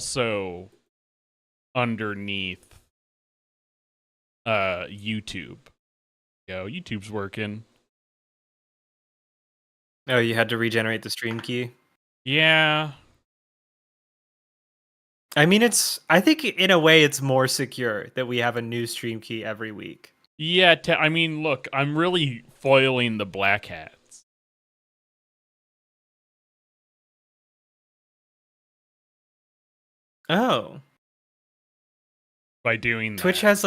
also underneath YouTube. YouTube's working. Oh, you had to regenerate the stream key? Yeah. I mean, I think in a way it's more secure that we have a new stream key every week. Yeah, I mean, look, I'm really foiling the black hats. Oh. By doing that. Twitch has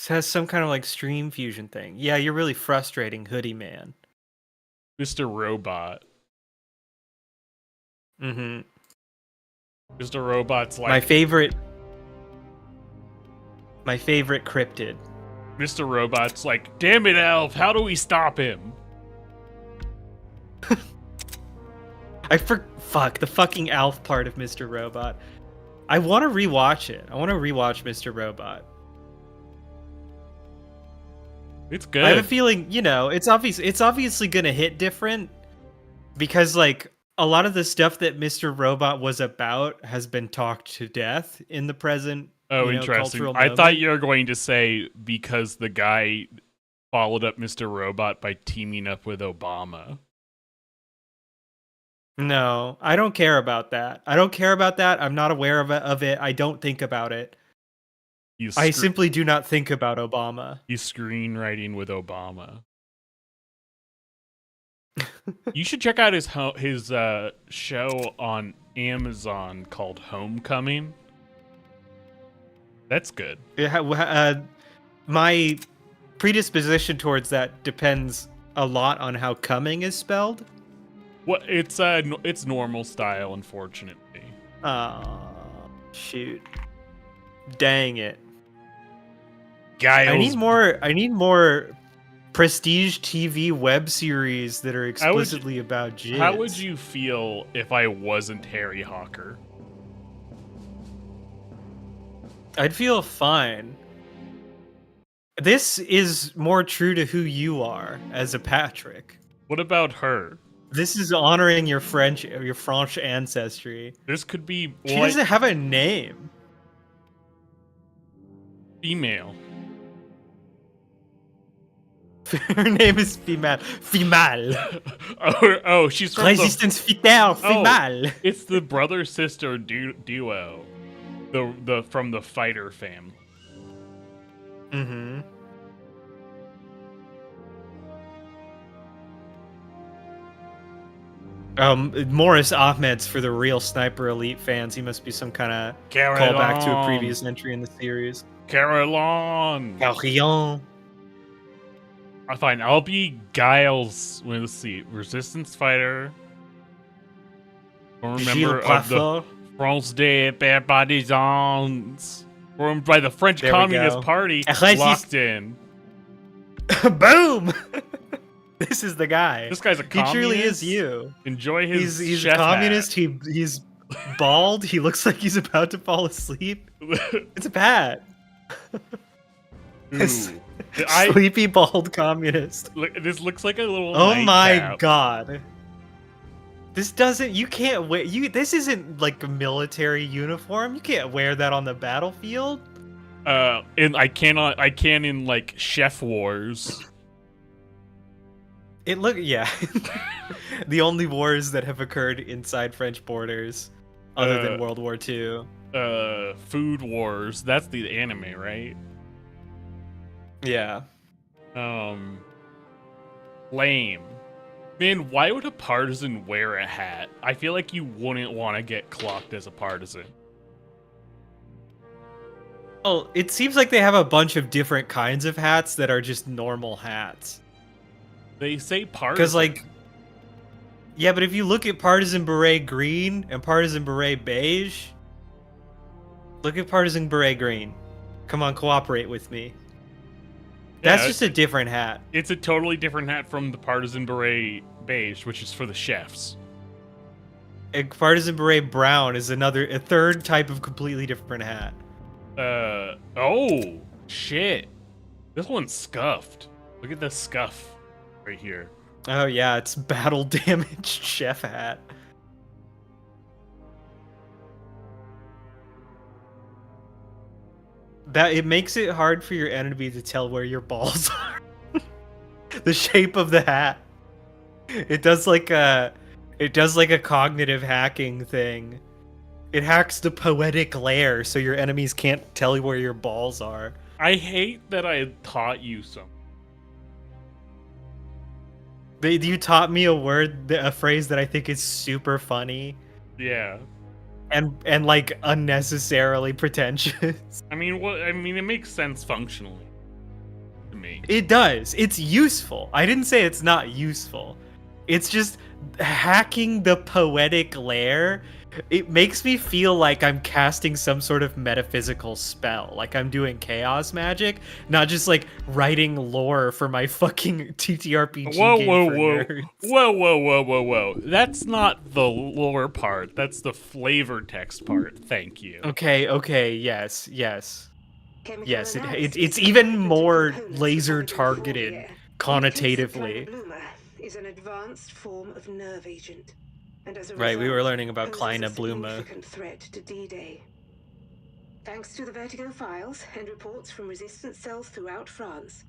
has some kind of like stream fusion thing. Yeah, you're really frustrating, Hoodie Man. Mr. Robot. Mm-hmm. Mr. Robot's like my favorite cryptid. Mr. Robot's like, damn it, Elf, how do we stop him? Fuck the fucking Alf part of Mr. Robot. I want to rewatch it. I want to rewatch Mr. Robot. It's good. I have a feeling, it's obviously gonna hit different because like a lot of the stuff that Mr. Robot was about has been talked to death in the present. Interesting. I thought you were going to say because the guy followed up Mr. Robot by teaming up with Obama. No, I don't care about that. I'm not aware of it. I don't think about it. I simply do not think about Obama. He's screenwriting with Obama. You should check out his show on Amazon called Homecoming. That's good. My predisposition towards that depends a lot on how coming is spelled. Well, it's normal style, unfortunately. Oh, shoot. Dang it. Giles. I need more prestige TV web series that are explicitly about jizz. How would you feel if I wasn't Harry Hawker? I'd feel fine. This is more true to who you are as a Patrick. What about her? This is honoring your French ancestry. This could be. She doesn't have a name. Female. Her name is Female. She's from Resistance Female. It's the brother sister duo. The from the Fighter family. Mm-hmm. Morris Ahmed's for the real Sniper Elite fans. He must be some kind of callback to a previous entry in the series. Carillon. Fine, I'll be Giles. Let's see, Resistance Fighter. Remember of the France des Partisans, formed by the French Communist Party. Locked in. Boom. This is the guy. This guy's a communist. He truly is you. Enjoy his He's chef a communist. Hat. He's bald. He looks like he's about to fall asleep. It's a bat. Sleepy bald communist. This looks like a little. Oh my cap. god. This doesn't. You can't wear. This isn't like a military uniform. You can't wear that on the battlefield. And I can in like Chef Wars. Yeah. The only wars that have occurred inside French borders, other than World War II. Food Wars. That's the anime, right? Yeah. Lame. Man, why would a partisan wear a hat? I feel like you wouldn't want to get clocked as a partisan. Oh, it seems like they have a bunch of different kinds of hats that are just normal hats. They say partisan. Because, like, yeah, but if you look at Partisan Beret Green and Partisan Beret Beige, look at Partisan Beret Green. Come on, cooperate with me. That's just a different hat. It's a totally different hat from the Partisan Beret Beige, which is for the chefs. And Partisan Beret Brown is a third type of completely different hat. Oh, shit. This one's scuffed. Look at the scuff right here. Oh, yeah, it's battle damaged chef hat. That it makes it hard for your enemy to tell where your balls are. The shape of the hat. It does like a cognitive hacking thing. It hacks the poetic layer so your enemies can't tell where your balls are. I hate that I taught you something. You taught me a phrase that I think is super funny. Yeah. And like unnecessarily pretentious. I mean, it makes sense functionally to me. It does. It's useful. I didn't say it's not useful. It's just hacking the poetic layer. It makes me feel like I'm casting some sort of metaphysical spell, like I'm doing chaos magic, not just like writing lore for my fucking TTRPG game for nerds. Whoa. That's not the lore part. That's the flavor text part. Thank you. Okay, yes. Yes, it's even more laser targeted connotatively. Is an advanced form of nerve agent. And as a right, we were result, learning about poses Kleine a Bluma. significant threat to D-Day. Thanks to the Vertigo files and reports from resistance cells throughout France,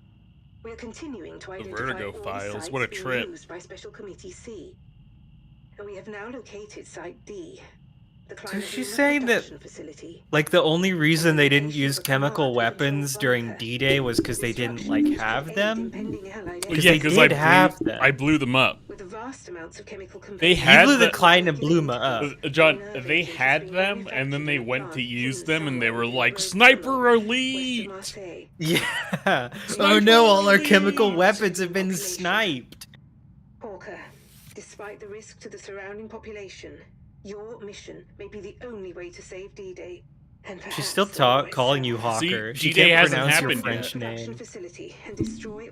we are continuing to identify Vertigo all files, sites what a being trip. used by Special Committee C. And we have now located Site D. Did she say that, like, the only reason they didn't use chemical weapons during D-Day was because they didn't, like, have them? Because they did have them. I blew them up. They had you blew the Kleine Bluma up. John, they had them, and then they went to use them, and they were like, Sniper Elite! Yeah. Oh no, all our chemical weapons have been sniped. Hawker, despite the risk to the surrounding population, your mission may be the only way to save D-Day. She's still calling you Hawker. See, she can't pronounce your French name.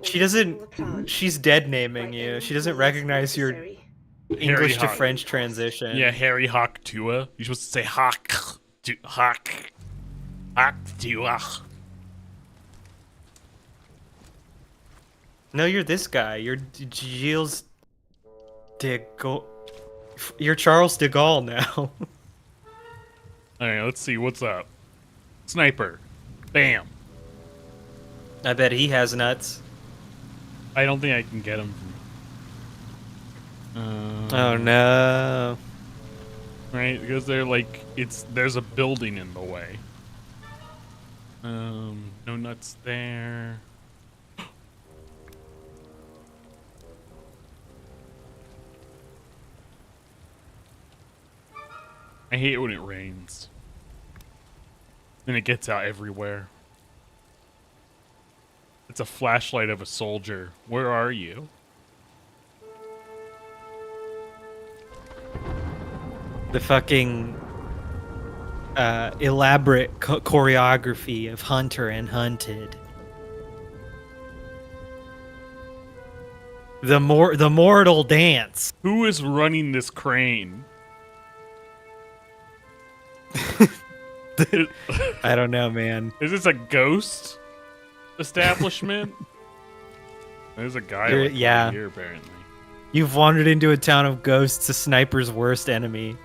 She doesn't. She's dead naming you. She doesn't recognize your English to French transition. Yeah, Harry Hawk Tua. You're supposed to say Hawk Tua. No, you're this guy. You're Gilles de Gaulle. You're Charles de Gaulle now. Alright, let's see what's up. Sniper. Bam. I bet he has nuts. I don't think I can get him. Oh no. Right, because they're like, there's a building in the way. No nuts there. I hate it when it rains. And it gets out everywhere. It's a flashlight of a soldier. Where are you? The fucking elaborate choreography of Hunter and Hunted. The mortal dance. Who is running this crane? I don't know, man. Is this a ghost establishment? There's a guy like yeah. here, apparently. You've wandered into a town of ghosts, a sniper's worst enemy.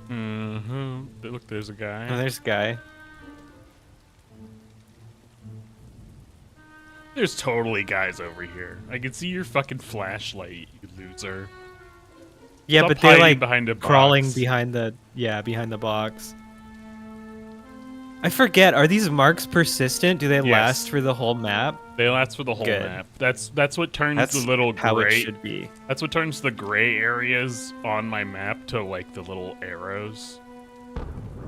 Mm-hmm. Look, there's a guy. Oh, there's a guy. There's totally guys over here. I can see your fucking flashlight, you loser. Yeah, Stop but they're like behind a crawling box. behind the box. I forget. Are these marks persistent? Do they last for the whole map? They last for the whole map. That's what turns the little gray. How it should be. That's what turns the gray areas on my map to like the little arrows.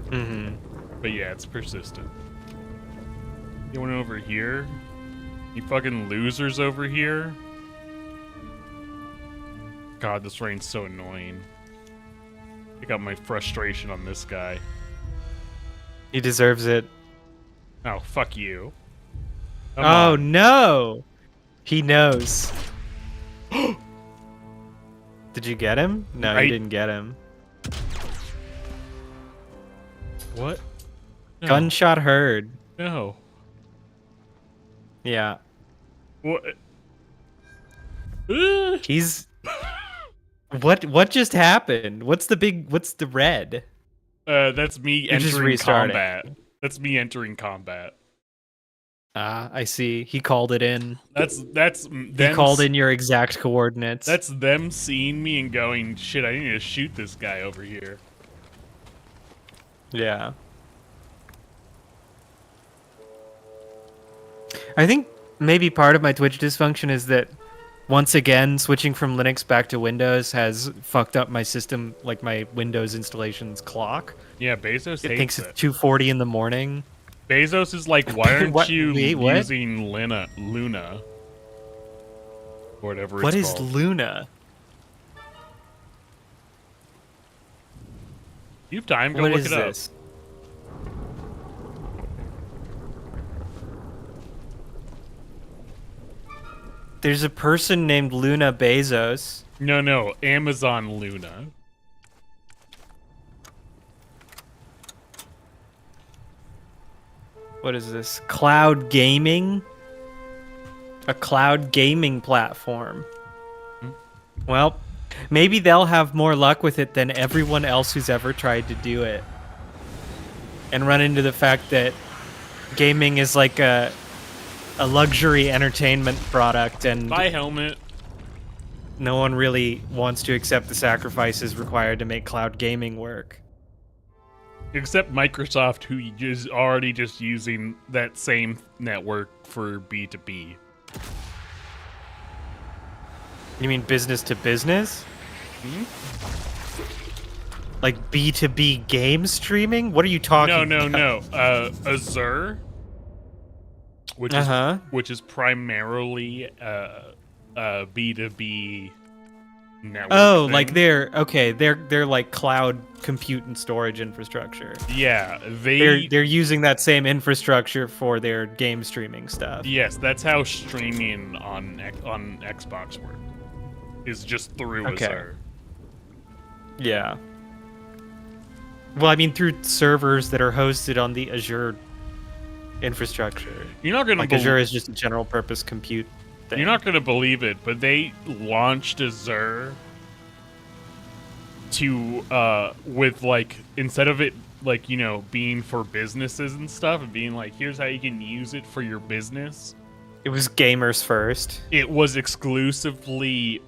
Mm-hmm. But yeah, it's persistent. Anyone over here? You fucking losers over here? God, this rain's so annoying. I got my frustration on this guy. He deserves it. Oh, fuck you. Come oh, on. no! He knows. Did you get him? No, you didn't get him. What? No. Gunshot heard. No. Yeah. What? He's... What just happened? What's the red? That's me entering combat. That's me entering combat. I see. He called it in. That's He them. called in your exact coordinates. That's them seeing me and going, shit, I need to shoot this guy over here. Yeah. I think maybe part of my Twitch dysfunction is that once again, switching from Linux back to Windows has fucked up my system, like my Windows installation's clock. Yeah, Bezos It hates thinks it. it's 2:40 in the morning. Bezos is like, why aren't What? you Wait, what? using Luna? Or whatever What it's is called. Luna? You have time, go What look is it up. this? There's a person named Luna Bezos. No, Amazon Luna. What is this? Cloud gaming? A cloud gaming platform. Well, maybe they'll have more luck with it than everyone else who's ever tried to do it. And run into the fact that gaming is like a luxury entertainment product, and Bye, helmet. no one really wants to accept the sacrifices required to make cloud gaming work. Except Microsoft, who is already just using that same network for B2B. You mean business to business? Like B2B game streaming? What are you talking about? No. Azure, which is primarily B2B network. Oh, thing. like they're like cloud compute and storage infrastructure. Yeah, They're using that same infrastructure for their game streaming stuff. Yes, that's how streaming on Xbox works. Is just through Okay. Azure. Yeah. Well, I mean through servers that are hosted on the Azure infrastructure. You're not gonna Like Azure is just a general purpose compute thing. You're not gonna believe it, but they launched Azure to with like, instead of it like, you know, being for businesses and stuff and being like, here's how you can use it for your business. It was gamers first. It was exclusively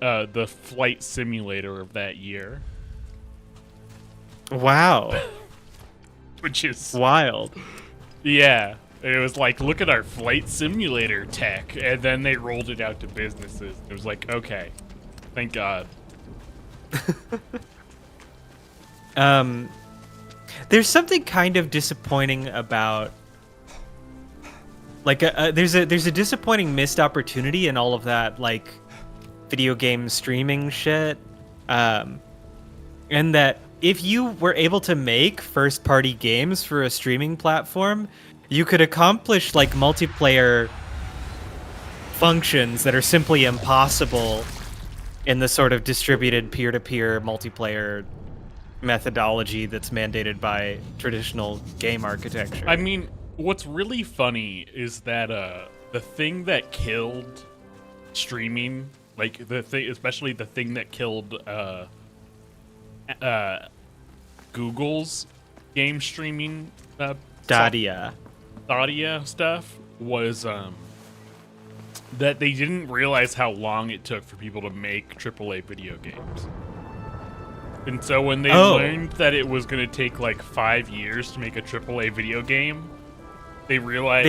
the flight simulator of that year, Wow. which is Wild. yeah. It was like, look at our flight simulator tech, and then they rolled it out to businesses. It was like, okay, thank God. There's something kind of disappointing about like there's a disappointing missed opportunity in all of that like video game streaming shit, and that if you were able to make first party games for a streaming platform, you could accomplish like multiplayer functions that are simply impossible in the sort of distributed peer-to-peer multiplayer methodology that's mandated by traditional game architecture. I mean, what's really funny is that the thing that killed streaming, like the thing, especially the thing that killed Google's game streaming Stadia. Stadia stuff, was that they didn't realize how long it took for people to make AAA video games. And so when they learned that it was going to take like 5 years to make a AAA video game, they realized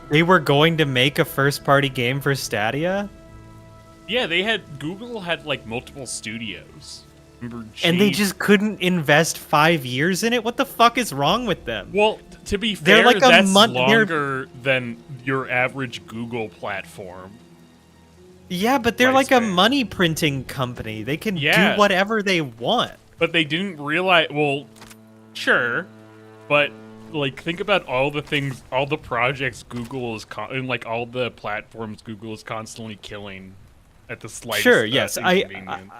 they were going to make a first-party game for Stadia, yeah, Google had like multiple studios. Remember, and they just couldn't invest 5 years in it. What the fuck is wrong with them? Well, to be fair, They're like a that's month. longer than your average Google platform. Yeah, but they're like a lifespan. money printing company. They can Yeah. do whatever they want. But they didn't realize. Well, sure, but like think about all the things, all the projects Google is and like all the platforms Google is constantly killing at the slightest. Sure, yes. inconvenience.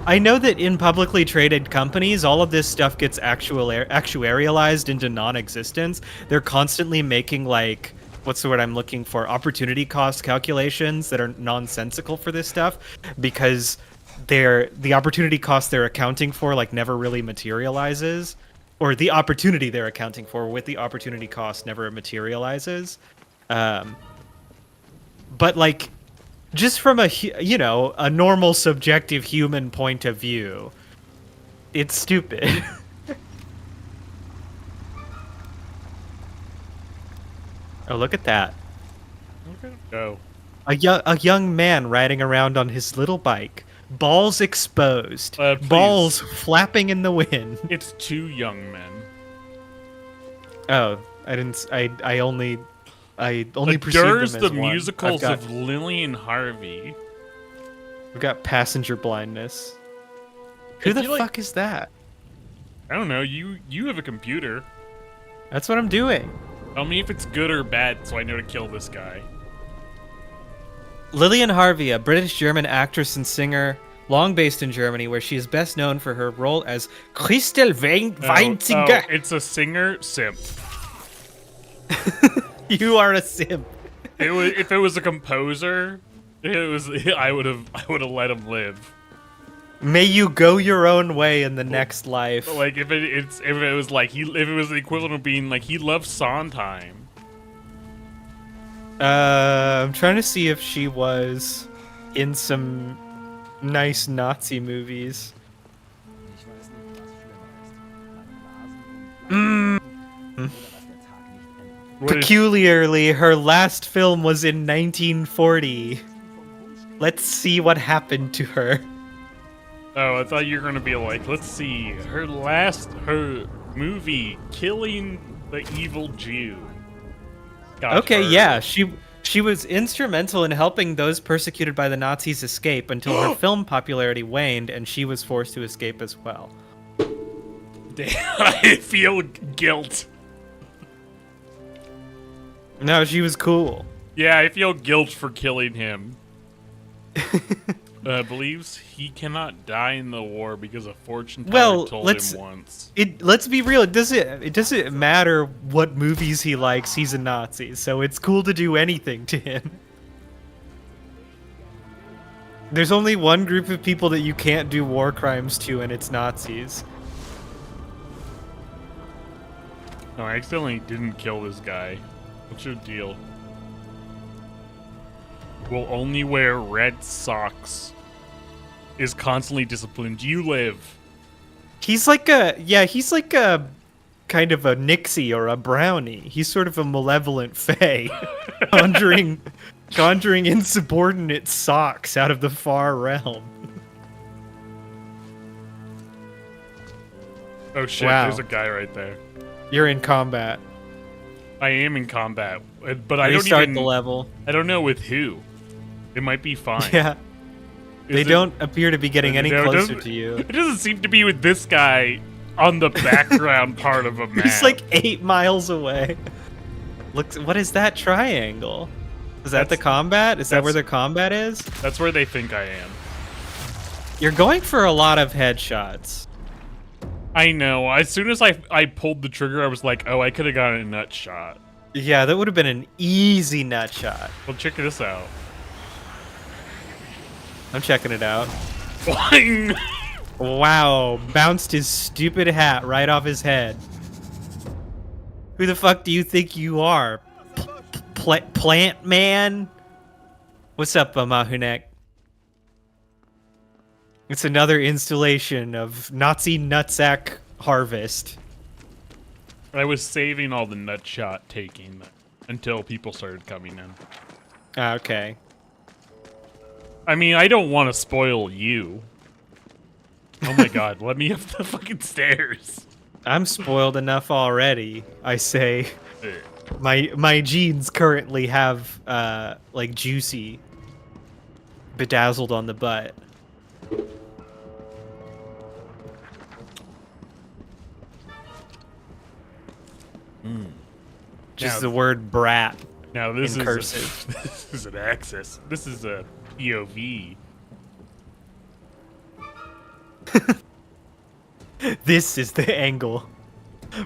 I know that in publicly traded companies, all of this stuff gets actuarialized into non-existence. They're constantly making like, what's the word I'm looking for? Opportunity cost calculations that are nonsensical for this stuff, because the opportunity cost they're accounting for like never really materializes. or the opportunity they're accounting for, with the opportunity cost never materializes. But like, just from a normal subjective human point of view, it's stupid. Oh, look at that. Go. A young man riding around on his little bike, balls exposed, Please. balls flapping in the wind. It's 2 young men. Oh, I didn't. I only perceived Adores them as the one. musicals of Lillian Harvey. We've got passenger blindness. Who the fuck is that? I don't know. You have a computer. That's what I'm doing. Tell me if it's good or bad so I know to kill this guy. Lillian Harvey, a British-German actress and singer, long based in Germany, where she is best known for her role as Christel Weinziger. Oh, it's a singer simp. You are a simp. If it was a composer, I would have let him live. May you go your own way in the next life. But like if it was like if it was the equivalent of being like he loves Sondheim. I'm trying to see if she was in some nice Nazi movies. Peculiarly, her last film was in 1940. Let's see what happened to her. Oh, I thought you were gonna be like, let's see, her movie, Killing the Evil Jew. Got Okay, her. yeah, she was instrumental in helping those persecuted by the Nazis escape until her film popularity waned and she was forced to escape as well. Damn, I feel guilt. No, she was cool. Yeah, I feel guilt for killing him. Believes he cannot die in the war because a fortune teller told him once. Let's be real. It doesn't matter what movies he likes. He's a Nazi, so it's cool to do anything to him. There's only one group of people that you can't do war crimes to, and it's Nazis. No, I accidentally didn't kill this guy. What's your deal? Will only wear red socks. Is constantly disciplined. You live. He's like a kind of a Nixie or a Brownie. He's sort of a malevolent fae, conjuring insubordinate socks out of the far realm. Oh shit, Wow. There's a guy right there. You're in combat. I am in combat, but I don't Restart even... the level. I don't know with who. It might be fine. Yeah. They don't appear to be getting any No, it closer doesn't- to you. It doesn't seem to be with this guy on the background part of a map. He's like 8 miles away. Look, what is that triangle? Is that the combat? Is that where the combat is? That's where they think I am. You're going for a lot of headshots. I know. As soon as I pulled the trigger, I was like, oh, I could have gotten a nut shot. Yeah, that would have been an easy nut shot. Well, check this out. I'm checking it out. Boing! Wow, bounced his stupid hat right off his head. Who the fuck do you think you are? Plant man? What's up, Mahunek? It's another installation of Nazi nutsack harvest. I was saving all the nut shot taking until people started coming in. Ah, okay. I mean, I don't want to spoil you. Oh my god, let me up the fucking stairs. I'm spoiled enough already, I say. Ugh. My jeans currently have like juicy bedazzled on the butt. Just Now- the word brat. Now this In is cursive. this is an access. This is a POV. This is the angle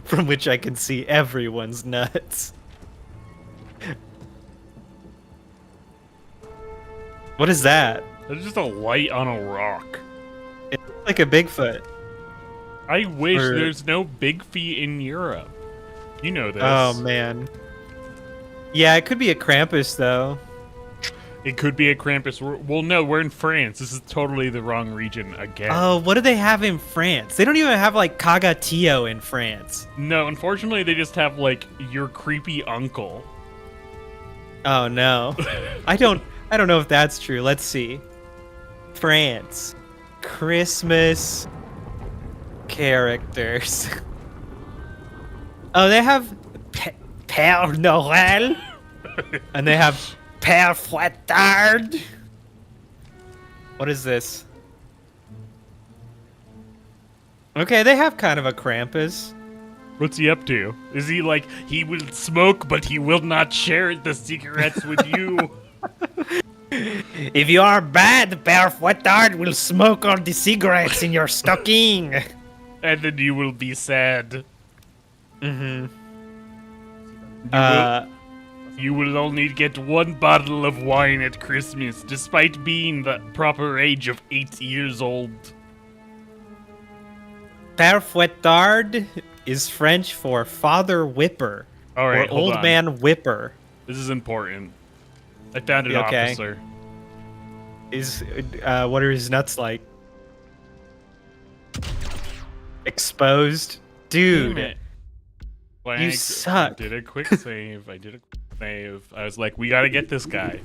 from which I can see everyone's nuts. What is that? There's just a light on a rock. It's like a Bigfoot. I wish Or- there's no big feet in Europe. You know this. Oh man. Yeah, it could be a Krampus though. It could be a Krampus. Well, no, we're in France. This is totally the wrong region again. Oh, what do they have in France? They don't even have like Cagatio in France. No, unfortunately, they just have like your creepy uncle. Oh no. I don't know if that's true. Let's see. France. Christmas characters. Oh, they have Père Noël. And they have Père Fouettard. What is this? Okay, they have kind of a Krampus. What's he up to? Is he like, he will smoke, but he will not share the cigarettes with you? If you are bad, Père Fouettard will smoke all the cigarettes in your stocking. And then you will be sad. Mm-hmm. You will only get one bottle of wine at Christmas, despite being the proper age of 8 years old. Père Fouettard is French for father whipper. All right, or hold old on. man whipper. This is important. I found an Okay. officer. What are his nuts like? Exposed? Damn Dude. it. You I suck. did a quick save. I was like, we gotta get this guy.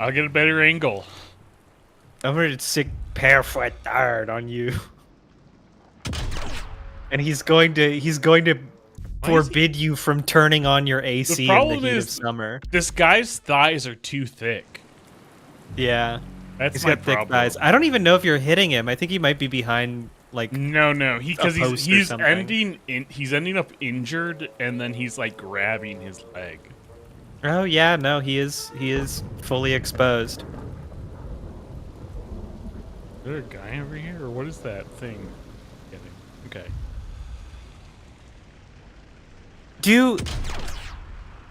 I'll get a better angle. I'm gonna stick Père Fouettard on you. And he's going to forbid you from turning on your AC in the problem heat of is- summer. This guy's thighs are too thick. Yeah. That's He's my got thick problem. thighs. I don't even know if you're hitting him. I think he might be behind like No, because a post or he's something. ending up injured, and then he's like grabbing his leg. Oh yeah, no, he is fully exposed. Is there a guy over here, or what is that thing? Okay.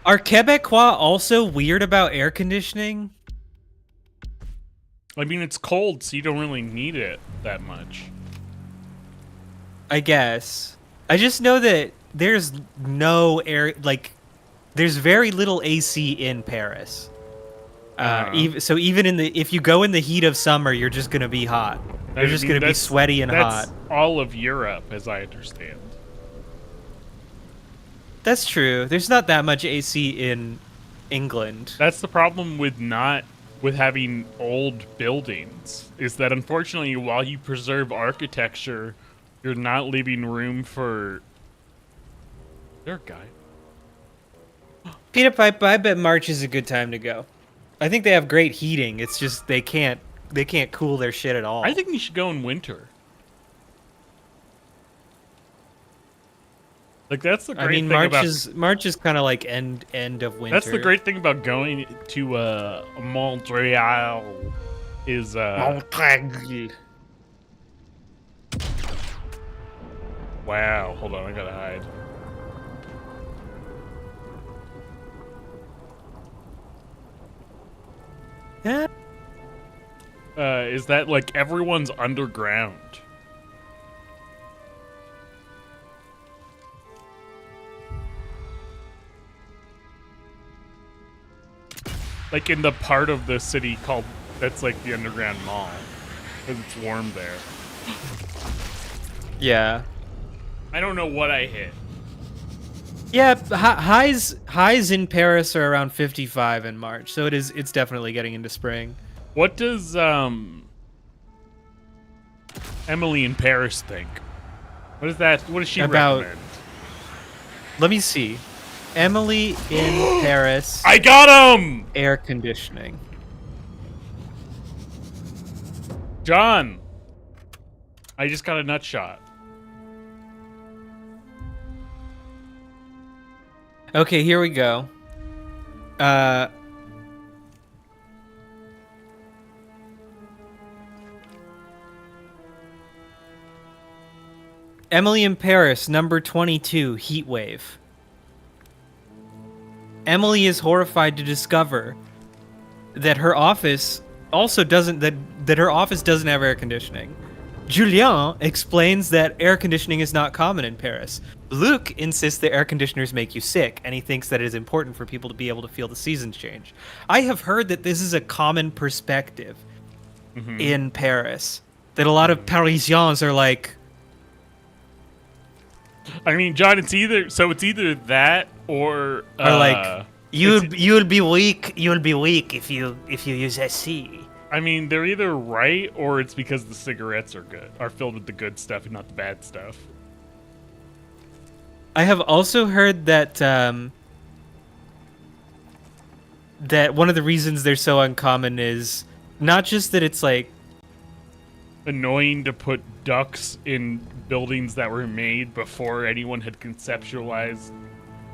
Are Quebecois also weird about air conditioning? I mean, it's cold, so you don't really need it that much. I guess. I just know that there's no air, like, there's very little AC in Paris. So even if you go in the heat of summer, you're just gonna be hot. You're just gonna be sweaty and hot. That's all of Europe, as I understand. That's true. There's not that much AC in England. That's the problem with having old buildings, is that unfortunately, while you preserve architecture, you're not leaving room for... There, guy. Peanut Pipe, I bet March is a good time to go. I think they have great heating. It's just they can't cool their shit at all. I think you should go in winter. Like, that's the great thing March is kind of like end of winter. That's the great thing about going to Montreal is Montreal. wow. Hold on, I gotta hide. Yeah. Is that like everyone's underground? Like in the part of the city called that's like the underground mall, because it's warm there. Yeah. I don't know what I hit. Yeah, highs in Paris are around 55 in March, so it's definitely getting into spring. What does Emily in Paris think? What is that? What does she recommend? Let me see. Emily in Paris. I got him! Air conditioning. John! I just got a nut shot. Okay, here we go. Emily in Paris, number 22, heat wave. Emily is horrified to discover that her office also doesn't have air conditioning. Julien explains that air conditioning is not common in Paris. Luc insists that air conditioners make you sick, and he thinks that it is important for people to be able to feel the seasons change. I have heard that this is a common perspective in Paris. That a lot of Parisians are like, I mean, John, it's either that or like you'll be weak if you use SC. I mean, they're either right or it's because the cigarettes are filled with the good stuff and not the bad stuff. I have also heard that that one of the reasons they're so uncommon is not just that it's like Annoying to put ducks in buildings that were made before anyone had conceptualized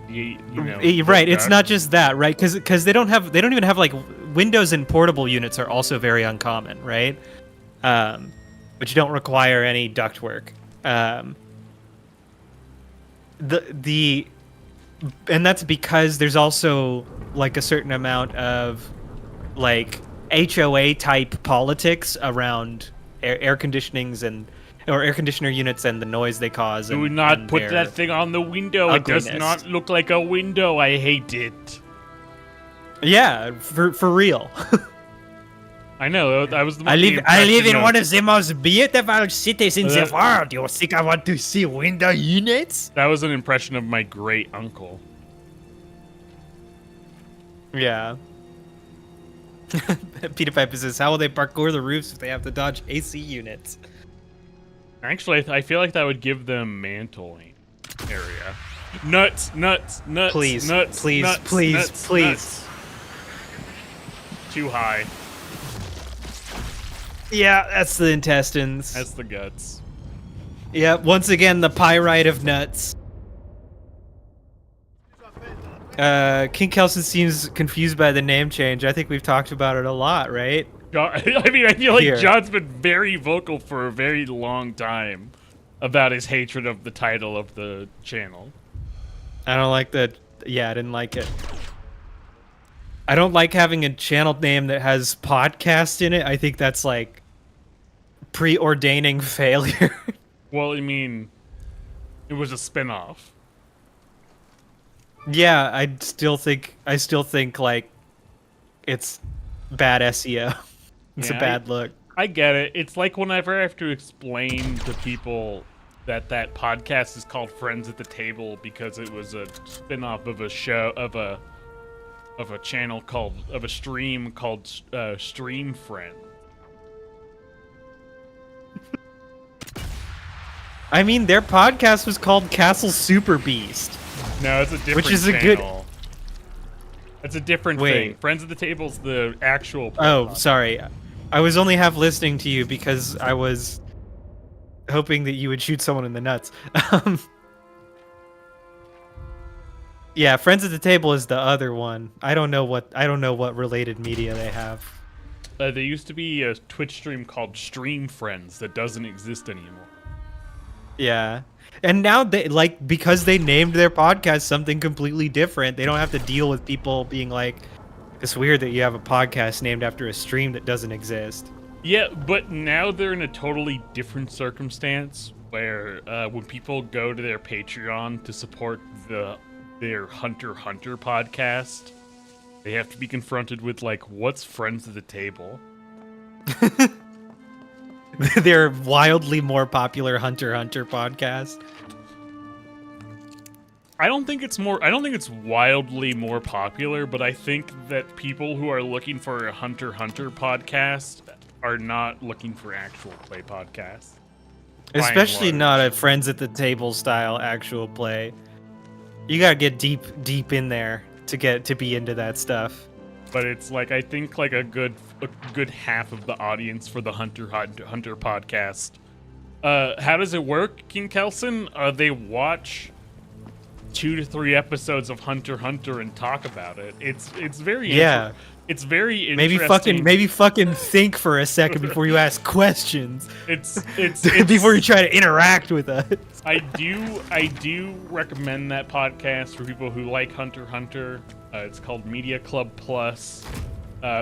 right. It's not just that, right? Because they don't even have like windows in portable units are also very uncommon, right? Which don't require any ductwork. And that's because there's also like a certain amount of like HOA type politics around air conditionings or air conditioner units and the noise they cause. Do not put that thing on the window. Ugliness. It does not look like a window. I hate it. Yeah, for real. I know. I was. I live in one of the most beautiful cities in the world. You think I want to see window units? That was an impression of my great uncle. Yeah. Peter Piper says, "How will they parkour the roofs if they have to dodge AC units?" Actually, I feel like that would give them mantling area. Nuts. Please, nuts, please, nuts, please, nuts, please. Nuts. Too high. Yeah, that's the intestines. That's the guts. Yeah, once again, the pyrite of nuts. King Kelson seems confused by the name change. I think we've talked about it a lot, right? I mean, I feel like Here. John's been very vocal for a very long time about his hatred of the title of the channel. I don't like that. Yeah, I didn't like it. I don't like having a channel name that has podcast in it. I think that's like preordaining failure. Well, I mean, it was a spin-off. Yeah, I still think like it's bad SEO. It's Yeah, a bad look. I get it. It's like whenever I have to explain to people that podcast is called Friends at the Table because it was a spin-off of a show of a channel of a stream called Stream Friend. I mean, their podcast was called Castle Super Beast. No, it's a different Which is a channel. It's a different Wait. thing. Friends at the Table's the actual Oh, sorry. I was only half listening to you because I was hoping that you would shoot someone in the nuts. Yeah, Friends at the Table is the other one. I don't know what related media they have. There used to be a Twitch stream called Stream Friends that doesn't exist anymore. Yeah. And now they because they named their podcast something completely different, they don't have to deal with people being like, it's weird that you have a podcast named after a stream that doesn't exist. Yeah, but now they're in a totally different circumstance where when people go to their Patreon to support their Hunter x Hunter podcast, they have to be confronted with like, what's Friends at the Table? Their wildly more popular Hunter x Hunter podcast. I don't think it's wildly more popular, but I think that people who are looking for a Hunter x Hunter podcast are not looking for actual play podcasts. Especially not a Friends at the Table style actual play. You gotta get deep in there to be into that stuff. But it's like, I think like a good half of the audience for the Hunter x Hunter podcast. How does it work, King Kelson? They watch 2 to 3 episodes of Hunter x Hunter and talk about it. It's very it's very interesting. Maybe fucking think for a second before you ask questions. It's before you try to interact with us. I do recommend that podcast for people who like Hunter x Hunter. It's called Media Club Plus.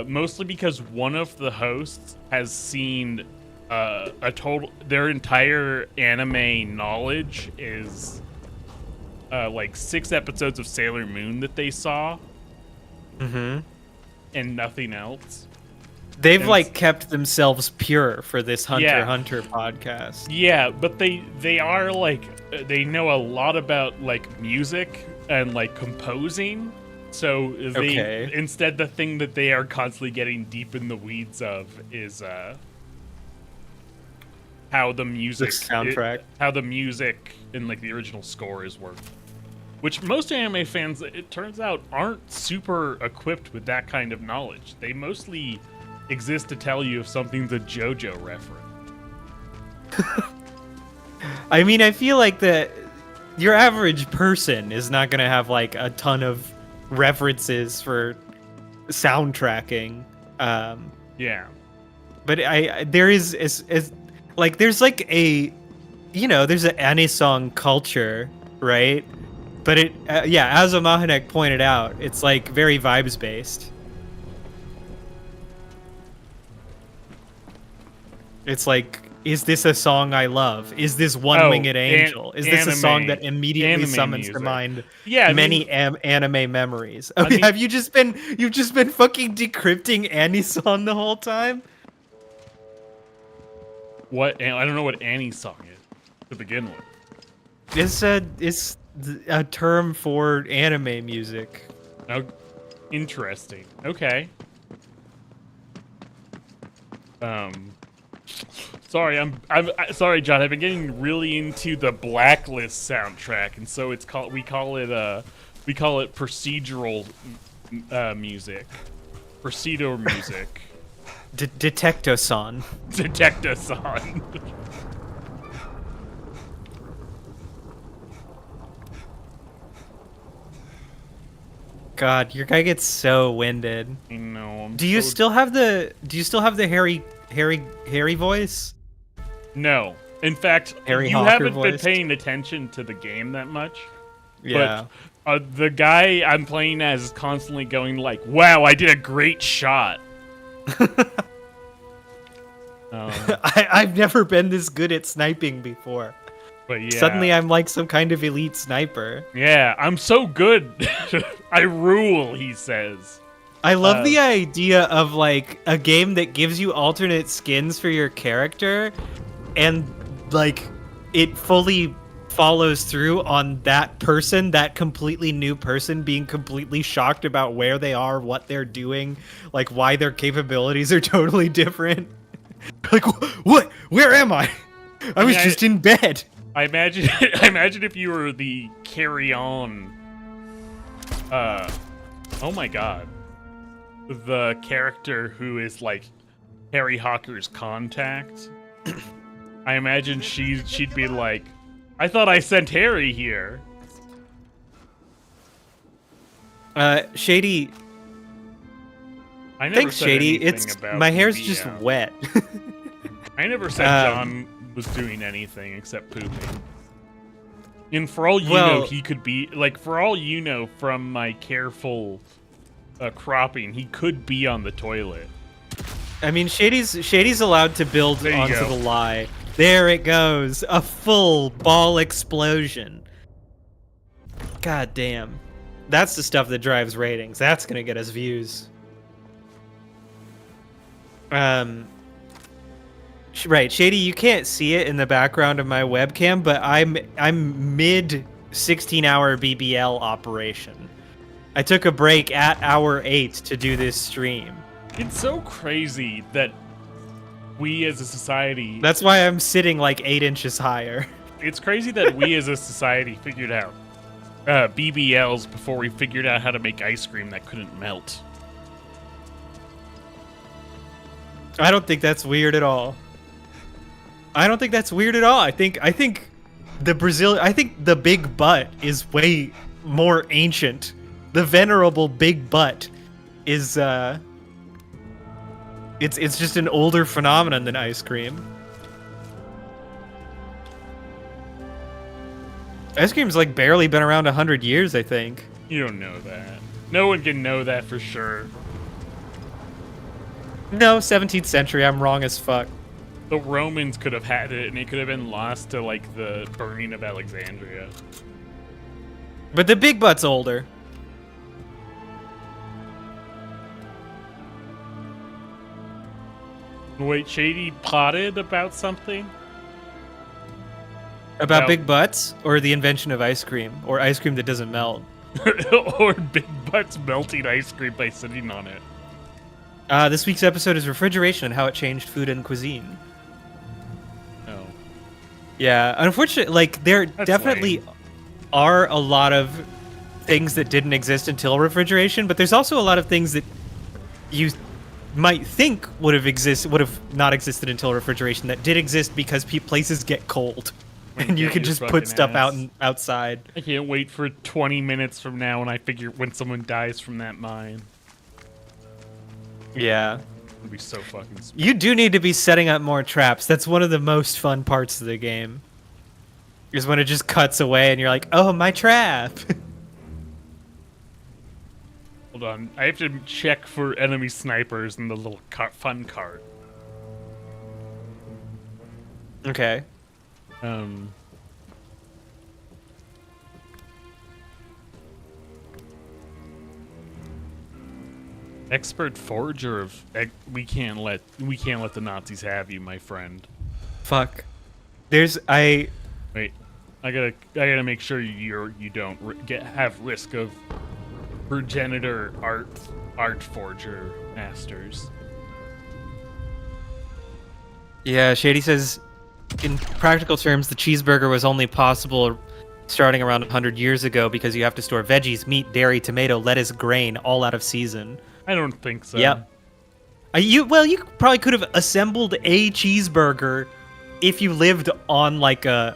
Mostly because one of the hosts has seen their entire anime knowledge is like 6 episodes of Sailor Moon that they saw, Mm-hmm. and nothing else. They've And like kept themselves pure for this Hunter Yeah. x Hunter podcast. Yeah, but they are like they know a lot about like music and like composing. So they Okay. instead the thing that they are constantly getting deep in the weeds of is how the music soundtrack. how the music and like the original score is worked. Which most anime fans, it turns out, aren't super equipped with that kind of knowledge. They mostly exist to tell you if something's a JoJo reference. I mean, I feel like your average person is not gonna have like a ton of references for soundtracking. Yeah. But there is like there's like a, there's an anisong culture, right? But as Amahanek pointed out, it's like very vibes based. It's like, is this a song I love? Is this One Winged Angel? Is this a song that immediately anime summons music. to mind Yeah, many anime memories? I mean- Have you've just been fucking decrypting anisong the whole time? What? I don't know what Annie's song is to begin with. It's a term for anime music. Oh, interesting. Okay. Sorry, I'm sorry, John. I've been getting really into the Blacklist soundtrack, and so we call it procedural music, procedural music. Detecto-san. Detecta-san. God, your guy gets so winded. I know. Do you still have the Harry voice? No. In fact, Harry you Hawker haven't been voiced? paying attention to the game that much. Yeah. But the guy I'm playing as is constantly going like, "Wow, I did a great shot." I've never been this good at sniping before. But yeah. Suddenly I'm like some kind of elite sniper. Yeah, I'm so good. I rule, he says. I love the idea of like a game that gives you alternate skins for your character and like it fully follows through on that person, that completely new person being completely shocked about where they are, what they're doing, like why their capabilities are totally different. Like, what? Where am I? I was just in bed. I imagine if you were the Carry On. Oh my god. The character who is like Harry Hawker's contact. I imagine she'd be like, "I thought I sent Harry here." Shady. I never Thanks, said Shady. anything It's about my hair's BBL. just wet. I never said John was doing anything except pooping. And for all you know, he could be like, for all you know, from my careful cropping, he could be on the toilet. I mean, Shady's allowed to build There you onto go. the lie. There it goes, a full ball explosion. God damn, that's the stuff that drives ratings. That's gonna get us views. Right, Shady, you can't see it in the background of my webcam, but I'm mid 16-hour BBL operation. I took a break at hour 8 to do this stream. It's so crazy that we as a society... That's why I'm sitting like 8 inches higher. It's crazy that we as a society figured out BBLs before we figured out how to make ice cream that couldn't melt. I don't think that's weird at all. I think the big butt is way more ancient. The venerable big butt is it's just an older phenomenon than ice cream. Ice cream's like barely been around 100 years, I think. You don't know that. No one can know that for sure. No, 17th century, I'm wrong as fuck. The Romans could have had it, and it could have been lost to like the burning of Alexandria. But the big butt's older. Wait, Shady plotted about something? About big butts or the invention of ice cream or ice cream that doesn't melt. Or Big Butts melting ice cream by sitting on it. This week's episode is refrigeration and how it changed food and cuisine. Oh. Yeah, unfortunately, like there That's definitely lame. are a lot of things that didn't exist until refrigeration, but there's also a lot of things that you might think would have not existed until refrigeration that did exist because places get cold, and you Get can your just put fucking stuff out ass. and outside. I can't wait for 20 minutes from now when someone dies from that mine. Yeah. It'll be so fucking sweet. You do need to be setting up more traps. That's one of the most fun parts of the game. Is when it just cuts away and you're like, oh, my trap. Hold on. I have to check for enemy snipers in the little fun cart. Okay. Expert forger of we can't let the Nazis have you, my friend. Fuck. Wait, I gotta make sure you don't have risk of progenitor art forger masters. Yeah, Shady says, in practical terms, the cheeseburger was only possible starting around 100 years ago because you have to store veggies, meat, dairy, tomato, lettuce, grain, all out of season. I don't think so. Yep. You probably could have assembled a cheeseburger if you lived on like a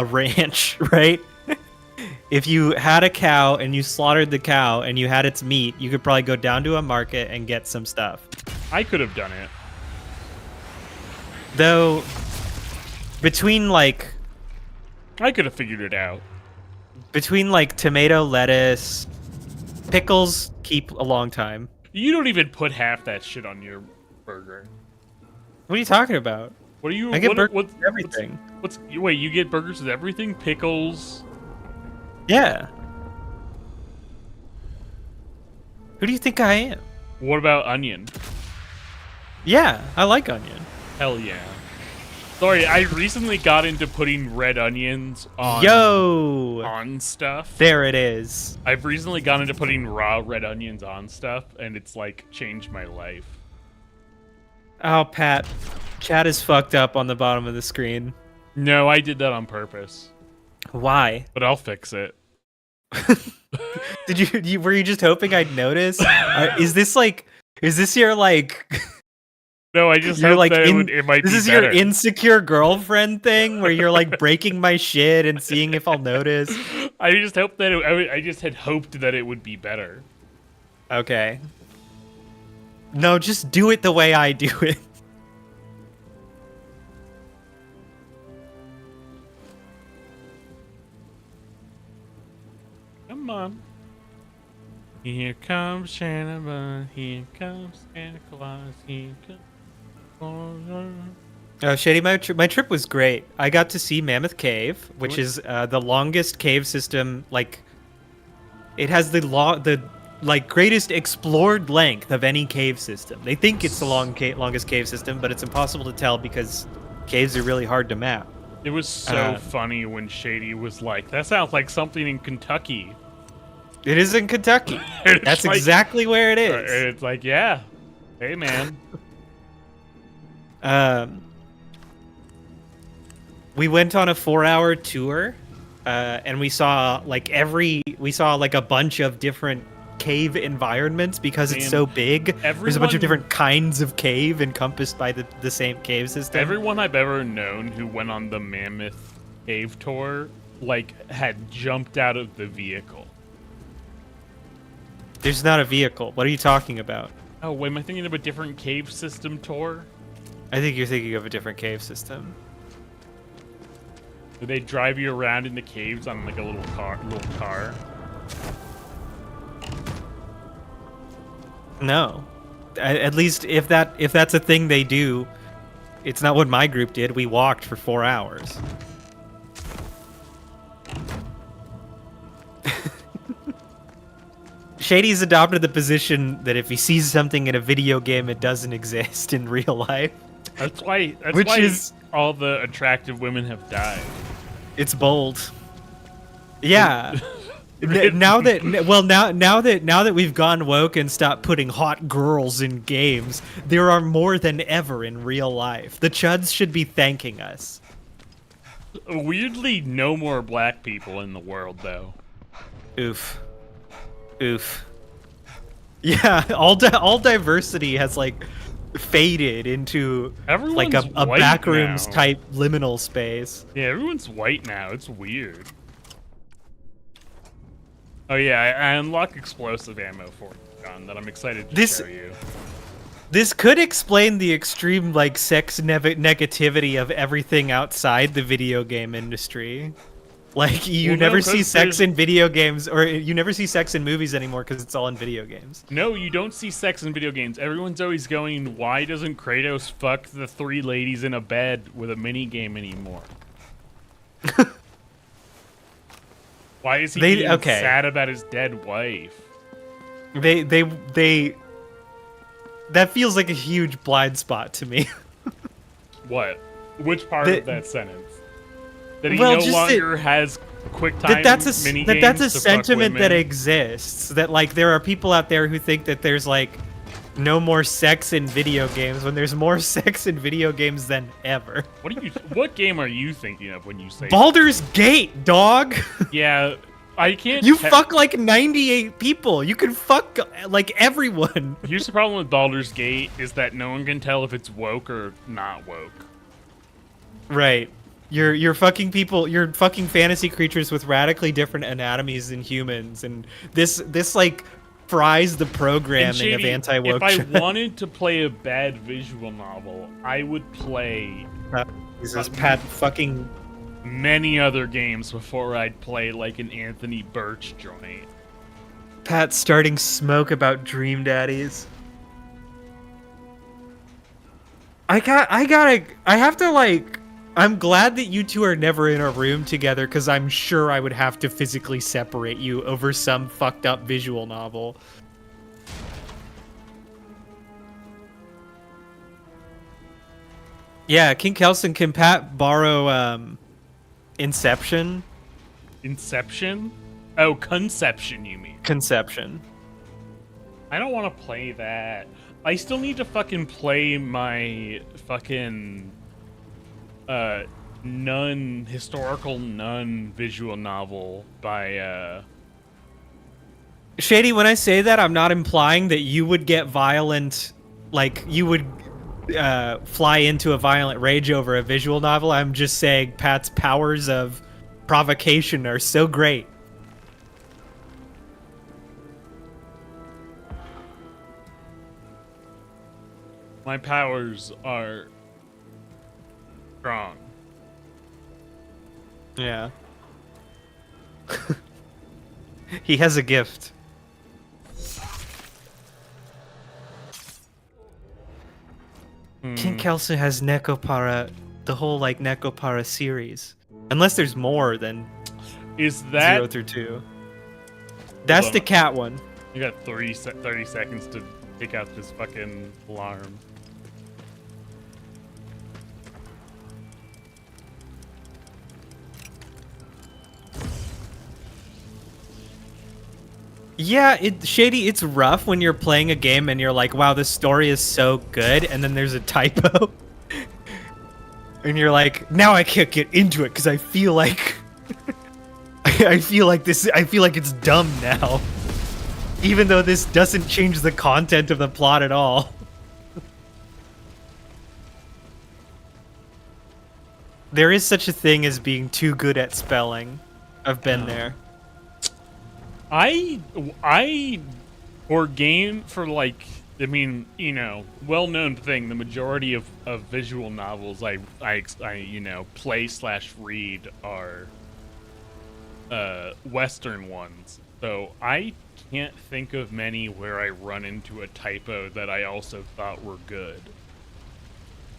ranch, right? If you had a cow and you slaughtered the cow and you had its meat, you could probably go down to a market and get some stuff. I could have done it. Though, between like I could have figured it out. tomato, lettuce, pickles keep a long time. You don't even put half that shit on your burger. What are you talking about? What are you? I get what, burgers what, with everything. Wait, you get burgers with everything? Pickles? Yeah. Who do you think I am? What about onion? Yeah, I like onion. Hell yeah. Sorry, I recently got into putting red onions on on stuff. There it is. I've recently gone into putting raw red onions on stuff, and it's like changed my life. Oh, Pat. Chat is fucked up on the bottom of the screen. No, I did that on purpose. Why? But I'll fix it. Did you were you just hoping I'd notice? Is this your like No, I just you're hope like that it might be this is better. your insecure girlfriend thing where you're like breaking my shit and seeing if I'll notice? I just hope that I just had hoped that it would be better. Okay. No, just do it the way I do it. Come on. Here comes Santa, here comes Santa Claus, here comes... Oh, Shady, my trip was great. I got to see Mammoth Cave, which is the longest cave system. Like, it has the greatest explored length of any cave system. They think it's the longest cave system, but it's impossible to tell because caves are really hard to map. It was so funny when Shady was like, "That sounds like something in Kentucky." It is in Kentucky. That's like, exactly where it is. It's like, yeah, hey man. We went on a 4-hour tour, and we saw like a bunch of different cave environments because it's so big. There's a bunch of different kinds of cave encompassed by the same cave system. Everyone I've ever known who went on the Mammoth Cave tour, like, had jumped out of the vehicle. There's not a vehicle. What are you talking about? Oh, wait, am I thinking of a different cave system tour? I think you're thinking of a different cave system. Do they drive you around in the caves on like a little car? No. At least if that's a thing they do, It's not what my group did. We walked for 4 hours. Shady's adopted the position that if he sees something in a video game, it doesn't exist in real life. That's why. Which is all the attractive women have died. It's bold. Yeah. now that we've gone woke and stopped putting hot girls in games, there are more than ever in real life. The chuds should be thanking us. Weirdly, no more black people in the world, though. Oof. Yeah, all diversity has like faded into Everyone's like a white backrooms now. type liminal space. Yeah, everyone's white now. It's weird. Oh yeah, I unlock explosive ammo for John that I'm excited to show you. This could explain the extreme like sex negativity of everything outside the video game industry. Like you never see sex in video games, or you never see sex in movies anymore because it's all in video games. No, you don't see sex in video games. Everyone's always going, why doesn't Kratos fuck the 3 ladies in a bed with a mini game anymore? Why is he being sad about his dead wife? That feels like a huge blind spot to me. What? Which part of that sentence? That he no longer has QuickTime mini games that's a to sentiment fuck that women? exists. That like there are people out there who think that there's like no more sex in video games when there's more sex in video games than ever. What game are you thinking of when you say Baldur's Gate, dog? Yeah, I can't. You fuck like 98 people. You can fuck like everyone. Here's the problem with Baldur's Gate is that no one can tell if it's woke or not woke. Right. You're fucking people. You're fucking fantasy creatures with radically different anatomies than humans, and this like fries the programming Shady, of anti-woke. If I wanted to play a bad visual novel, I would play. Jesus, Pat, fucking many other games before I'd play like an Anthony Birch joint. Pat starting smoke about Dream Daddies. I have to like. I'm glad that you two are never in a room together because I'm sure I would have to physically separate you over some fucked up visual novel. Yeah, King Kelson, can Pat borrow Inception? Inception? Oh, Conception, you mean? Conception. I don't want to play that. I still need to fucking play my fucking historical nun visual novel by Shady, when I say that, I'm not implying that you would get violent, like you would fly into a violent rage over a visual novel. I'm just saying Pat's powers of provocation are so great. my powers are strong. Yeah. He has a gift. King Kelso has Nekopara, the whole like Nekopara series. Unless there's more than Is that 0 through 2. That's the cat one. You got 30 seconds to take out this fucking alarm. Yeah, Shady, it's rough when you're playing a game and you're like, wow, this story is so good, and then there's a typo. And you're like, now I can't get into it because I feel like I feel like it's dumb now. Even though this doesn't change the content of the plot at all. There is such a thing as being too good at spelling. I've been there. For game, for like, I mean, you know, well-known thing, the majority of visual novels I you know, play/read are Western ones. So I can't think of many where I run into a typo that I also thought were good.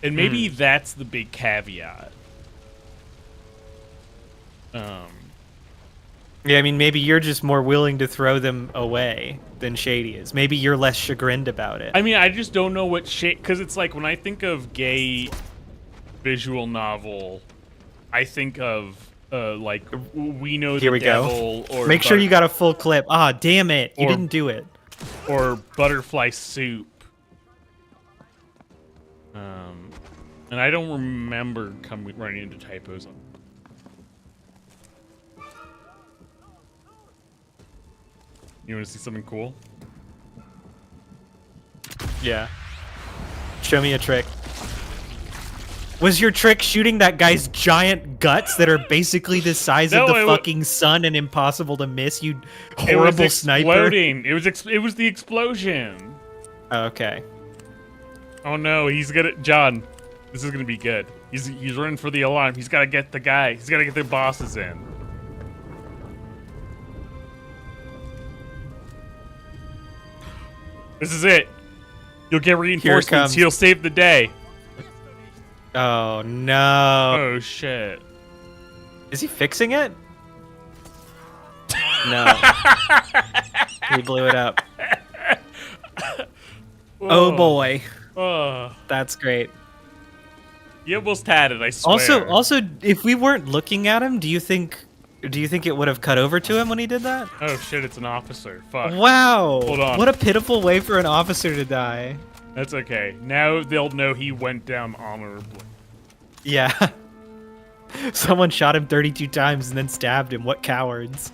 And maybe that's the big caveat. Yeah, I mean, maybe you're just more willing to throw them away than Shady is. Maybe you're less chagrined about it. I mean, I just don't know what shade, because it's like when I think of gay visual novel, I think of like We Know Here the we Devil, go. or Make sure you got a full clip. Ah, damn it. You Or- didn't do it. or Butterfly Soup. And I don't remember running into typos on. You want to see something cool? Yeah. Show me a trick. Was your trick shooting that guy's giant guts that are basically the size of No, the it wa- fucking sun and impossible to miss, you It was horrible sniper? exploding. It was the explosion. Okay. Oh no, he's gonna John. This is gonna be good. He's running for the alarm. He's gotta get the guy. He's gotta get the bosses in. This is it. You'll get reinforcements. comes. He'll save the day. Oh no. Oh shit. Is he fixing it? No. He blew it up. Oh boy. Oh, That's great. you almost had it. I swear. Also, if we weren't looking at him, do you think it would have cut over to him when he did that? Oh shit, it's an officer. Fuck. Wow. Hold on. What a pitiful way for an officer to die. That's okay. Now they'll know he went down honorably. Yeah. Someone shot him 32 times and then stabbed him. What cowards.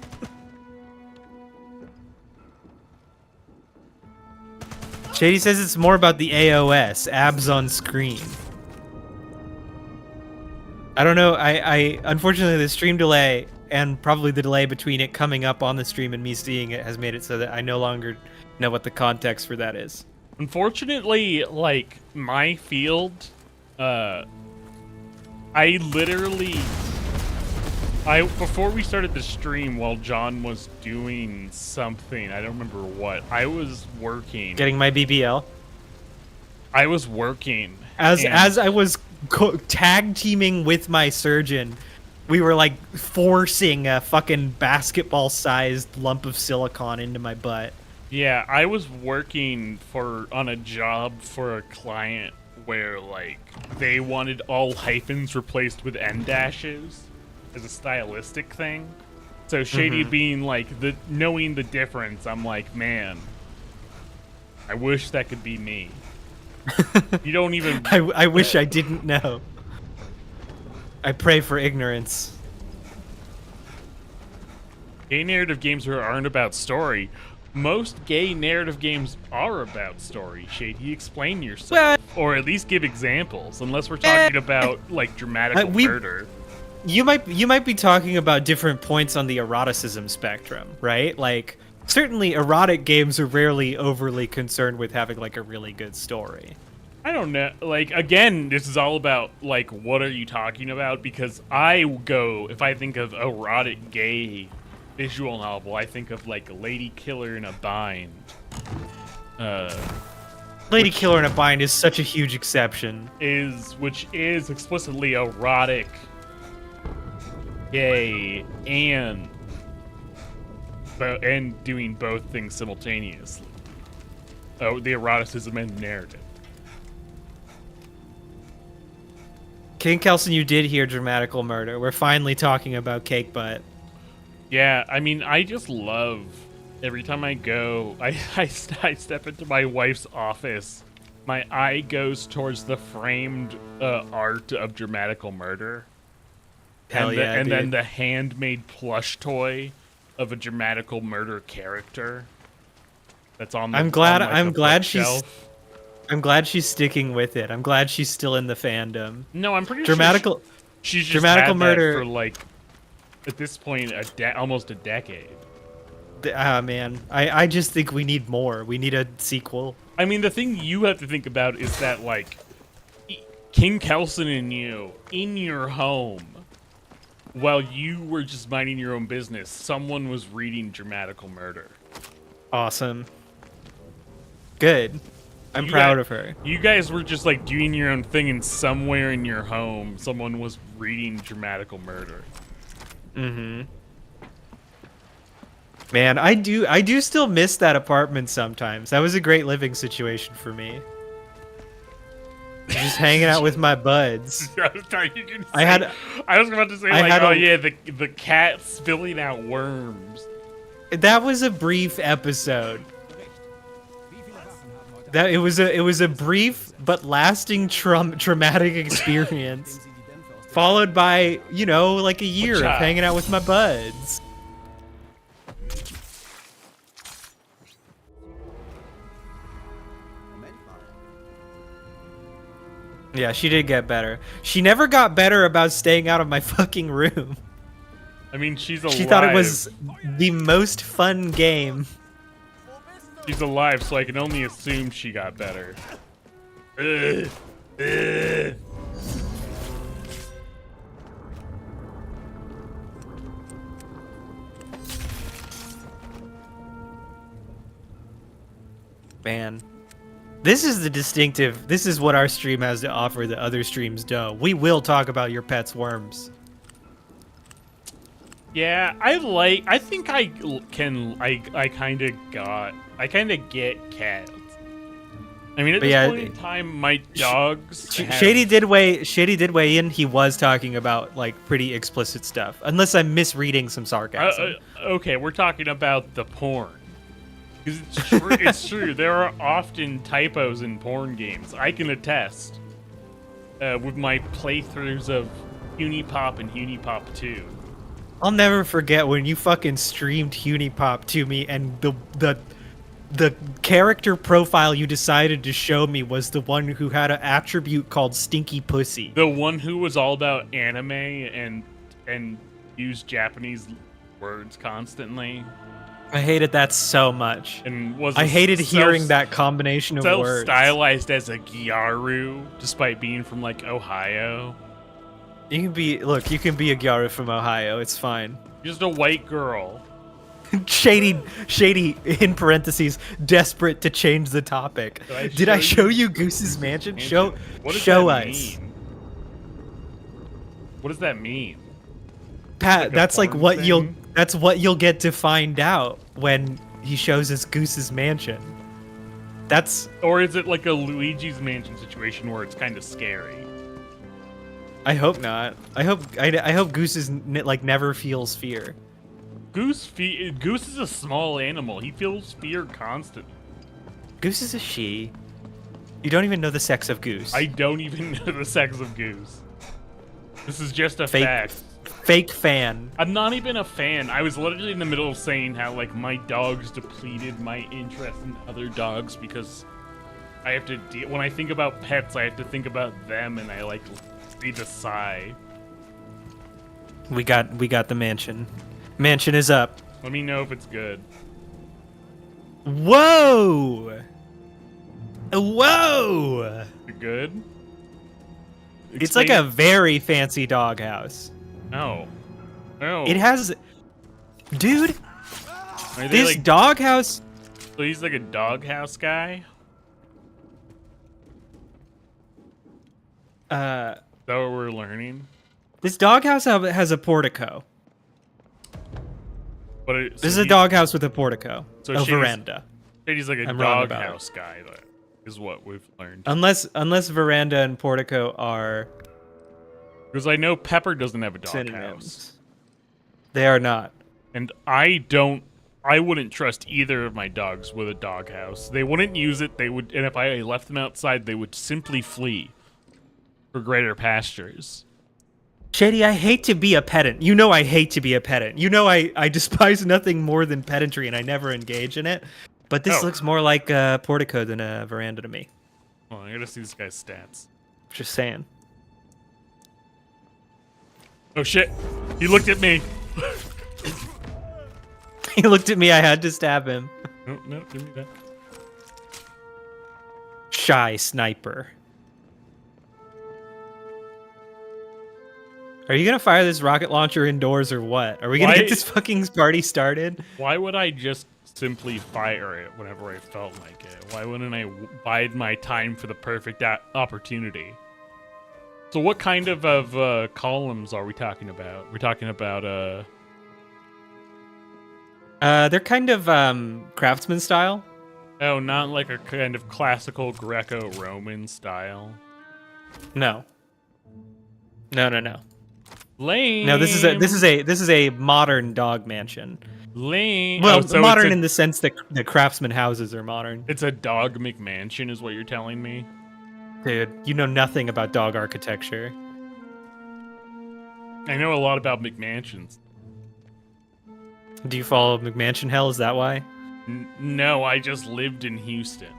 Shady says it's more about the AOS, abs on screen. I don't know. I unfortunately the stream delay and probably the delay between it coming up on the stream and me seeing it has made it so that I no longer know what the context for that is. Unfortunately, like my field, I before we started the stream, while John was doing something, I don't remember what, I was working. Getting my BBL. I was working As and- I was tag teaming with my surgeon, we were like forcing a fucking basketball-sized lump of silicon into my butt. Yeah, I was working on a job for a client where like they wanted all hyphens replaced with end dashes as a stylistic thing. So Shady being like knowing the difference, I'm like, man, I wish that could be me. You don't even I wish I didn't know. I pray for ignorance. gay narrative games aren't about story. Most gay narrative games are about story. Shady, explain yourself, Well, or at least give examples. Unless we're talking about like dramatic murder. You might be talking about different points on the eroticism spectrum, right? Like certainly erotic games are rarely overly concerned with having like a really good story. I don't know. Like, again, this is all about, like, what are you talking about? Because if I think of erotic gay visual novel, I think of, like, Lady Killer in a Bind. Lady Killer in a Bind is such a huge exception. Which is explicitly erotic, gay, and doing both things simultaneously. Oh, the eroticism and narrative. King Kelson, you did hear Dramatical Murder. We're finally talking about Cake Butt. Yeah, I mean, I just love every time I go, I step into my wife's office, my eye goes towards the framed art of Dramatical Murder. Hell yeah, and dude. then the handmade plush toy of a Dramatical Murder character that's on the I'm glad bookshelf. I'm glad she's sticking with it. I'm glad she's still in the fandom. No, I'm pretty Dramatical sure she's just Dramatical had Murder that for like at this point almost a decade. Man, I just think we need more. We need a sequel. I mean, the thing you have to think about is that, like, King Kelson and you, in your home, while you were just minding your own business, someone was reading Dramatical Murder. Awesome. Good. I'm proud of her. You guys were just like doing your own thing, and somewhere in your home, someone was reading Dramatical Murder. Mm-hmm. Man, I do still miss that apartment sometimes. That was a great living situation for me. Just hanging out with my buds. I was about to say, like, oh yeah, the cat spilling out worms. That was a brief episode. It was a brief but lasting traumatic experience, followed by, you know, like a year of hanging out with my buds. Yeah, she did get better. She never got better about staying out of my fucking room. I mean, she's alive. She thought it was the most fun game. She's alive, so I can only assume she got better. Ugh. Ugh. Man. This is this is what our stream has to offer that other streams don't. We will talk about your pet's worms. Yeah, I think I kind of get cats. I mean, at this point in time, my dogs. Shady did weigh in. He was talking about like pretty explicit stuff, unless I'm misreading some sarcasm. Okay, we're talking about the porn. Because it's true. It's true. There are often typos in porn games. I can attest. With my playthroughs of Hunipop and Hunipop 2. I'll never forget when you fucking streamed Hunipop to me, and the character profile you decided to show me was the one who had an attribute called Stinky Pussy. The one who was all about anime and used Japanese words constantly. I hated that so much. And I hated hearing that combination of words. Stylized as a Gyaru, despite being from like Ohio. You can be a Gyaru from Ohio. It's fine. Just a white girl. Shady in parentheses, desperate to change the topic. Did I show you Goose's Mansion? Show us. What does that mean? Pat, that's like what you'll get to find out when he shows us Goose's Mansion. Or is it like a Luigi's Mansion situation where it's kind of scary? I hope not. I hope Goose is never feels fear. Goose is a small animal. He feels fear constantly. Goose is a she. You don't even know the sex of Goose. I don't even know the sex of Goose. This is just a fact. Fake fan. I'm not even a fan. I was literally in the middle of saying how like my dogs depleted my interest in other dogs because I have to when I think about pets, I have to think about them, and I like need to sigh. We got the mansion. Mansion is up. Let me know if it's good. Whoa! Whoa! Good? It's like a very fancy doghouse. No. No. It has... Dude! This like, doghouse... So he's like a doghouse guy? Is that what we're learning? This doghouse has a portico. This is a doghouse with a portico. So a veranda. He's like a doghouse guy, is what we've learned. Unless veranda and portico are... Because I know Pepper doesn't have a doghouse. They are not. And I wouldn't trust either of my dogs with a doghouse. They wouldn't use it. And if I left them outside, they would simply flee for greater pastures. Shady, I hate to be a pedant. You know I hate to be a pedant. You know I despise nothing more than pedantry, and I never engage in it. But this looks more like a portico than a veranda to me. Well, I gotta see this guy's stats. Just saying. Oh shit! He looked at me. He looked at me. I had to stab him. No, give me that. Shy sniper. Are you gonna fire this rocket launcher indoors or what? Are we gonna get this fucking party started? Why would I just simply fire it whenever I felt like it? Why wouldn't I bide my time for the perfect opportunity? So what kind of columns are we talking about? We're talking about they're kind of craftsman style. oh, not like a kind of classical Greco-Roman style. No. No. Lame. No, this is a modern dog mansion. Lame. Well, Oh, so modern in the sense that the craftsman houses are modern. it's a dog McMansion, is what you're telling me. Dude, you know nothing about dog architecture. I know a lot about McMansions. Do you follow McMansion hell? Is that why? No, I just lived in Houston.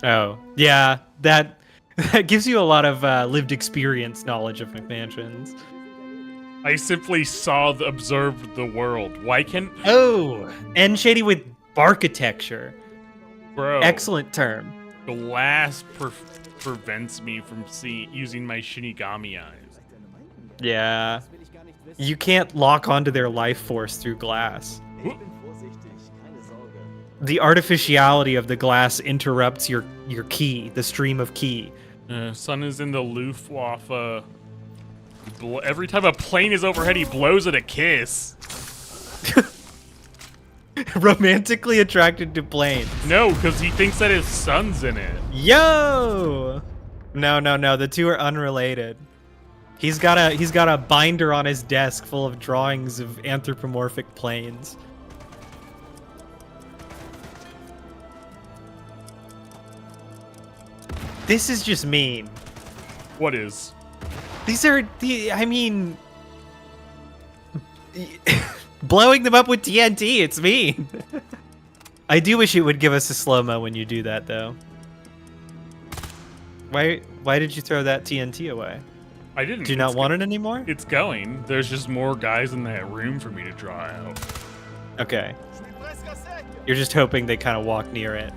Oh, yeah. That gives you a lot of lived experience knowledge of McMansions. I simply observed the world. Why can't... Oh, and shady with architecture. Bro. Excellent term. Glass prevents me from using my Shinigami eyes. Yeah. You can't lock onto their life force through glass. The artificiality of the glass interrupts your ki, the stream of ki. Sun is in the Luftwaffe. Every time a plane is overhead, he blows it a kiss. Romantically attracted to planes. No, because he thinks that his son's in it. Yo! No. The two are unrelated. He's got a binder on his desk full of drawings of anthropomorphic planes. This is just mean. What is? These are blowing them up with TNT, it's mean. I do wish it would give us a slow-mo when you do that, though. Why did you throw that TNT away? I didn't. Do you not want it anymore? It's going. There's just more guys in that room for me to draw out. Okay. You're just hoping they kind of walk near it.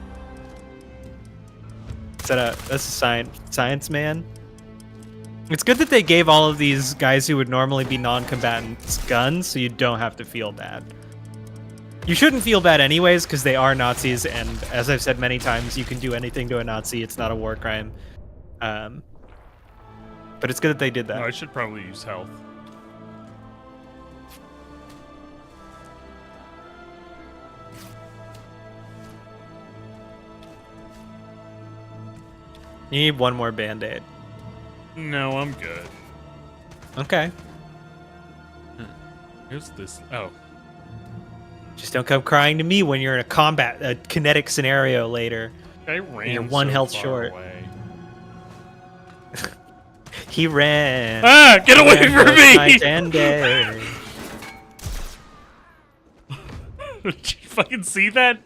That's a science man? It's good that they gave all of these guys who would normally be non-combatants guns, so you don't have to feel bad. You shouldn't feel bad anyways, because they are Nazis, and as I've said many times, you can do anything to a Nazi. It's not a war crime. But it's good that they did that. No, I should probably use health. You need one more band-aid. No, I'm good. Okay. Here's this. Oh. Just don't come crying to me when you're in a kinetic scenario later. I ran You're one so health far short. Away. He ran. Ah! Get away from me! Night and day. Did you fucking see that?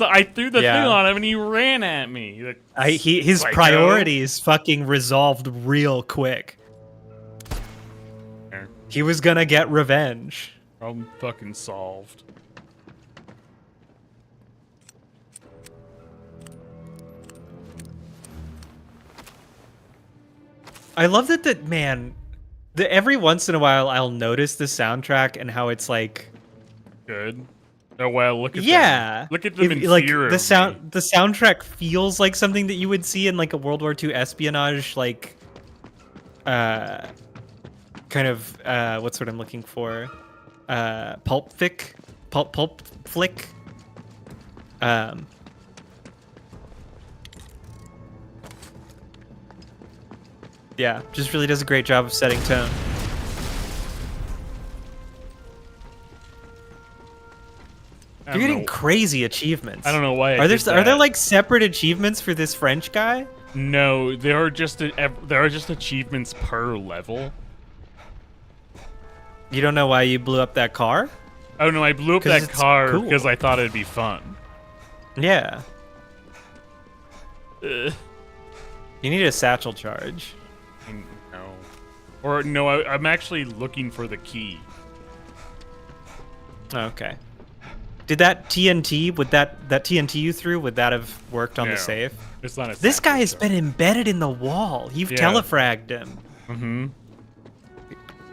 I threw the thing on him and he ran at me. Like, His psycho. priorities fucking resolved real quick. He was gonna get revenge. I'm fucking solved. I love that man. Every once in a while, I'll notice the soundtrack and how it's like Good. Oh well, look at yeah. them. Look at them in like fear of the me. the soundtrack feels like something that you would see in like a World War II espionage like kind of what's what I'm looking for? Pulp flick. Yeah, just really does a great job of setting tone. You're getting crazy achievements. I don't know why. Are there like separate achievements for this French guy? No, there are just achievements per level. You don't know why you blew up that car? Oh no, I blew up that car cool. because I thought it'd be fun. Yeah. Ugh. You need a satchel charge. No. Or no, I'm actually looking for the key. Okay. Did that TNT, would that TNT you threw, would that have worked on the safe? It's not a This guy has satchel been embedded in the wall. You've telefragged him. Mm-hmm.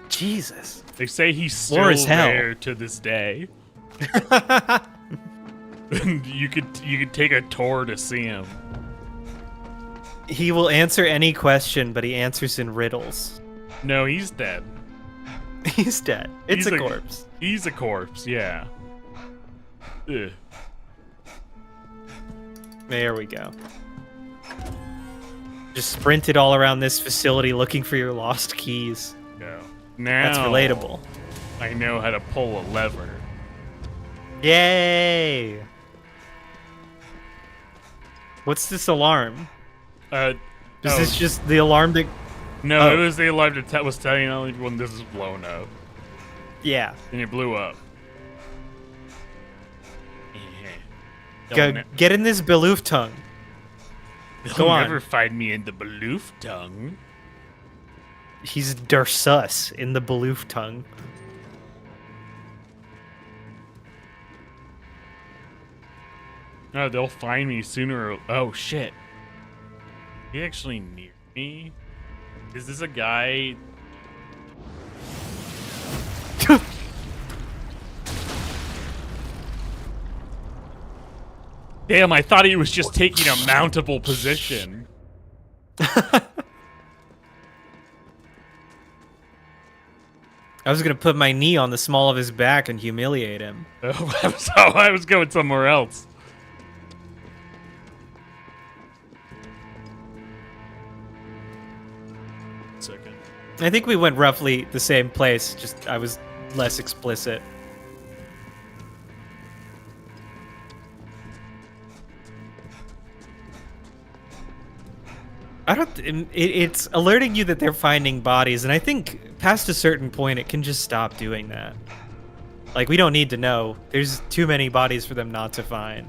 Jesus. They say he's War still is hell. there to this day. And you could take a tour to see him. He will answer any question, but he answers in riddles. No, he's dead. He's dead. It's He's a corpse. He's a corpse, yeah. Ugh. There we go. Just sprinted all around this facility looking for your lost keys. Go. Now That's relatable. I know how to pull a lever. Yay! What's this alarm? Is this just the alarm that... No, Oh. it was the alarm that was telling you when this is blown up. Yeah. And it blew up. Go, get in this Beloof tongue. They'll Go on. never find me in the Beloof tongue. He's Dursus in the Beloof tongue. No, they'll find me sooner or... Oh, shit. He actually near me? Is this a guy... Damn, I thought he was just taking a mountable position. I was gonna put my knee on the small of his back and humiliate him. Oh, I was going somewhere else. Second. I think we went roughly the same place, just I was less explicit. It's alerting you that they're finding bodies, and I think past a certain point it can just stop doing that. Like, we don't need to know. There's too many bodies for them not to find.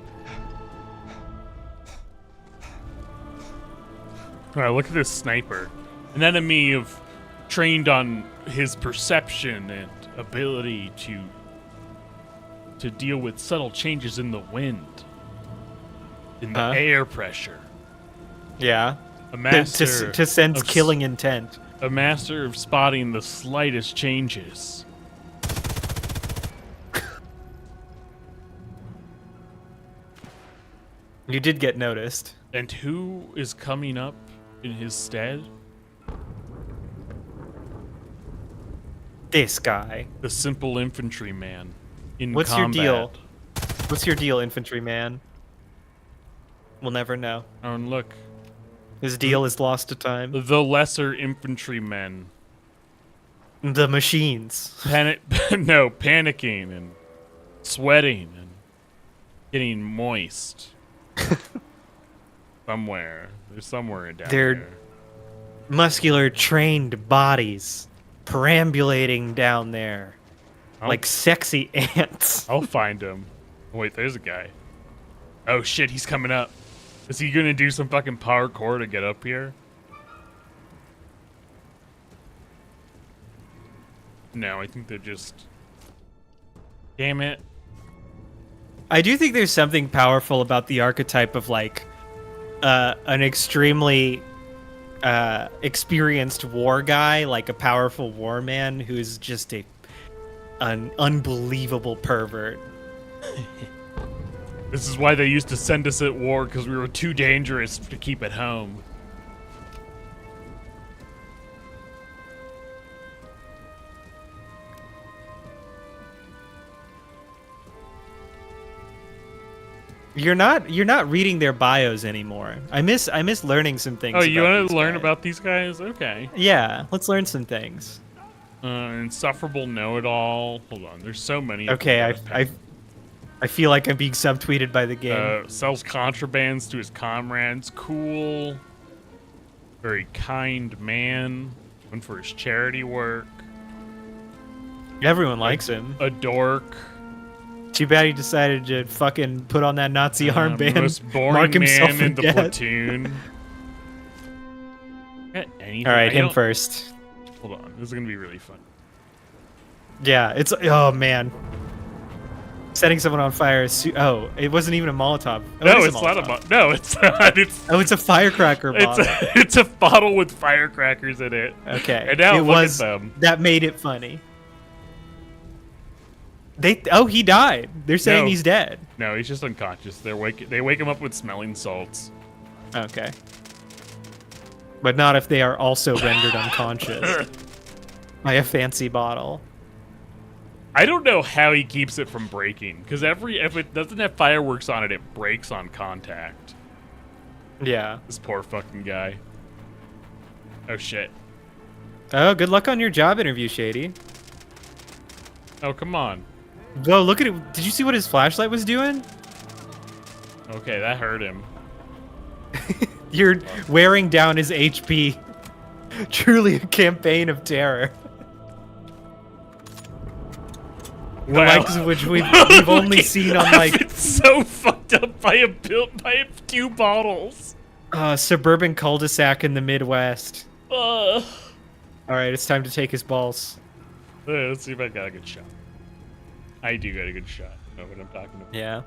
Alright, look at this sniper. An enemy of trained on his perception and ability to deal with subtle changes in the wind, in the air pressure. Yeah. A master To sense of killing intent. A master of spotting the slightest changes. You did get noticed. And who is coming up in his stead? This guy. The simple infantryman in What's combat. your deal? What's your deal, infantryman? We'll never know. Oh, and look. His deal is lost to time. The lesser infantrymen. The machines. Panicking and sweating and getting moist. Somewhere. There's somewhere down They're there. muscular, trained bodies perambulating down there. Like sexy ants. I'll find him. Oh, wait, there's a guy. Oh shit, he's coming up. Is he gonna do some fucking parkour to get up here? No, I think they're just... Damn it. I do think there's something powerful about the archetype of, like, an extremely experienced war guy, like a powerful war man who's just an unbelievable pervert. This is why they used to send us at war, because we were too dangerous to keep at home. You're not reading their bios anymore. I miss learning some things. Oh, you want these to learn guys. about these guys? Okay. Yeah, let's learn some things. Insufferable know-it-all. Hold on, there's so many. Okay, I feel like I'm being subtweeted by the game. Sells contrabands to his comrades. Cool. Very kind man. One for his charity work. Everyone likes him. A dork. Too bad he decided to fucking put on that Nazi armband. Most boring mark himself man in the dead. platoon. Got anything? All right, I him don't- first. Hold on, this is gonna be really fun. Yeah, it's oh man. Setting someone on fire. Oh, it wasn't even a Molotov. Oh, No, it is it's not a Molotov. no, it's not. Oh, it's a firecracker bottle. It's a bottle with firecrackers in it. Okay. And now it look was at them. that made it funny. He died. They're saying No. he's dead. No, he's just unconscious. They wake him up with smelling salts. Okay. But not if they are also rendered unconscious by a fancy bottle. I don't know how he keeps it from breaking, because if it doesn't have fireworks on it, it breaks on contact. Yeah. This poor fucking guy. Oh shit. Oh, good luck on your job interview, Shady. Oh, come on. Whoa, look at it. Did you see what his flashlight was doing? Okay, that hurt him. You're wearing down his HP. Truly a campaign of terror. The Wow. likes of which we've only seen on like It's so fucked up by a few bottles. Suburban cul-de-sac in the Midwest. Uh, All right, it's time to take his balls. let's see if I got a good shot. I do got a good shot. Know what I'm talking about? Yeah.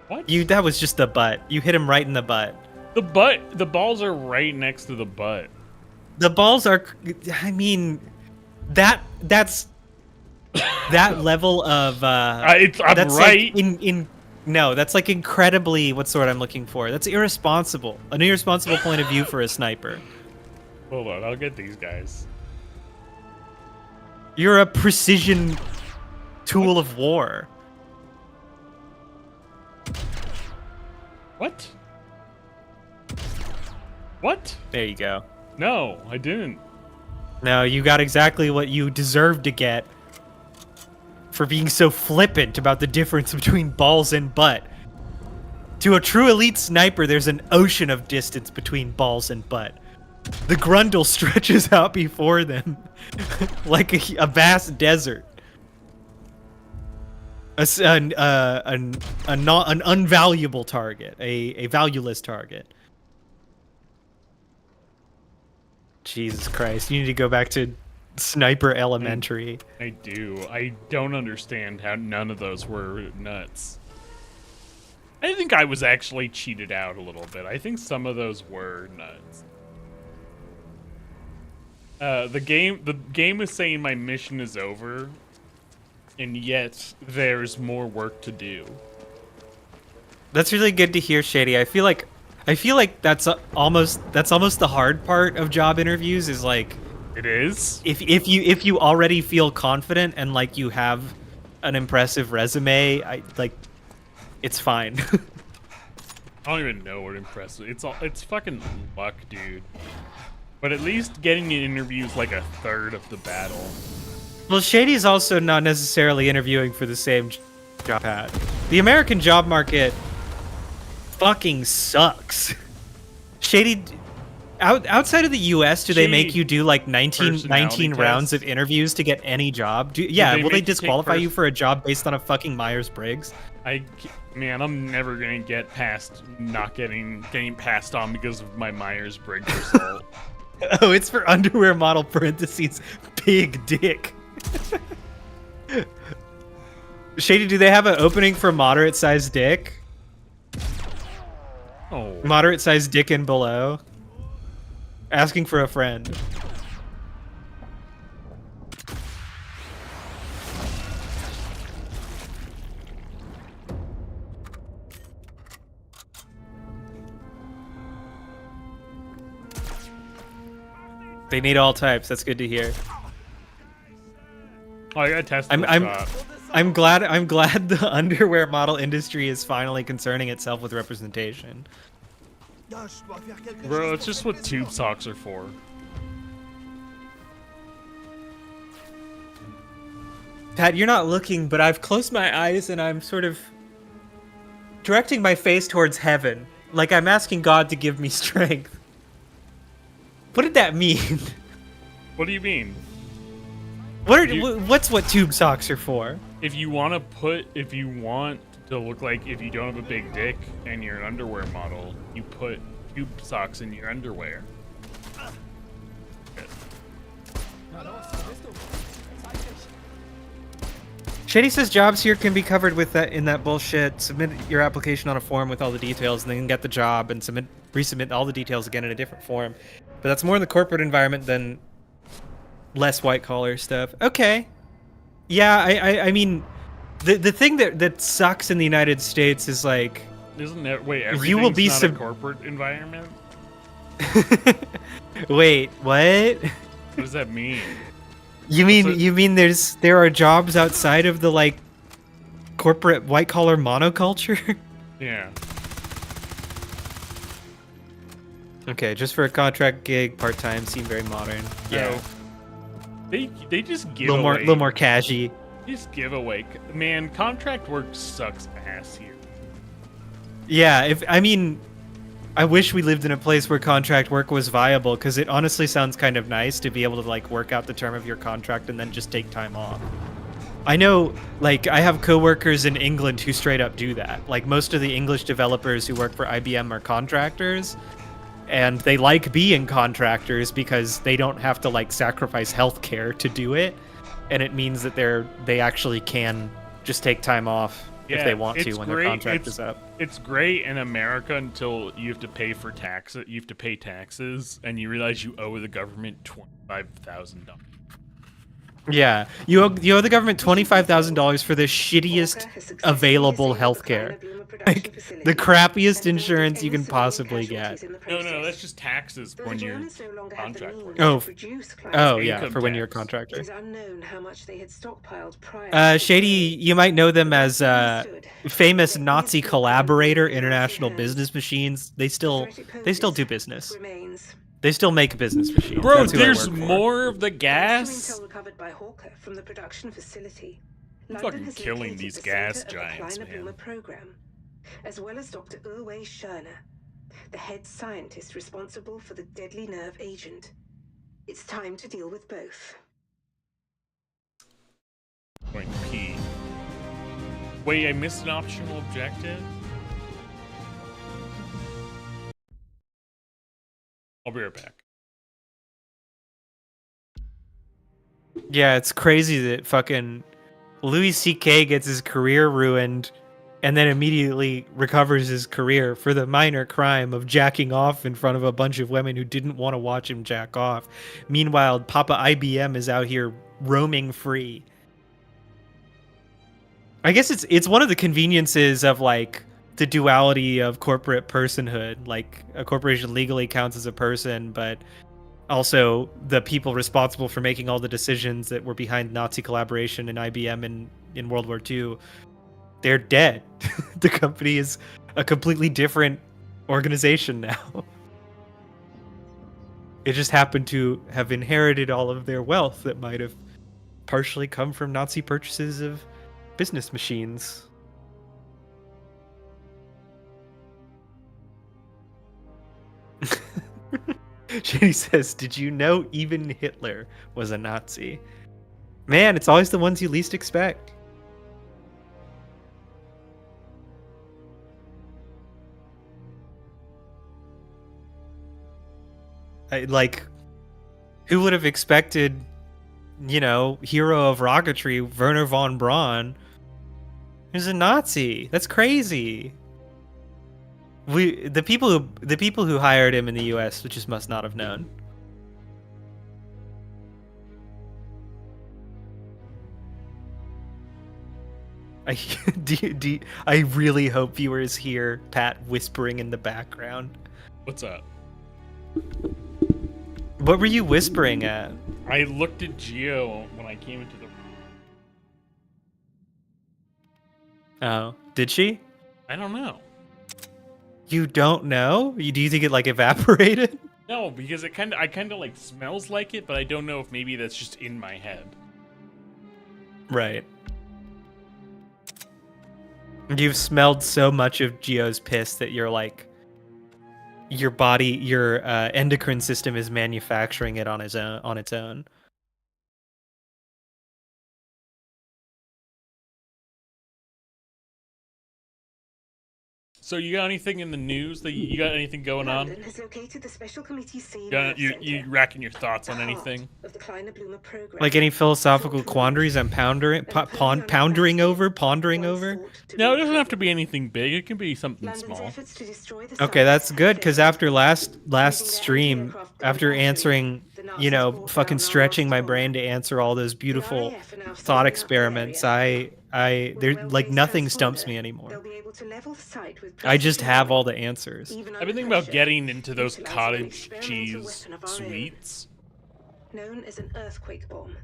What? That was just the butt. You hit him right in the butt. The balls are right next to the butt. The balls are, I mean, that's that level of I'm that's right. like no, that's like incredibly, what's the word I'm looking for? That's irresponsible. An irresponsible point of view for a sniper. Hold on, I'll get these guys. You're a precision tool of war. What? What? There you go. No, I didn't. No, you got exactly what you deserved to get for being so flippant about the difference between balls and butt. To a true elite sniper, there's an ocean of distance between balls and butt. The grundle stretches out before them like a vast desert. An unvaluable target, a valueless target. Jesus Christ, you need to go back to Sniper Elementary. I do. I don't understand how none of those were nuts. I think I was actually cheated out a little bit. I think some of those were nuts. The game is saying my mission is over, and yet there's more work to do. That's really good to hear, Shady. I feel like that's almost the hard part of job interviews is like It is? if you already feel confident and like you have an impressive resume, it's fine. I don't even know what impressive. It's fucking luck, dude. But at least getting an interview is like a third of the battle. Well, Shady's also not necessarily interviewing for the same job pad. The American job market fucking sucks. Shady, outside of the U.S., do they make you do like 19 rounds of interviews to get any job? Yeah, will they disqualify you for a job based on a fucking Myers-Briggs? Man, I'm never gonna get past not getting passed on because of my Myers-Briggs result. Oh, it's for underwear model parentheses big dick. Shady, do they have an opening for moderate sized dick? Oh. Moderate sized dick and below. Asking for a friend. They need all types. That's good to hear. Oh, I gotta test I'm glad the underwear model industry is finally concerning itself with representation. Bro, it's just what tube socks are for. Pat, you're not looking, but I've closed my eyes and I'm sort of directing my face towards heaven. Like I'm asking God to give me strength. What did that mean? What do you mean? What's what tube socks are for? If you want to look like if you don't have a big dick and you're an underwear model, you put tube socks in your underwear. Shady says jobs here can be covered with that in that bullshit. Submit your application on a form with all the details and then get the job and resubmit all the details again in a different form. But that's more in the corporate environment than less white collar stuff. Okay. Yeah, I mean, the thing that sucks in the United States is like Isn't it? Wait, you will everything's be not a corporate environment? Wait, what? What does that mean? You mean there are jobs outside of the like corporate white collar monoculture? Yeah. Okay, just for a contract gig, part time, seem very modern. Yeah, So, they just a give away. little more cashy. Just give away. Man, contract work sucks ass here. Yeah, I wish we lived in a place where contract work was viable, because it honestly sounds kind of nice to be able to like work out the term of your contract and then just take time off. I know, like, I have coworkers in England who straight up do that. Like, most of the English developers who work for IBM are contractors, and they like being contractors because they don't have to like sacrifice healthcare to do it, and it means that they actually can just take time off if they want to when their contract is up. It's great in America until you have to pay for taxes. You have to pay taxes, and you realize you owe the government $25,000. Yeah, you owe the government $25,000 for the shittiest available healthcare, like the crappiest insurance you can possibly get. No, that's just taxes when you're contract worker. Oh yeah, Income for when you're a tax. contractor. It is unknown how much they had stockpiled prior. Shady, you might know them as famous Nazi collaborator, International Business Machines. They still do business. They still make business machines. Bro, That's who I there's work for. more of the Thanks to gas. intel recovered by Hawker from the production facility, I'm London fucking has killing located these the gas center of the giants, Kleiner man. Boomer program, as well as Dr. Uwe Schörner, the head scientist responsible for the deadly nerve agent. It's time to deal with both. Going P. Wait, I missed an optional objective? I'll be right back. Yeah, it's crazy that fucking Louis C.K. gets his career ruined and then immediately recovers his career for the minor crime of jacking off in front of a bunch of women who didn't want to watch him jack off. Meanwhile, Papa IBM is out here roaming free. I guess it's one of the conveniences of like the duality of corporate personhood. Like a corporation legally counts as a person, but also the people responsible for making all the decisions that were behind Nazi collaboration and IBM in World War II, they're dead. The company is a completely different organization now. It just happened to have inherited all of their wealth that might have partially come from Nazi purchases of business machines. Shady says, "Did you know even Hitler was a Nazi?" Man, it's always the ones you least expect. Who would have expected, hero of rocketry, Werner von Braun, is a Nazi? That's crazy. The people who hired him in the U.S. just must not have known. I really hope viewers hear Pat whispering in the background. What's up? What were you whispering at? I looked at Geo when I came into the. Oh, did she? I don't know. You don't know? Do you think it like evaporated? No, because I kind of like smells like it, but I don't know if maybe that's just in my head. Right. You've smelled so much of Geo's piss that you're like, your body, your endocrine system is manufacturing it on its own. So you got anything in the news that you got anything going on? London has located the Special Committee C You racking your thoughts the on heart anything? of the Kleiner-Blumer program. Like any philosophical Cauldron quandaries I'm pondering over? No, it doesn't have to be anything big. It can be something London's small. efforts to destroy the Okay, that's science good, have because failed. after last Using their stream, anti-aircraft after battery, answering, the Nazis brought fucking down our stretching my last brain to dollar. answer all those beautiful RAF are now thought sweeping up the experiments, area. With there a like well-placed nothing stumps transponder, me anymore. they'll be able to level the site with I just precision have all line, the answers. even I've under been thinking about pressure, getting into those utilizing an cottage experimental cheese weapon of our own, sweets. known as an earthquake bomb.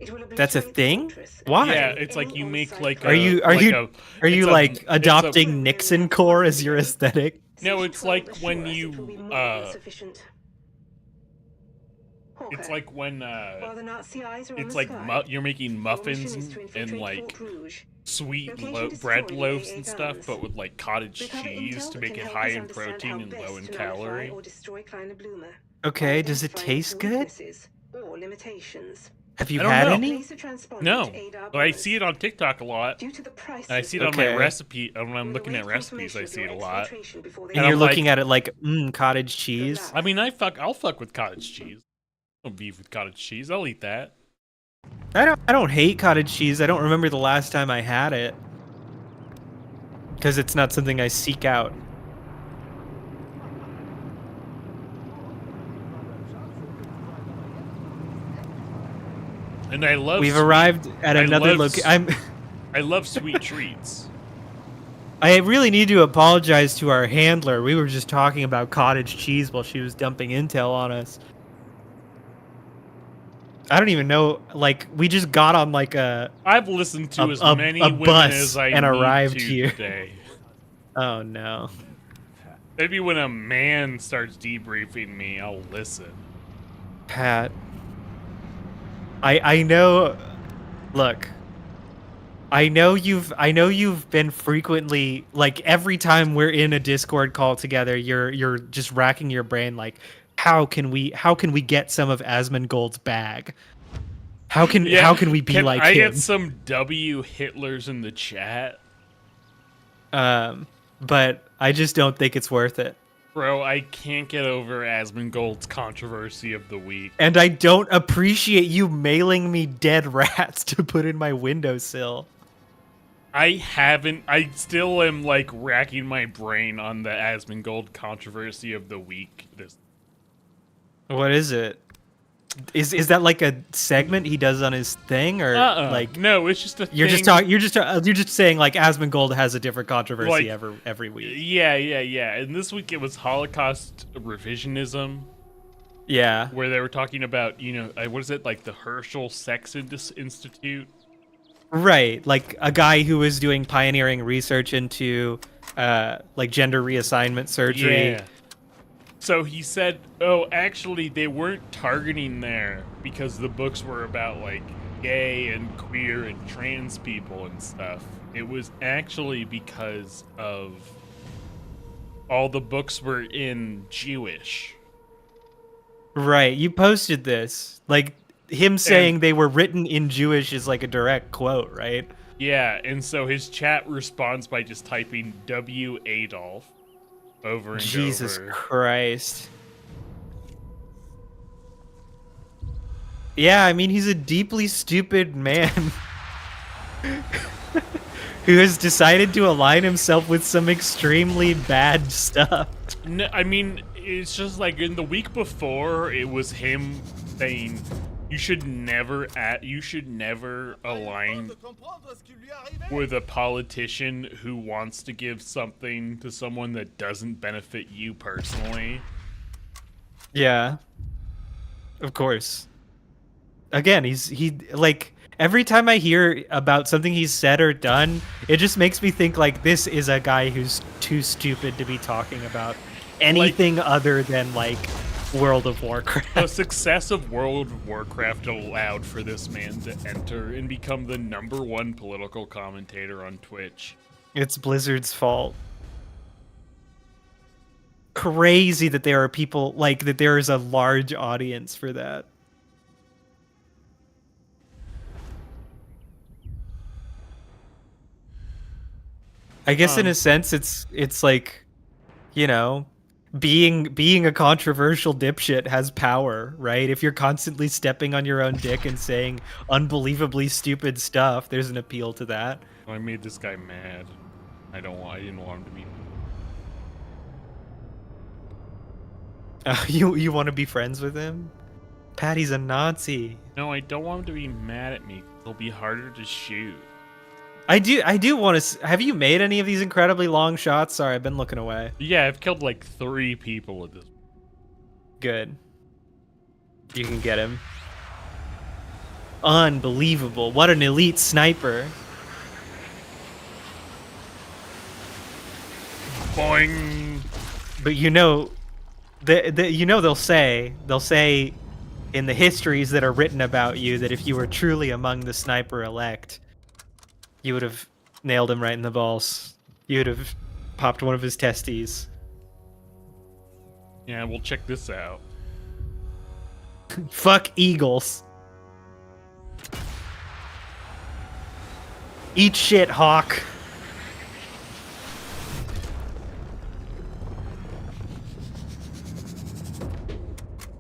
It will That's a obliterate the thing? fortress and Why? destroy Yeah, it's like any you make on-site like Are you it's a- like it's a- adopting Nixon core as your aesthetic? No, it's like Section 12 when assures you, it will be more than sufficient. it's Hawker, like when while the Nazi eyes are on it's the like sky, you're making your muffins mission is to and infiltrate like Fort Rouge. sweet Location bread destroy loaves AA and stuff, guns. but with like cottage Recover cheese intel to that make can it help high us in understand protein how and low best in to nullify calorie. or destroy Kleiner-Blumer, Okay, by does it identifying taste its good? weaknesses or limitations. Have you I don't had know. any? Place a transponder No, to aid our but I brothers. see it on TikTok a lot. Due to the price And I of see it the on my Okay. recipe. When I'm We'll looking at await recipes, I confirmation of see your it a lot. exfiltration before they And And you're I'm looking like- at it like, cottage cheese. luck. I mean, I'll fuck with cottage cheese. I don't beef with cottage cheese. I'll eat that. I don't hate cottage cheese. I don't remember the last time I had it. Because it's not something I seek out. And I love. We've arrived at I another love location. I love sweet treats. I really need to apologize to our handler. We were just talking about cottage cheese while she was dumping intel on us. I don't even know. Like, we just got on like I've listened to as many a women bus as I and need arrived to here. today. Oh no. Maybe when a man starts debriefing me, I'll listen. Pat. I know. Look. I know you've been frequently, like, every time we're in a Discord call together, you're just racking your brain like, how can we get some of Asmongold's bag? How can we be like I him? get some W Hitlers in the chat? But I just don't think it's worth it. Bro, I can't get over Asmongold's controversy of the week. And I don't appreciate you mailing me dead rats to put in my windowsill. I still am like racking my brain on the Asmongold controversy of the week. What is it? Is that like a segment he does on his thing, or like no? It's just a. You're thing. you're just saying like Asmongold has a different controversy Like, every week. Yeah. And this week it was Holocaust revisionism. Yeah. Where they were talking about, what is it, like the Herschel Sex Institute? Right, like a guy who was doing pioneering research into like gender reassignment surgery. Yeah. So he said, oh, actually, they weren't targeting there because the books were about, like, gay and queer and trans people and stuff. It was actually because of all the books were in Jewish. Right, you posted this. Like, him saying they were written in Jewish is like a direct quote, right? Yeah, and so his chat responds by just typing W. Adolf over and Jesus over. Christ. Yeah, I mean, he's a deeply stupid man who has decided to align himself with some extremely bad stuff. No, I mean, it's just like in the week before, it was him saying you should never align with a politician who wants to give something to someone that doesn't benefit you personally. Yeah. Of course. Again, he like every time I hear about something he's said or done, it just makes me think like this is a guy who's too stupid to be talking about anything other than like World of Warcraft. The success of World of Warcraft allowed for this man to enter and become the #1 political commentator on Twitch. It's Blizzard's fault. Crazy that there are people like that. There is a large audience for that. I guess in a sense, it's like, you know, being a controversial dipshit has power, right? If you're constantly stepping on your own dick and saying unbelievably stupid stuff, there's an appeal to that. I made this guy mad. I didn't want him to be. You want to be friends with him? Patty's a Nazi. No, I don't want him to be mad at me. It'll be harder to shoot. I do want to. Have you made any of these incredibly long shots? Sorry, I've been looking away. Yeah, I've killed like 3 people with this. Good. You can get him. Unbelievable! What an elite sniper. Boing. But you know, they'll say in the histories that are written about you that if you were truly among the sniper elect, you would have nailed him right in the balls. You would have popped one of his testes. Yeah, we'll check this out. Fuck eagles. Eat shit, Hawk.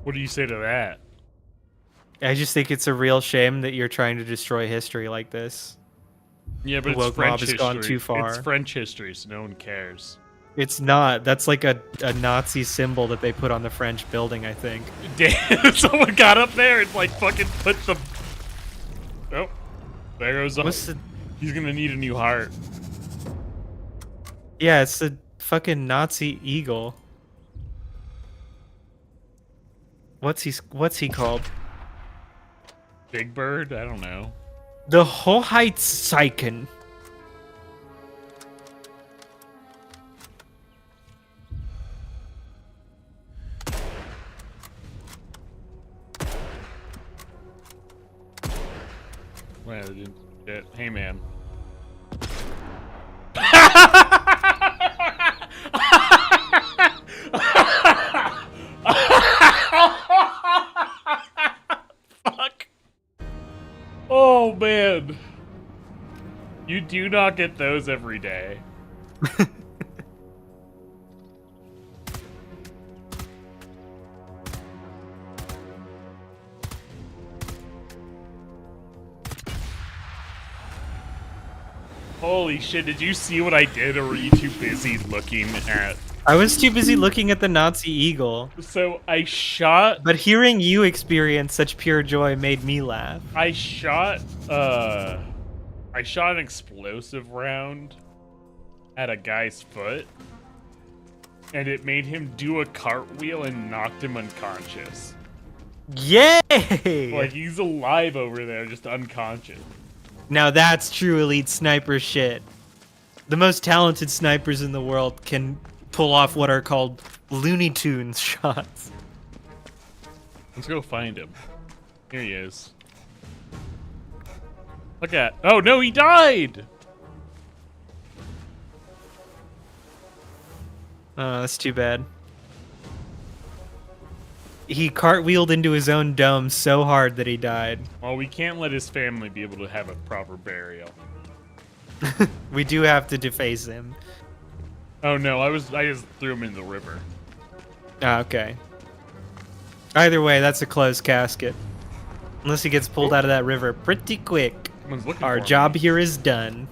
What do you say to that? I just think it's a real shame that you're trying to destroy history like this. Yeah, but The it's woke French mob has history. gone too far. It's French history, so no one cares. It's not. That's like a Nazi symbol that they put on the French building, I think. Damn, someone got up there and like fucking put the... Oh, there goes up. What's the... He's gonna need a new heart. Yeah, it's the fucking Nazi eagle. What's he called? Big Bird? I don't know. The Hoheitszeichen. Well, they didn't get... Hey, man. Fuck. Oh, man. You do not get those every day. Holy shit, did you see what I did, or were you too busy looking at... I was too busy looking at the Nazi eagle. So, I shot... But hearing you experience such pure joy made me laugh. I shot an explosive round at a guy's foot, and it made him do a cartwheel and knocked him unconscious. Yay! Like, he's alive over there, just unconscious. Now that's true elite sniper shit. The most talented snipers in the world can pull off what are called Looney Tunes shots. Let's go find him. Here he is. Look at... Oh, no, he died! Oh, that's too bad. He cartwheeled into his own dome so hard that he died. Well, we can't let his family be able to have a proper burial. We do have to deface him. Oh, no, I just threw him in the river. Ah, okay. Either way, that's a closed casket. Unless he gets pulled out of that river pretty quick. Someone's looking Our for job me. here is done.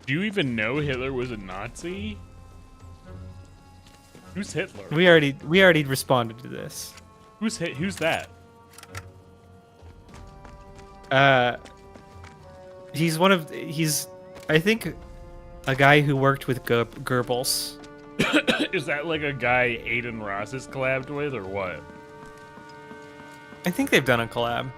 Do you even know Hitler was a Nazi? Who's Hitler? We already responded to this. Who's that? He's I think a guy who worked with Goebbels. Is that like a guy Aiden Ross has collabed with, or what? I think they've done a collab.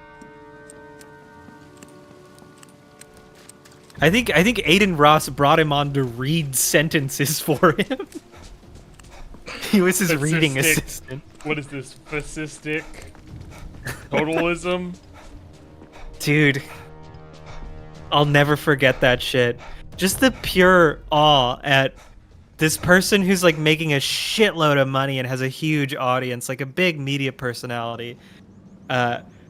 I think Aiden Ross brought him on to read sentences for him. He was his reading Fascistic- assistant. What is this? Fascistic totalism? Dude, I'll never forget that shit. Just the pure awe at this person who's like making a shitload of money and has a huge audience, like a big media personality,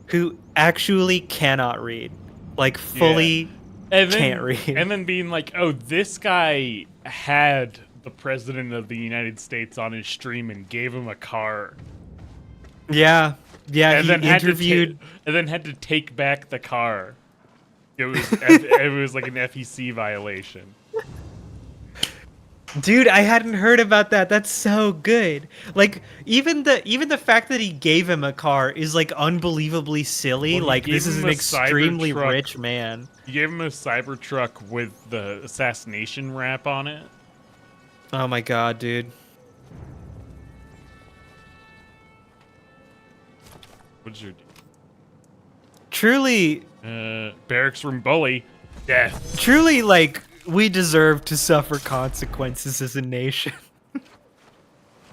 who actually cannot read, like fully can't read. And then being like, oh, this guy had the president of the United States on his stream and gave him a car. Yeah, And he then interviewed. and then had to take back the car. It was like an FEC violation. Dude, I hadn't heard about that. That's so good. Like even the fact that he gave him a car is like unbelievably silly. Well, like this is him an a extremely Cybertruck. rich man. You gave him a Cybertruck with the assassination wrap on it. Oh my god, dude. What's your Truly, barracks room bully? Death. truly, like we deserve to suffer consequences as a nation.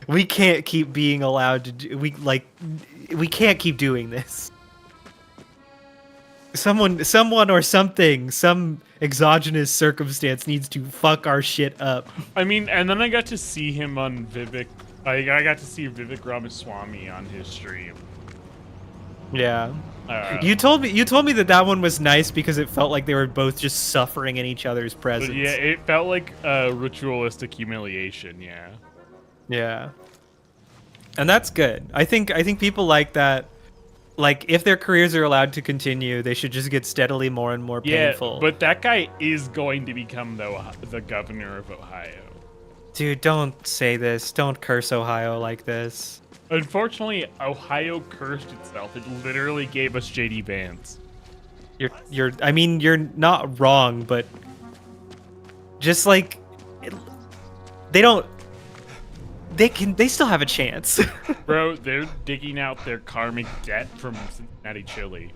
We can't keep being allowed to do. We can't keep doing this. Someone or something, some exogenous circumstance needs to fuck our shit up. I mean, and then I got to see him on Vivek. I got to see Vivek Ramaswamy on his stream. Yeah. You told me that one was nice because it felt like they were both just suffering in each other's presence. But yeah, it felt like ritualistic humiliation. Yeah. Yeah. And that's good. I think people like that. Like, if their careers are allowed to continue, they should just get steadily more and more painful. Yeah, but that guy is going to become the governor of Ohio. Dude, don't say this. Don't curse Ohio like this. Unfortunately, Ohio cursed itself. It literally gave us JD Vance. I mean, you're not wrong, but just like they still have a chance. Bro, they're digging out their karmic debt from Cincinnati chili.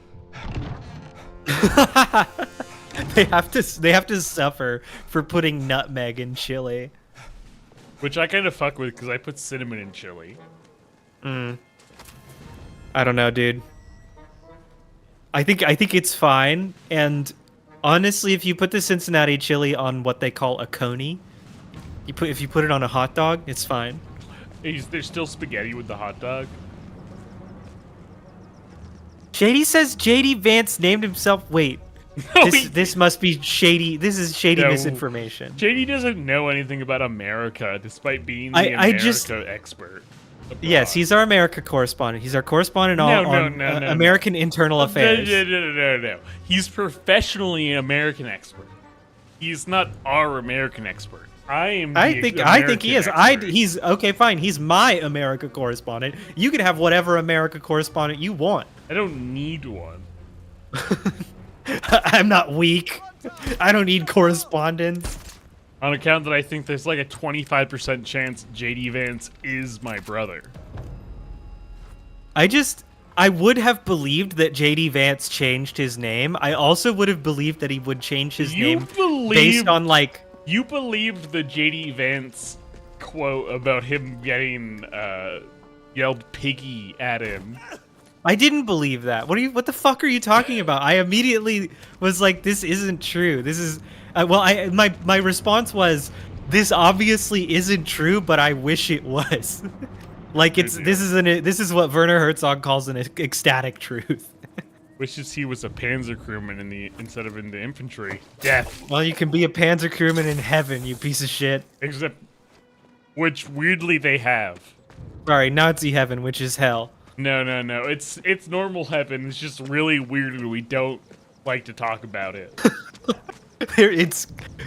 They have to suffer for putting nutmeg in chili. Which I kind of fuck with because I put cinnamon in chili. I don't know, dude. I think it's fine, and honestly, if you put the Cincinnati chili on what they call a coney, if you put it on a hot dog, it's fine. There's still spaghetti with the hot dog. JD says JD Vance named himself. Wait, No, this must be shady. This is shady No. misinformation. JD doesn't know anything about America, despite being the America expert. Abroad. Yes, he's our America correspondent. He's our correspondent on American internal affairs. No. He's professionally an American expert. He's not our American expert. I think he is. He's okay, fine. He's my America correspondent. You can have whatever America correspondent you want. I don't need one. I'm not weak. I don't need correspondence. On account that I think there's like a 25% chance JD Vance is my brother. I would have believed that JD Vance changed his name. I also would have believed that he would change his name based on like... You believed the JD Vance quote about him getting yelled piggy at him. I didn't believe that. What the fuck are you talking about? I immediately was like, this isn't true. This is... my response was, this obviously isn't true, but I wish it was. Like this is what Werner Herzog calls an ecstatic truth. Wishes he was a panzer crewman instead of in the infantry. Death. Well, you can be a panzer crewman in heaven, you piece of shit. Except, which weirdly they have. Sorry, Nazi heaven, which is hell. No. It's normal heaven. It's just really weird and we don't like to talk about it.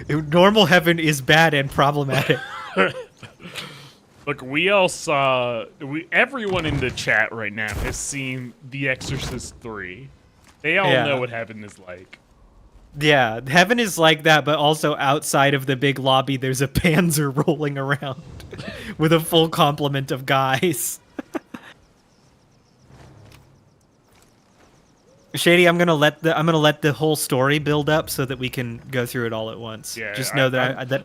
Normal heaven is bad and problematic. Look, we all saw... everyone in the chat right now has seen The Exorcist 3. They all know what heaven is like. Yeah, heaven is like that, but also outside of the big lobby, there's a panzer rolling around with a full complement of guys. Shady, I'm gonna let the whole story build up so that we can go through it all at once. Yeah, just know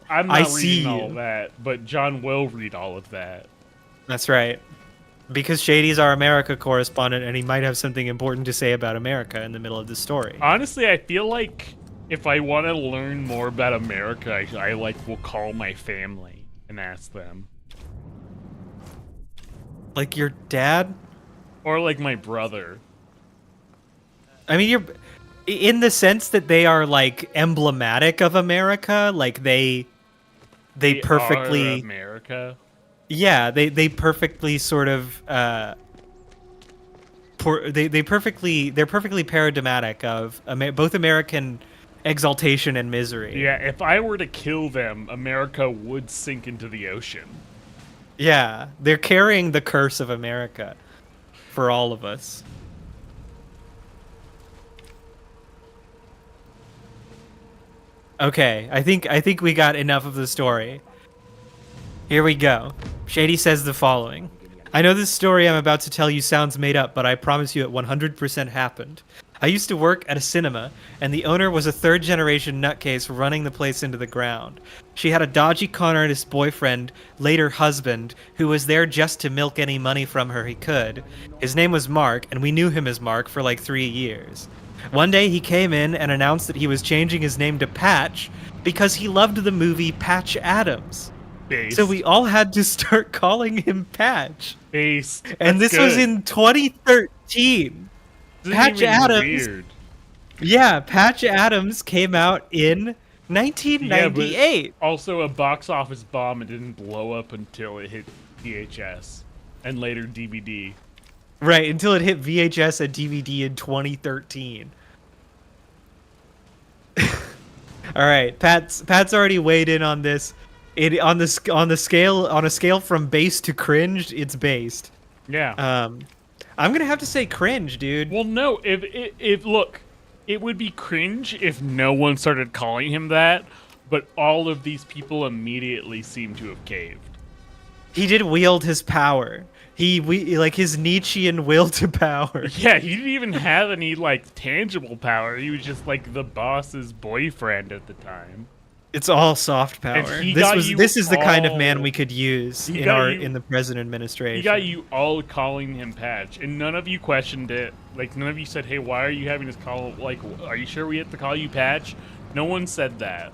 I'm not reading all of that, but John will read all of that. That's right, because Shady's our America correspondent, and he might have something important to say about America in the middle of the story. Honestly, I feel like if I want to learn more about America, I will call my family. and ask them. Like your dad? Or like my brother. I mean, you're in the sense that they are like emblematic of America. Like they perfectly are America. Yeah, they perfectly sort of they're perfectly paradigmatic of both American exaltation and misery. Yeah, if I were to kill them, America would sink into the ocean. Yeah, they're carrying the curse of America for all of us. Okay, I think we got enough of the story. Here we go. Shady says the following. I know this story I'm about to tell you sounds made up, but I promise you it 100% happened. I used to work at a cinema, and the owner was a third-generation nutcase running the place into the ground. She had a dodgy con artist boyfriend, later husband, who was there just to milk any money from her he could. His name was Mark, and we knew him as Mark for like 3 years. One day he came in and announced that he was changing his name to Patch because he loved the movie Patch Adams. Based. So we all had to start calling him Patch. Based. And That's this was good. in 2013. This is Patch even Adams. Weird. Yeah, Patch Adams came out in 1998. Yeah, but also a box office bomb. It didn't blow up until it hit VHS and later DVD. Right, until it hit VHS and DVD in 2013. All right, Pat's already weighed in on this. On a scale from base to cringe, it's based. Yeah. I'm gonna have to say cringe, dude. Well, no. If look, it would be cringe if no one started calling him that, but all of these people immediately seem to have caved. He did wield his power. Like his Nietzschean will to power. Yeah, he didn't even have any like tangible power. He was just like the boss's boyfriend at the time. It's all soft power. This is the kind of man we could use in the present administration. He got you all calling him Patch, and none of you questioned it. Like none of you said, "Hey, why are you having us call? Like, are you sure we have to call you Patch?" No one said that.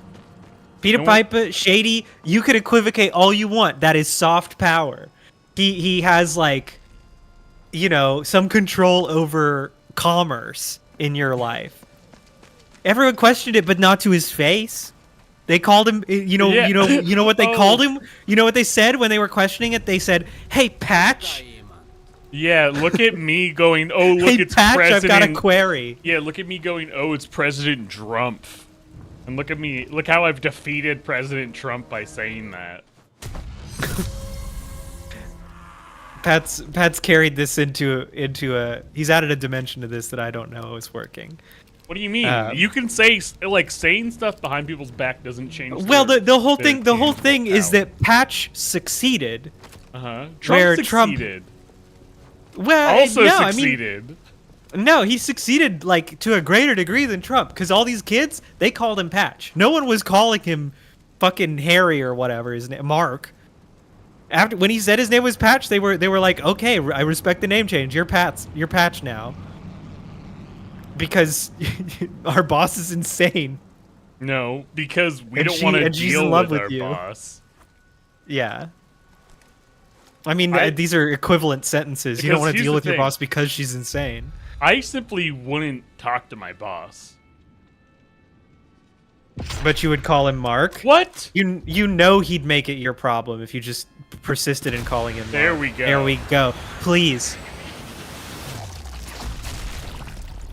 Peter Piper, Shady, you could equivocate all you want. That is soft power. He has like, some control over commerce in your life. Everyone questioned it, but not to his face. They called him, you know what they called him? You know what they said when they were questioning it? They said, "Hey, Patch." Yeah, look at me going, "Oh, look, Hey, it's Patch, President." I've got a query. Yeah, look at me going, "Oh, it's President Trump." And look at me, look how I've defeated President Trump by saying that. Pat's carried this into a he's added a dimension to this that I don't know is working. What do you mean? You can say saying stuff behind people's back doesn't change. Well, the whole thing is that Patch succeeded. Trump succeeded. Well, Also no, succeeded. No, he succeeded like to a greater degree than Trump because all these kids they called him Patch. No one was calling him fucking Harry or whatever his name, Mark. After when he said his name was Patch, they were like, "Okay, I respect the name change. You're Patch now." Because our boss is insane. No, because we don't want to deal with our boss. Yeah. I mean, these are equivalent sentences. You don't want to deal with your boss because she's insane. I simply wouldn't talk to my boss. But you would call him Mark? What? You know he'd make it your problem if you just persisted in calling him Mark. There we go. There we go. Please.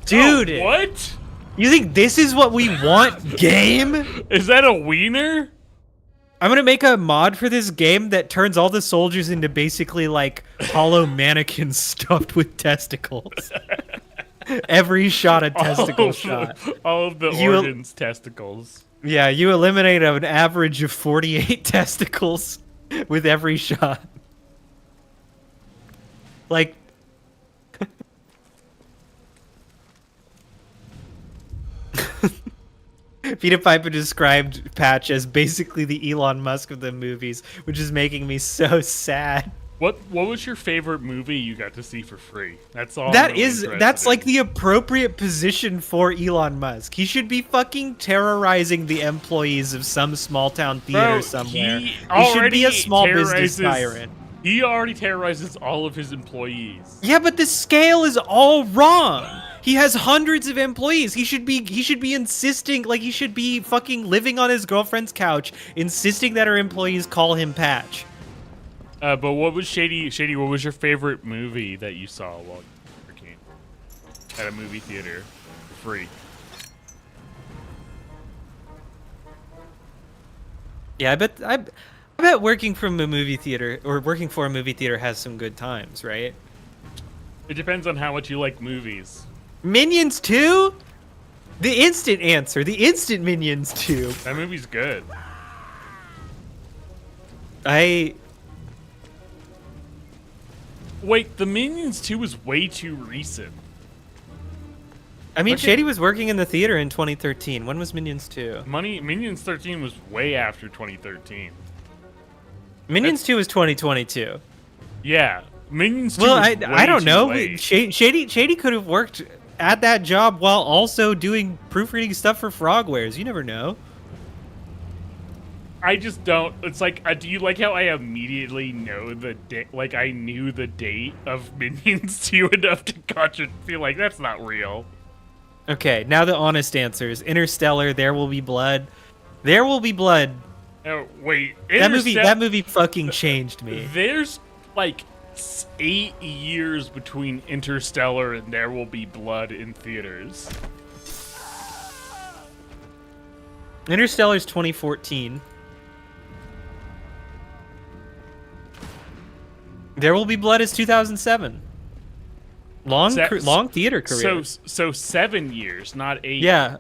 Dude! Oh, what? You think this is what we want, game? Is that a wiener? I'm gonna make a mod for this game that turns all the soldiers into basically like hollow mannequins stuffed with testicles. Every shot a testicle shot. All of the organs testicles. Yeah, you eliminate an average of 48 testicles with every shot. Like... Peter Piper described Patch as basically the Elon Musk of the movies, which is making me so sad. What was your favorite movie you got to see for free? That's all. That's like the appropriate position for Elon Musk. He should be fucking terrorizing the employees of some small town theater somewhere. He should be a small business tyrant. He already terrorizes all of his employees. Yeah, but the scale is all wrong. He has hundreds of employees. He should be insisting, like he should be fucking living on his girlfriend's couch, insisting that her employees call him Patch. But what was Shady? What was your favorite movie that you saw while you were working at a movie theater, for free? Yeah, I bet working from a movie theater or working for a movie theater has some good times, right? It depends on how much you like movies. Minions 2? The instant answer. The instant Minions 2. That movie's good. Wait, the Minions 2 was way too recent. I mean, Shady was working in the theater in 2013. When was Minions 2? Minions 13 was way after 2013. Minions 2 was 2022. Yeah, Minions 2 well, was I don't know. late. Shady could have worked at that job while also doing proofreading stuff for Frogwares. You never know. I just don't. It's like, do you like how I immediately know the date? Like, I knew the date of Minions 2 enough to feel like that's not real. Okay, now the honest answers. Interstellar, There Will Be Blood. There Will Be Blood. Oh, wait. That movie fucking changed me. There's, like, 8 years between Interstellar and There Will Be Blood in theaters. Interstellar's 2014. There Will Be Blood is 2007. Long theater career. So 7 years, not 8. Yeah.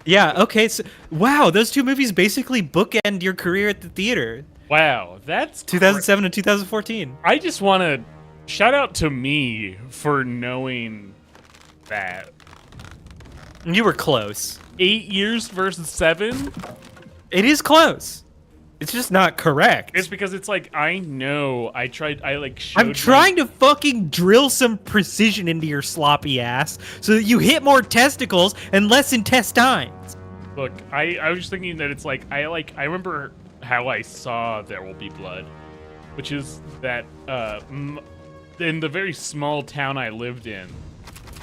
Yeah, okay. So, wow, those two movies basically bookend your career at the theater. Wow, that's 2007 to 2014. I just want to shout out to me for knowing that. You were close. 8 years versus 7? It is close. It's just not correct. It's because it's like, I know, I'm trying to fucking drill some precision into your sloppy ass so that you hit more testicles and less intestines. Look, I was just thinking that it's like, I remember how I saw There Will Be Blood, which is that, in the very small town I lived in,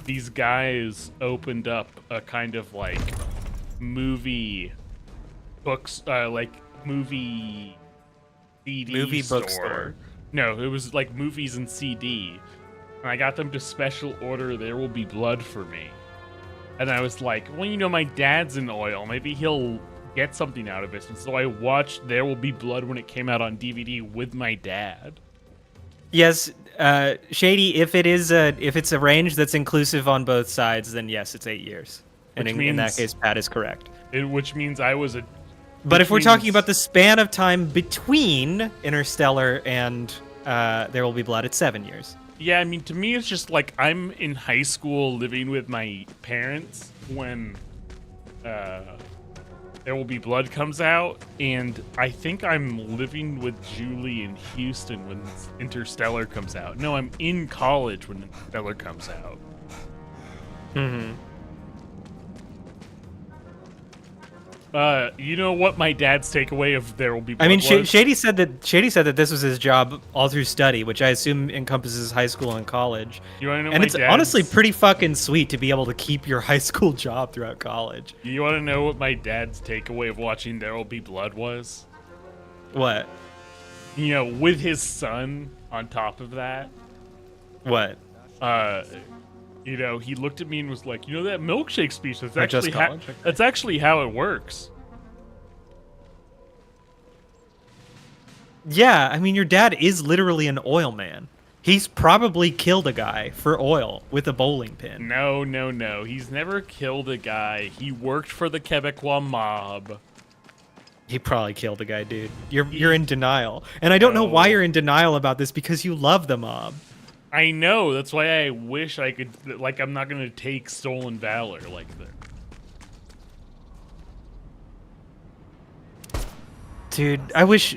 these guys opened up a kind of like movie books, movie CD bookstore. No, it was like movies and CD. And I got them to special order There Will Be Blood for me. And I was like, well, you know, my dad's in oil. Maybe he'll get something out of it. And so I watched There Will Be Blood when it came out on DVD with my dad. Yes, Shady, if it's a range that's inclusive on both sides, then yes, it's 8 years. And in that case, Pat is correct. Which means I was But if we're talking about the span of time between Interstellar and There Will Be Blood, it's 7 years. Yeah, I mean, to me, it's just like I'm in high school living with my parents when There Will Be Blood comes out, and I think I'm living with Julie in Houston when Interstellar comes out. No, I'm in college when Interstellar comes out. Mm-hmm. You know what my dad's takeaway of There Will Be Blood I mean, was? Shady said that this was his job all through study, which I assume encompasses high school and college. You want to know and my it's dad's... honestly pretty fucking sweet to be able to keep your high school job throughout college. You want to know what my dad's takeaway of watching There Will Be Blood was? What? You know, with his son on top of that. What? You know, he looked at me and was like, you know, that milkshake speech, that's Just actually how it works. Yeah, I mean, your dad is literally an oil man. He's probably killed a guy for oil with a bowling pin. No. He's never killed a guy. He worked for the Quebecois mob. He probably killed a guy, dude. You're in denial. And I don't know why you're in denial about this, because you love the mob. I know. That's why I wish I could... Like, I'm not going to take stolen valor like that. Dude, I wish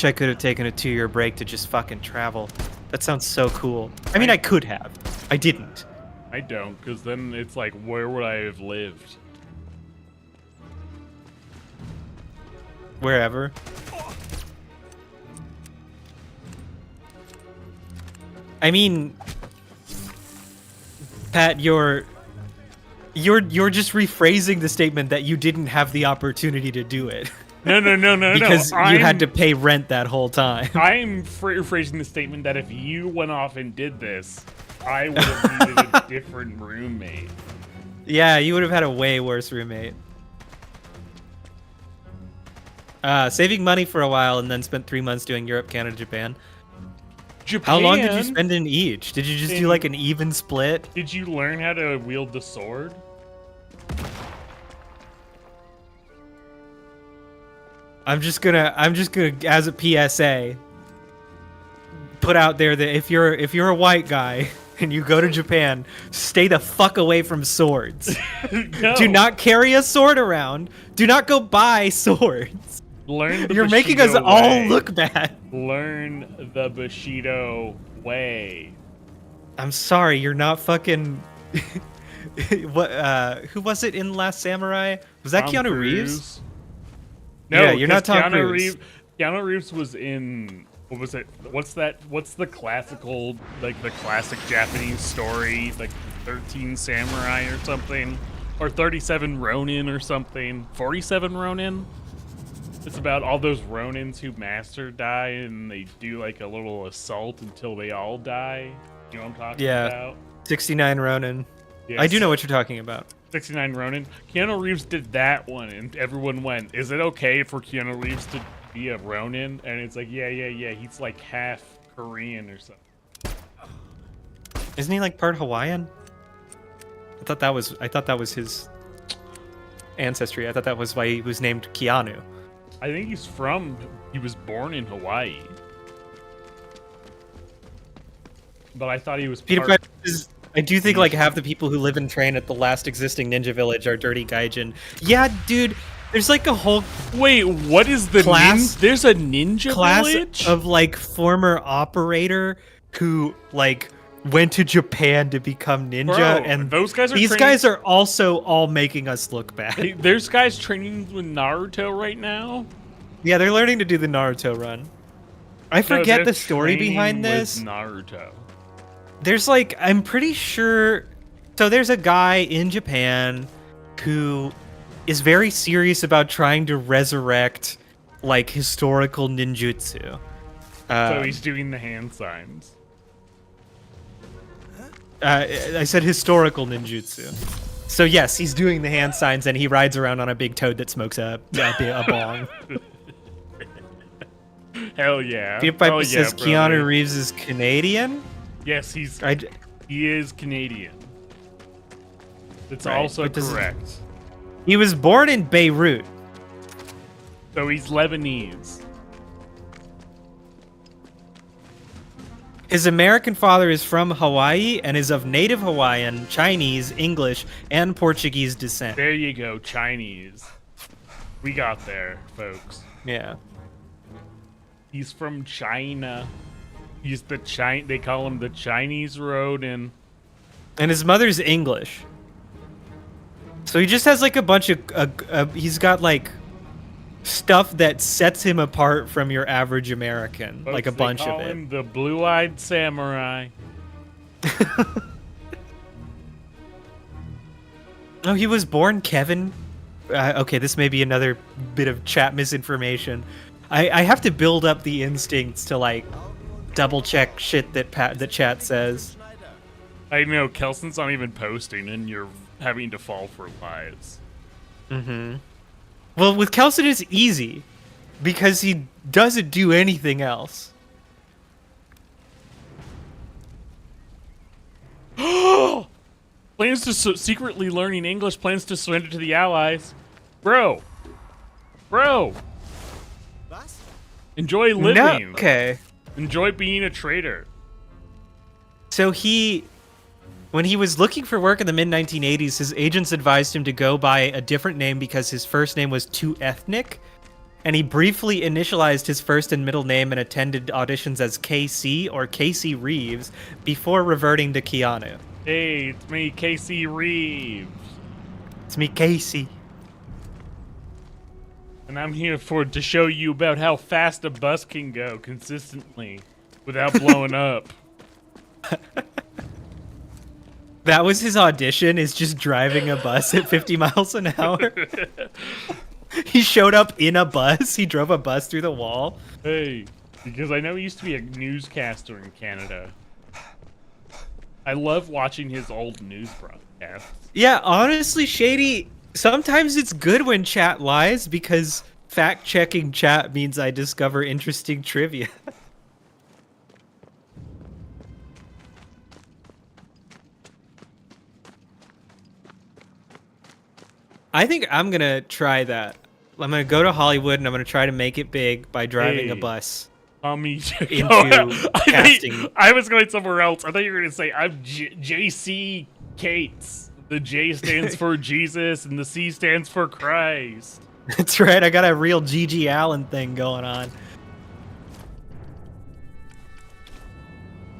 I could have taken a 2-year break to just fucking travel. That sounds so cool. I mean, I could have. I didn't. I don't, because then it's like, where would I have lived? Wherever. I mean, Pat, you're just rephrasing the statement that you didn't have the opportunity to do it. No, because no. you had to pay rent that whole time. I'm rephrasing the statement that if you went off and did this, I would have needed a different roommate. Yeah, you would have had a way worse roommate. Saving money for a while and then spent 3 months doing Europe, Canada, Japan. How long did you spend in each? Did you just do like an even split? Did you learn how to wield the sword? I'm just gonna as a PSA put out there that if you're a white guy and you go to Japan, stay the fuck away from swords. No. Do not carry a sword around. Do not go buy swords. Learn the You're making us Bushido all way. look bad. Learn the Bushido way. I'm sorry, you're not fucking what who was it in Last Samurai? Was that Tom Keanu Cruise? Reeves? No, Yeah, you're not Tom Keanu Cruise. Keanu Reeves was in, what was it? What's the classical, like the classic Japanese story, like 13 Samurai or something? Or 37 Ronin or something? 47 Ronin? It's about all those Ronins who master die and they do like a little assault until they all die. You know what I'm talking about? 69 Ronin. Yes. I do know what you're talking about. 69 Ronin. Keanu Reeves did that one, and everyone went, is it okay for Keanu Reeves to be a Ronin? And it's like, yeah. He's like half Korean or something. Isn't he like part Hawaiian? I thought that was his ancestry. I thought that was why he was named Keanu. I think he was born in Hawaii. But I thought he was Peter part... Piper is, I do think like half the people who live and train at the last existing ninja village are dirty gaijin. Yeah, dude, there's like a whole Wait, what is the class? There's a ninja class village? of like former operator who like went to Japan to become ninja, Bro, and those guys are these training- guys are also all making us look bad. Hey, there's guys training with Naruto right now? Yeah, they're learning to do the Naruto run. I forget No, the they're story training behind with this. Naruto. There's like, I'm pretty sure. So there's a guy in Japan who is very serious about trying to resurrect like historical ninjutsu. So he's doing the hand signs. I said historical ninjutsu. So yes, he's doing the hand signs and he rides around on a big toad that smokes a bong. Hell yeah. Peter Piper Hell yeah, says brother. Keanu Reeves is Canadian. Yes, he is Canadian. It's Right, also but does it- correct. He was born in Beirut. So he's Lebanese. His American father is from Hawaii and is of native Hawaiian, Chinese, English, and Portuguese descent. There you go, Chinese. We got there, folks. Yeah. He's from China. He's they call him the Chinese Ronin. And his mother's English. So he just has like a bunch of he's got like stuff that sets him apart from your average American, Folks, like a they bunch call of it. him the blue-eyed samurai. Oh, he was born Kevin. Okay, this may be another bit of chat misinformation. I have to build up the instincts to like double check shit that chat says. I know, Kelson's not even posting, and you're having to fall for lies. Mm-hmm. Well, with Kelson it's easy because he doesn't do anything else. Plans to secretly learning English, plans to surrender to the Allies. Bro. Enjoy living. No, okay. Enjoy being a traitor. So when he was looking for work in the mid-1980s, his agents advised him to go by a different name because his first name was too ethnic. and he briefly initialized his first and middle name and attended auditions as KC or Casey Reeves before reverting to Keanu. Hey, it's me, Casey Reeves. It's me, Casey. And I'm here to show you about how fast a bus can go consistently without blowing up. That was his audition, is just driving a bus at 50 miles an hour. He showed up in a bus. He drove a bus through the wall. Hey, because I know he used to be a newscaster in Canada. I love watching his old news broadcasts. Yeah, honestly, Shady, sometimes it's good when chat lies because fact-checking chat means I discover interesting trivia. I think I'm going to try that. I'm going to go to Hollywood and I'm going to try to make it big by driving a bus. Into casting. I was going somewhere else. I thought you were going to say, I'm JC Cates. The J stands for Jesus and the C stands for Christ. That's right. I got a real G.G. Allen thing going on.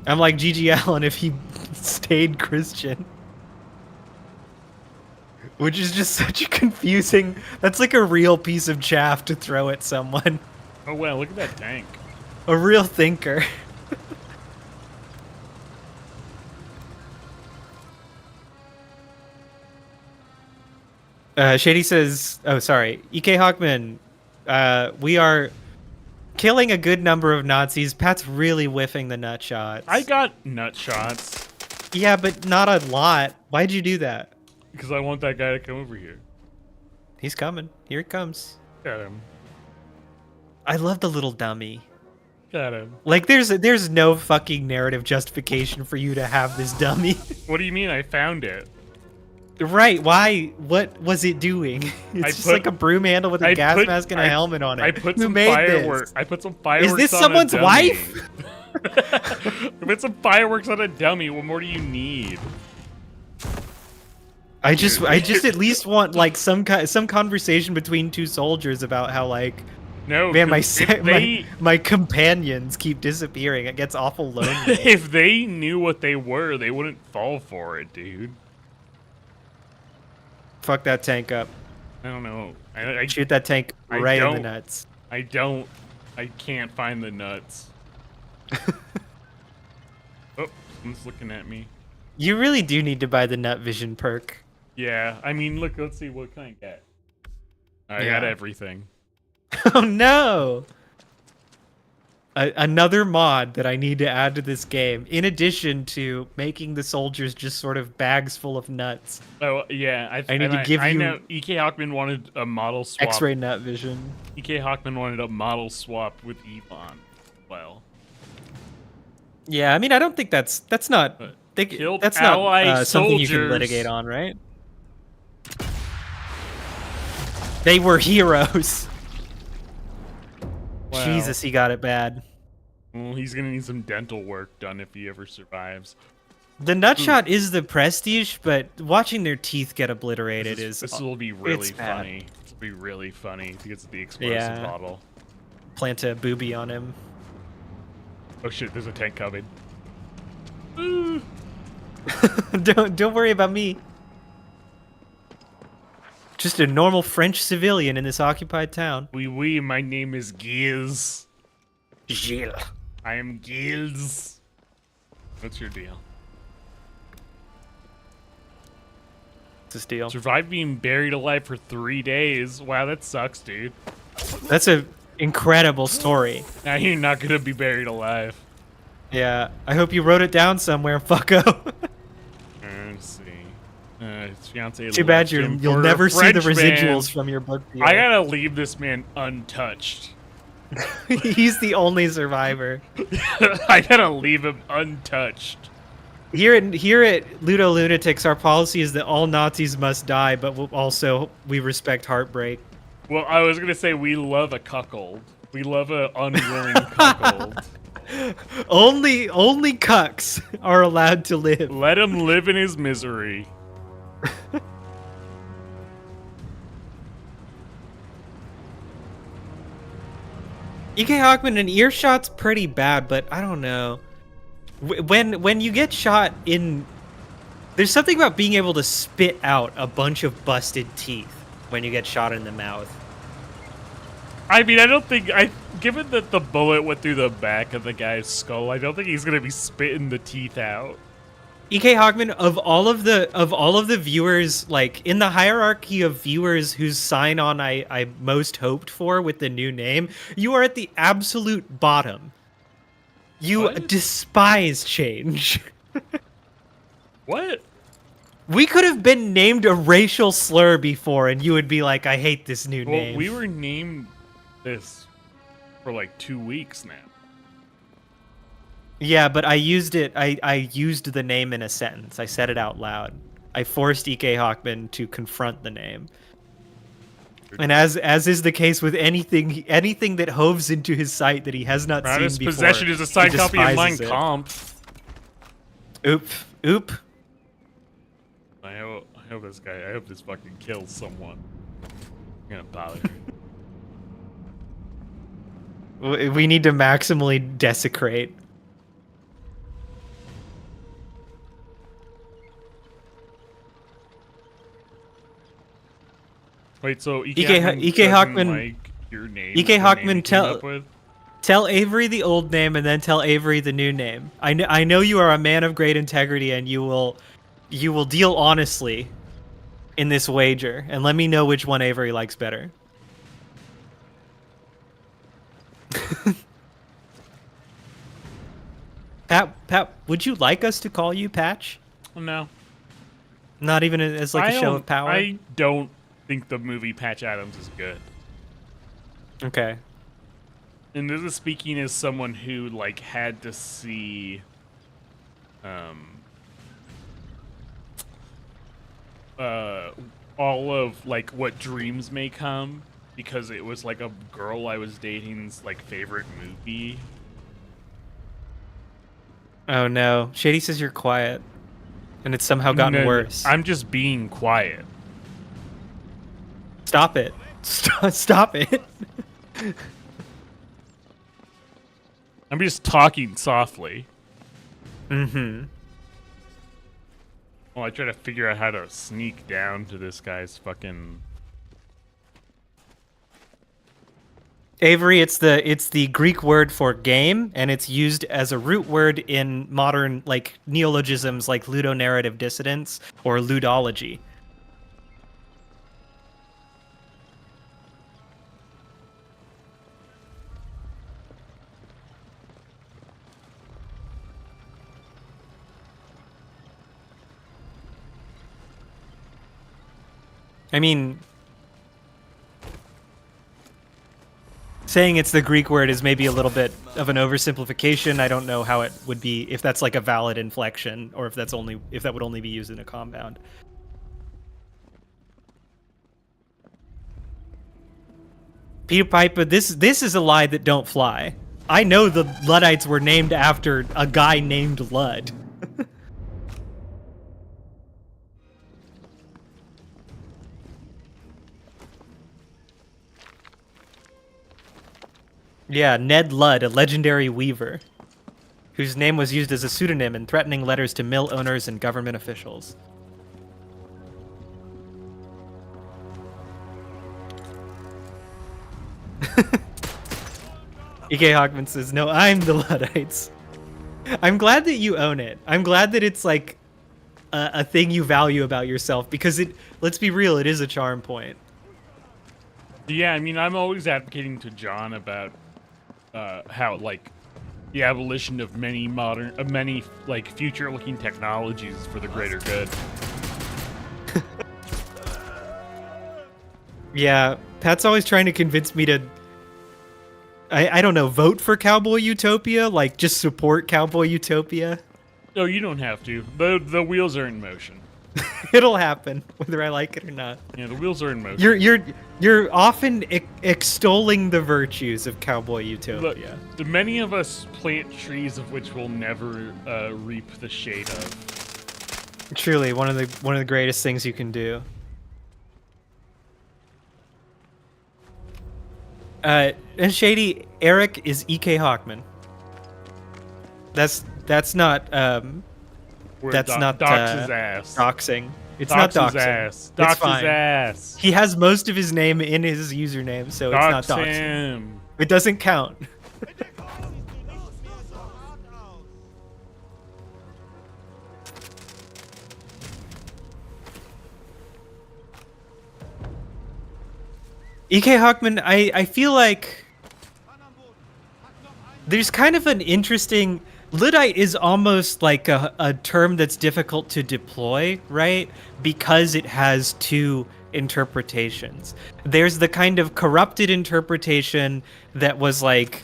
I'm like G.G. Allen if he stayed Christian. Which is just such a confusing... That's like a real piece of chaff to throw at someone. Oh, wow. Look at that tank. A real thinker. Shady says... Oh, sorry. EK Hawkman. We are killing a good number of Nazis. Pat's really whiffing the nut shots. I got nut shots. Yeah, but not a lot. Why'd you do that? Because I want that guy to come over here. He's coming. Here he comes. Got him. I love the little dummy. Got him. Like, there's no fucking narrative justification for you to have this dummy. What do you mean I found it? Right, why? What was it doing? It's just like a broom handle with a gas mask and a helmet on it. I put Who some made fireworks. this? I put some fireworks Is this on someone's a dummy. wife? I put some fireworks on a dummy. What more do you need? I just at least want like some conversation between two soldiers about how like, no, man, my companions keep disappearing. It gets awful lonely. If they knew what they were, they wouldn't fall for it, dude. Fuck that tank up. I don't know. I shoot that tank right in the nuts. I can't find the nuts. Oh, someone's looking at me. You really do need to buy the nut vision perk. Yeah, I mean, look, let's see, what can I get? I got everything. Oh no! Another mod that I need to add to this game, in addition to making the soldiers just sort of bags full of nuts. Oh, yeah. I need to give you... I know EK Hawkman wanted a model swap. X-ray nut vision. EK Hawkman wanted a model swap with Yvonne. Well. Yeah, I mean, I don't think that's not... that's not something you can litigate on, right? They were heroes. Wow. Jesus, he got it bad. Well, he's gonna need some dental work done if he ever survives. The nutshot is the prestige, but watching their teeth get obliterated this will be really funny. This will be really funny to get to the explosive bottle. Plant a booby on him. Oh shit! There's a tank coming. Don't worry about me. Just a normal French civilian in this occupied town. Oui, my name is Gilles. Gilles. I am Gilles. What's your deal? What's this deal? Survived being buried alive for 3 days. Wow, that sucks, dude. That's an incredible story. Now you're not gonna be buried alive. Yeah, I hope you wrote it down somewhere, fucko. Let's see. His fiance. Too bad you'll never see the residuals from your book deal. I gotta leave this man untouched. He's the only survivor. I gotta leave him untouched. Here at Ludo Lunatics, our policy is that all Nazis must die, but we respect heartbreak. Well, I was gonna say we love a cuckold. We love a unwilling cuckold. Only cucks are allowed to live. Let him live in his misery. EK Hawkman, an earshot's pretty bad, but I don't know. When you get shot in, there's something about being able to spit out a bunch of busted teeth when you get shot in the mouth. I mean, I don't think given that the bullet went through the back of the guy's skull, I don't think he's gonna be spitting the teeth out. EK Hawkman, of all of the viewers, like in the hierarchy of viewers whose sign on I most hoped for with the new name, you are at the absolute bottom. You What? despise change. What? We could have been named a racial slur before, and you would be like, I hate this new Well, name. we were named this for like 2 weeks now. Yeah, but I used it. I used the name in a sentence. I said it out loud. I forced EK Hawkman to confront the name. And as is the case with anything that hoves into his sight that he has not seen Proudest before, possession is a signed he copy of Mein despises it. Kampf. Oop. I hope this guy. I hope this fucking kills someone. I'm gonna bother. We need to maximally desecrate. Wait, so EK doesn't Hawkman- like your name? EK the name Hawkman he came tell- up with? Tell Avery the old name and then tell Avery the new name. I know you are a man of great integrity and you will deal honestly in this wager, and let me know which one Avery likes better. Pat, would you like us to call you Patch? No. Not even as like a show of power? I don't think the movie Patch Adams is good. Okay. And this is speaking as someone who like had to see all of like What Dreams May Come, because it was like a girl I was dating's like favorite movie. Oh no. Shady says you're quiet. And it's somehow gotten No, worse. I'm just being quiet. Stop it. Stop it. I'm just talking softly. Mm-hmm. Well, I try to figure out how to sneak down to this guy's fucking... Avery, it's the Greek word for game, and it's used as a root word in modern like neologisms like ludonarrative dissonance or ludology. I mean, saying it's the Greek word is maybe a little bit of an oversimplification. I don't know how it would be, if that's like a valid inflection, or if that would only be used in a compound. Peter Piper, this is a lie that don't fly. I know the Luddites were named after a guy named Lud. Yeah, Ned Ludd, a legendary weaver, whose name was used as a pseudonym in threatening letters to mill owners and government officials. EK Hawkman says, no, I'm the Luddites. I'm glad that you own it. I'm glad that it's like a thing you value about yourself, because let's be real, it is a charm point. Yeah, I mean, I'm always advocating to John about how like the abolition of many like future-looking technologies for the greater good. Yeah, Pat's always trying to convince me to, I don't know, vote for Cowboy Utopia, like just support Cowboy Utopia. No, you don't have to. The wheels are in motion. It'll happen whether I like it or not. Yeah, the wheels are in motion. You're often extolling the virtues of Cowboy Look, Utopia. the many of us plant trees of which we'll never reap the shade of. Truly, one of the greatest things you can do. And Shady, Eric is E.K. Hawkman. That's not Where that's not Doc's his ass. doxing. It's Doc's not his doxing. ass. It's Doc's fine. his ass. He has most of his name in his username, so it's not Dox doxing. him. It doesn't count. E.K. Hawkman, I feel like there's kind of an interesting... Luddite is almost like a term that's difficult to deploy, right? Because it has two interpretations. There's the kind of corrupted interpretation that was like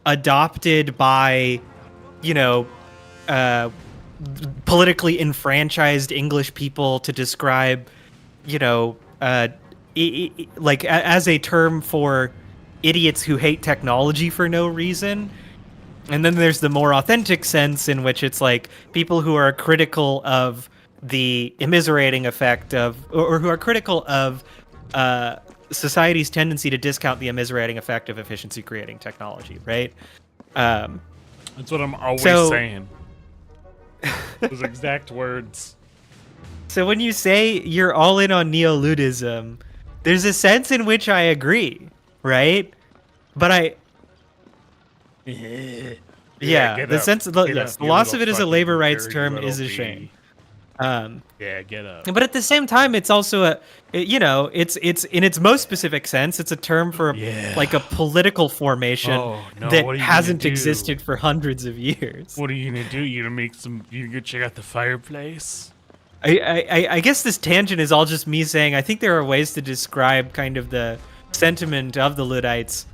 adopted by, you know, politically enfranchised English people to describe, you know, like as a term for idiots who hate technology for no reason. And then there's the more authentic sense in which it's like people who are critical of the immiserating effect of, or who are critical of society's tendency to discount the immiserating effect of efficiency creating technology, right? That's what I'm always So- saying. Those exact words. So when you say you're all in on neoludism, there's a sense in which I agree, right? But yeah, get the up. sense of Get yes, up, the you loss little of it as a fucking labor rights dirty term little is a bee. shame. Yeah, get up. But at the same time, it's also you know, it's in its most specific sense, it's a term for Yeah. like a political formation Oh, no, that what are you hasn't gonna do? existed for hundreds of years. What are you gonna do? You gonna make some? You gonna go check out the fireplace? I guess this tangent is all just me saying I think there are ways to describe kind of the sentiment of the Luddites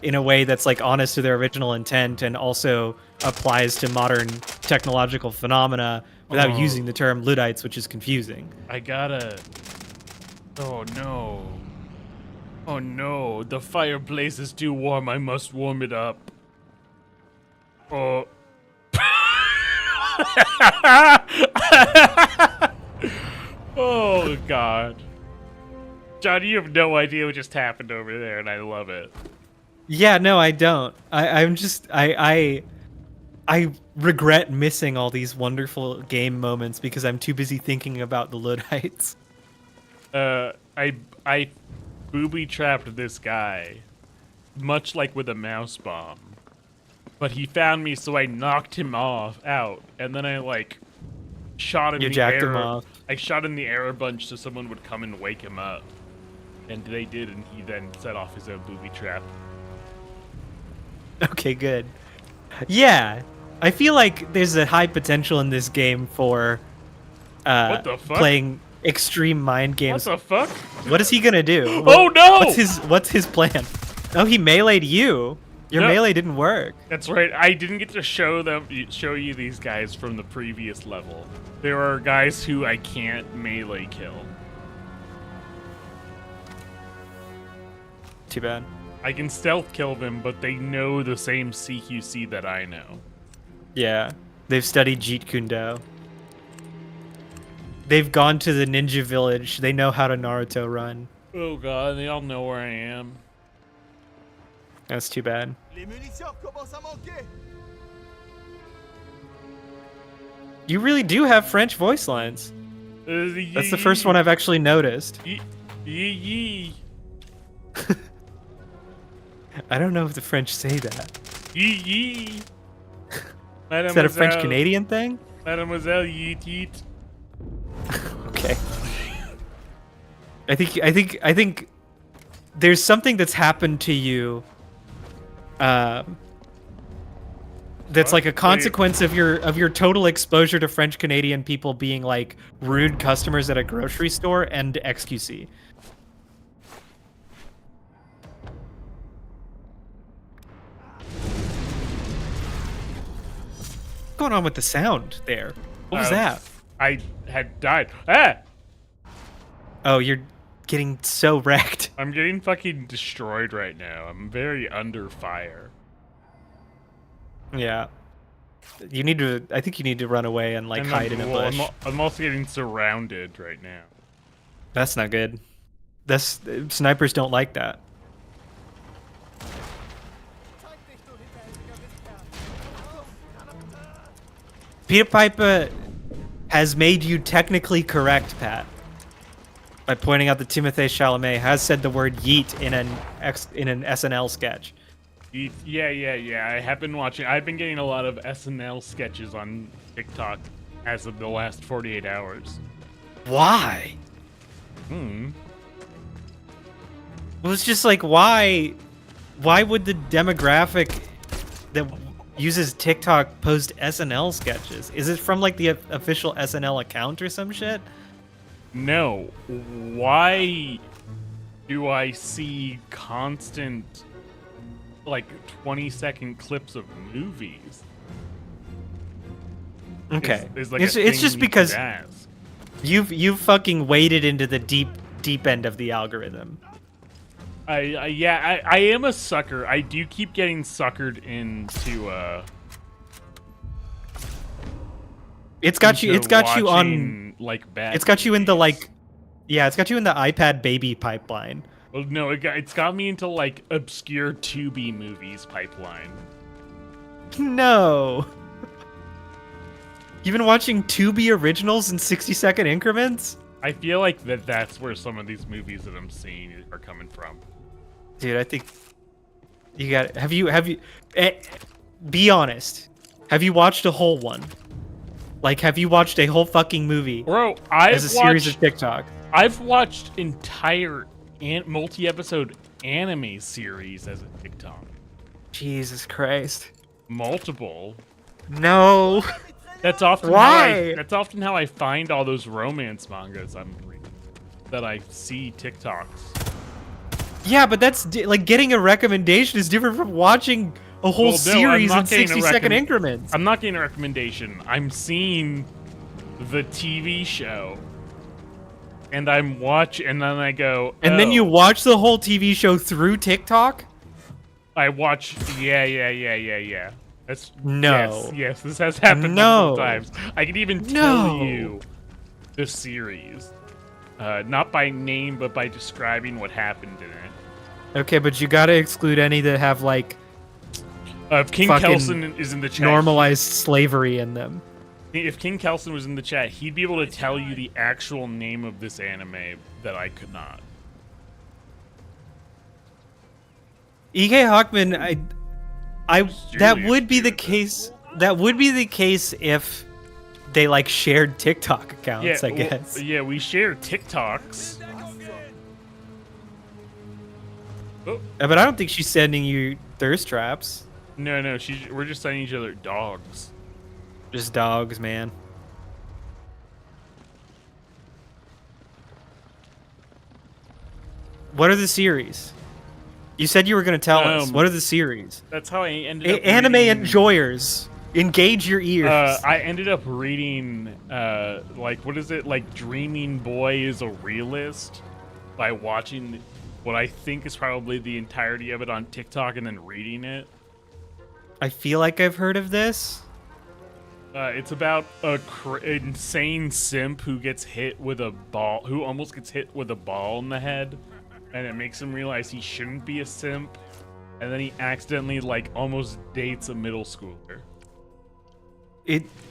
in a way that's like honest to their original intent and also applies to modern technological phenomena without Oh. using the term Luddites, which is confusing. I gotta. Oh no. Oh no, the fireplace is too warm. I must warm it up. Oh. Oh god. John, you have no idea what just happened over there, and I love it. Yeah, no, I don't. I'm just I regret missing all these wonderful game moments because I'm too busy thinking about the Luddites. I booby trapped this guy, much like with a mouse bomb. But he found me, so I knocked him out, and then I like shot in You the jacked air. him off. I shot in the air a bunch so someone would come and wake him up, and they did, and he then set off his own booby trap. Okay, good. Yeah, I feel like there's a high potential in this game for What the fuck? playing extreme mind What games. the fuck? What is he gonna do? Oh no! What's his plan? Oh, he meleeed you. Your No. melee didn't work. That's right. I didn't get to show you these guys from the previous level. There are guys who I can't melee kill. Too bad. I can stealth kill them, but they know the same CQC that I know. Yeah, they've studied Jeet Kune Do. They've gone to the ninja village. They know how to Naruto run. Oh god, they all know where I am. That's too bad. Les munitions commencent à manquer. You really do have French voice lines. That's the first one I've actually noticed. Yee. I don't know if the French say that. Yee. Is that a French Canadian thing? Mademoiselle Yeet Yeet. Okay. I think there's something that's happened to you that's What? like a What do you- consequence of your total exposure to French Canadian people being like rude customers at a grocery store and XQC. What's going on with the sound there? What was that? I had died. Ah! Oh, you're getting so wrecked. I'm getting fucking destroyed right now. I'm very under fire. Yeah. You need to. I think you need to run away and like And hide in a bush. I'm also getting surrounded right now. That's not good. That's snipers don't like that. Peter Piper has made you technically correct, Pat, by pointing out that Timothée Chalamet has said the word yeet in an SNL sketch. Yeah. I have been watching. I've been getting a lot of SNL sketches on TikTok as of the last 48 hours. Why? Hmm. Well, it's just like, why would the demographic that uses TikTok post SNL sketches? Is it from like the official SNL account or some shit? No. Why do I see constant, like, 20-second clips of movies? Okay, Is like it's a thing just you because should ask. you've fucking waded into the deep end of the algorithm. I am a sucker. I do keep getting suckered into It's got you on watching, like, bad it's got you in the movies. it's got you in the iPad baby pipeline. Well, no, it's got me into, like, obscure Tubi movies pipeline. No. You've been watching Tubi originals in 60-second increments? I feel like that's where some of these movies that I'm seeing are coming from. Dude, I think you got. Have you? Be honest. Have you watched a whole one? Like, have you watched a whole fucking movie Bro, as a series of TikTok? I've watched entire multi-episode anime series as a TikTok. Jesus Christ. Multiple. No. That's often Why? that's often how I find all those romance mangas I'm reading. That I see TikToks. Yeah, but that's like getting a recommendation is different from watching a whole Well, no, series I'm in not getting a 60-second increments. I'm not getting a recommendation. I'm seeing the TV show. And I'm and then I go, And then you "Oh." watch the whole TV show through TikTok? I watch. Yeah. That's No. Yes, this has happened No. multiple times. I can even No. tell you the series, not by name, but by describing what happened in it. Okay, but you gotta exclude any that have like If King Fucking Kelson is in the chat, normalized slavery in them. if King Kelson was in the chat, he'd be able to tell you the actual name of this anime that I could not. E.K. Hawkman, I that Serious, would be the dude. case. That would be the case if they like shared TikTok accounts, I guess. Yeah, we share TikToks. Oh, But I don't think she's sending you thirst traps. no, we're just sending each other dogs. Just dogs, man. What are the series? You said you were going to tell us. What are the series? That's how I ended up Anime reading- enjoyers, engage your ears. I ended up reading, like, what is it? Like, Dreaming Boy is a Realist by watching what I think is probably the entirety of it on TikTok and then reading it. I feel like I've heard of this. It's about a insane simp who gets hit with a ball, who almost gets hit with a ball in the head, and it makes him realize he shouldn't be a simp, and then he accidentally, like, almost dates a middle schooler.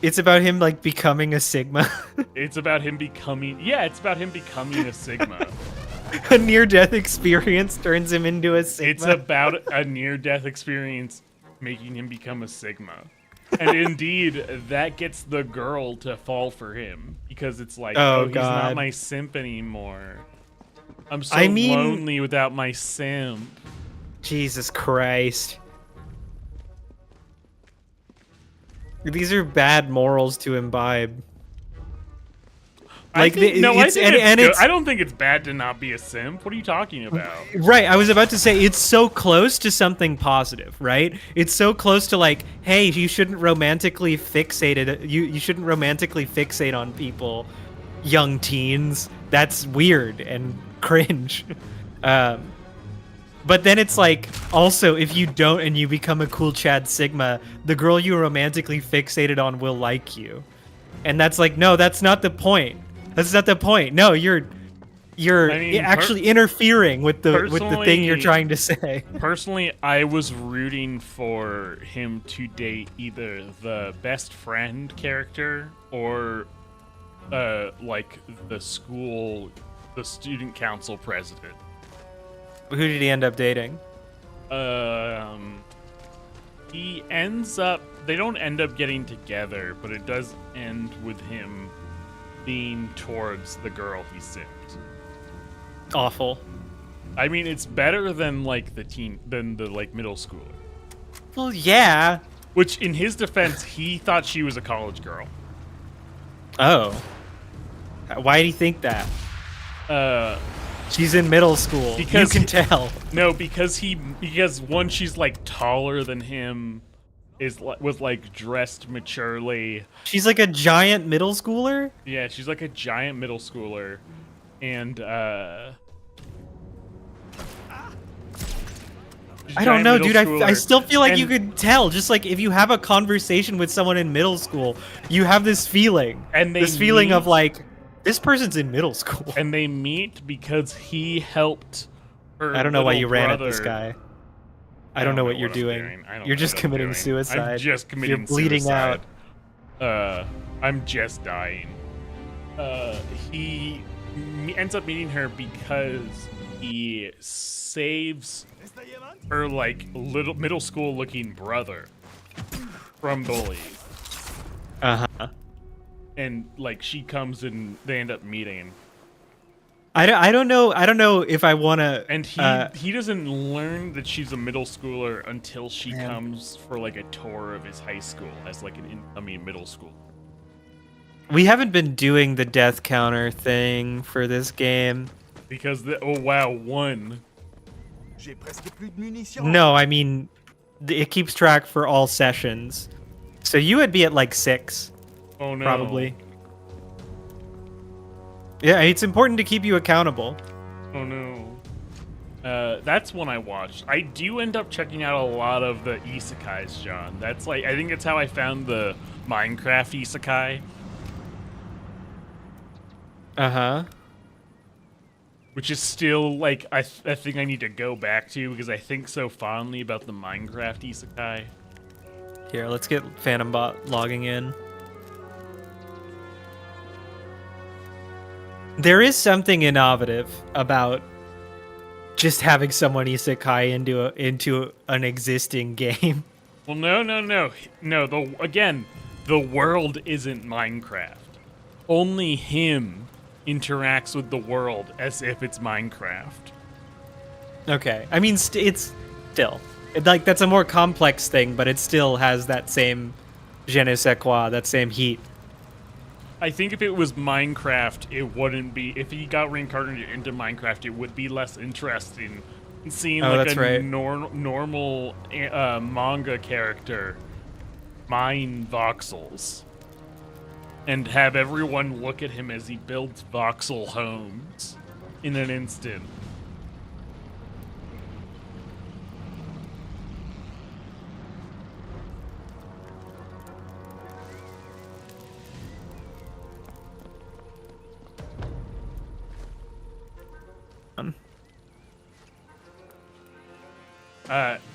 It's about him like becoming a Sigma. It's about him becoming a Sigma. A near-death experience turns him into a Sigma. It's about a near-death experience making him become a Sigma. And indeed, that gets the girl to fall for him. Because it's like, Oh, he's not God. my simp anymore. I'm so I mean- lonely without my simp. Jesus Christ. These are bad morals to imbibe. I think it's I don't think it's bad to not be a simp. What are you talking about? right. I was about to say it's so close to something positive, right? It's so close to like, hey, you shouldn't romantically fixate you shouldn't romantically fixate on people, young teens. That's weird and cringe. But then it's like, also, if you don't and you become a cool Chad Sigma, the girl you romantically fixated on will like you. And that's like, no, that's not the point. That's not the point. No, you're You're I mean, actually interfering with the thing you're personally- trying to say. Personally, I was rooting for him to date either the best friend character or like the student council president. Who did he end up dating? He ends up, they don't end up getting together, but it does end with him being towards the girl he simped. Awful. I mean, it's better than like the middle schooler. Well, yeah. Which, in his defense, he thought she was a college girl. Oh. Why did he think that? She's in middle school. Because you can tell. No, because one, she's like taller than him, was like dressed maturely. She's like a giant middle schooler? Yeah, she's like a giant middle schooler, and I don't know, dude. I schooler. still feel like And- you could tell. Just like if you have a conversation with someone in middle school, you have this feeling. And they this feeling of meet- like, this person's in middle school. And they meet because he helped her. I don't know why little you ran at brother. this guy. I don't know what you're I'm doing. I don't You're know just what I'm committing doing. suicide. I'm just committing You're bleeding suicide. I'm just dying. He ends up meeting her because he saves her like little middle school looking brother from bullies. Uh-huh. And like she comes and they end up meeting. I don't know if I want to. And he doesn't learn that she's a middle schooler until she Man. comes for like a tour of his high school as like an incoming middle school. We haven't been doing the death counter thing for this game. Because oh wow, one. J'ai presque plus de munitions. No, I mean, it keeps track for all sessions. So you would be at like 6, Oh no. probably. Yeah, it's important to keep you accountable. Oh no. That's one I watched. I do end up checking out a lot of the isekais, John. That's like, I think it's how I found the Minecraft isekai, Uh-huh. which is still like I think I need to go back to because I think so fondly about the Minecraft isekai. Here, let's get Phantom Bot logging in. There is something innovative about just having someone isekai into an existing game. Well, no. The world isn't Minecraft. Only him interacts with the world as if it's Minecraft. Okay, I mean, it's still like that's a more complex thing, but it still has that same je ne sais quoi, that same heat. I think if it was Minecraft, it wouldn't be. If he got reincarnated into Minecraft, it would be less interesting than seeing Oh, like that's a right. normal manga character mine voxels and have everyone look at him as he builds voxel homes in an instant.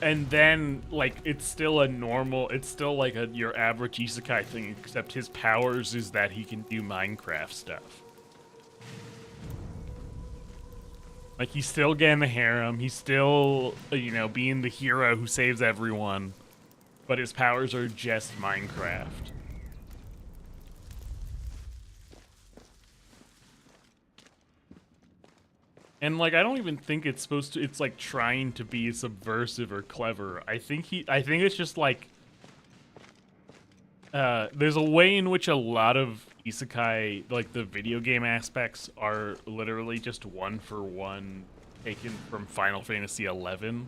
And then, like, it's still like your average isekai thing, except his powers is that he can do Minecraft stuff. Like, he's still getting the harem, he's still, being the hero who saves everyone, but his powers are just Minecraft. And like, I don't even think it's supposed to. It's like trying to be subversive or clever. I think it's just like. There's a way in which a lot of isekai, like the video game aspects, are literally just one for one taken from Final Fantasy XI.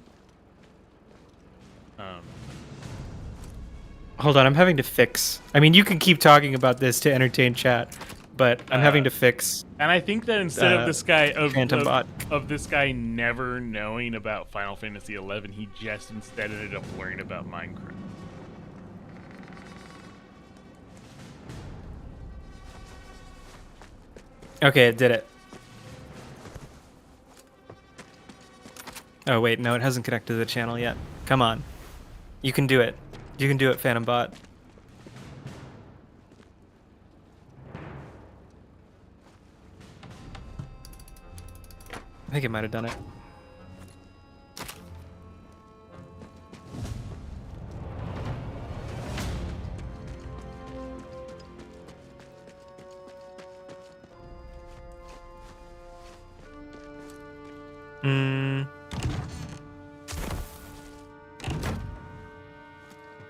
Hold on, I'm having to fix. I mean, you can keep talking about this to entertain chat, but I'm having to fix. And I think that instead of this guy Phantom Bot. of this guy never knowing about Final Fantasy XI, he just instead ended up learning about Minecraft. Okay, it did it. Oh wait, no, it hasn't connected to the channel yet. Come on. You can do it. You can do it, Phantom Bot. I think it might have done it.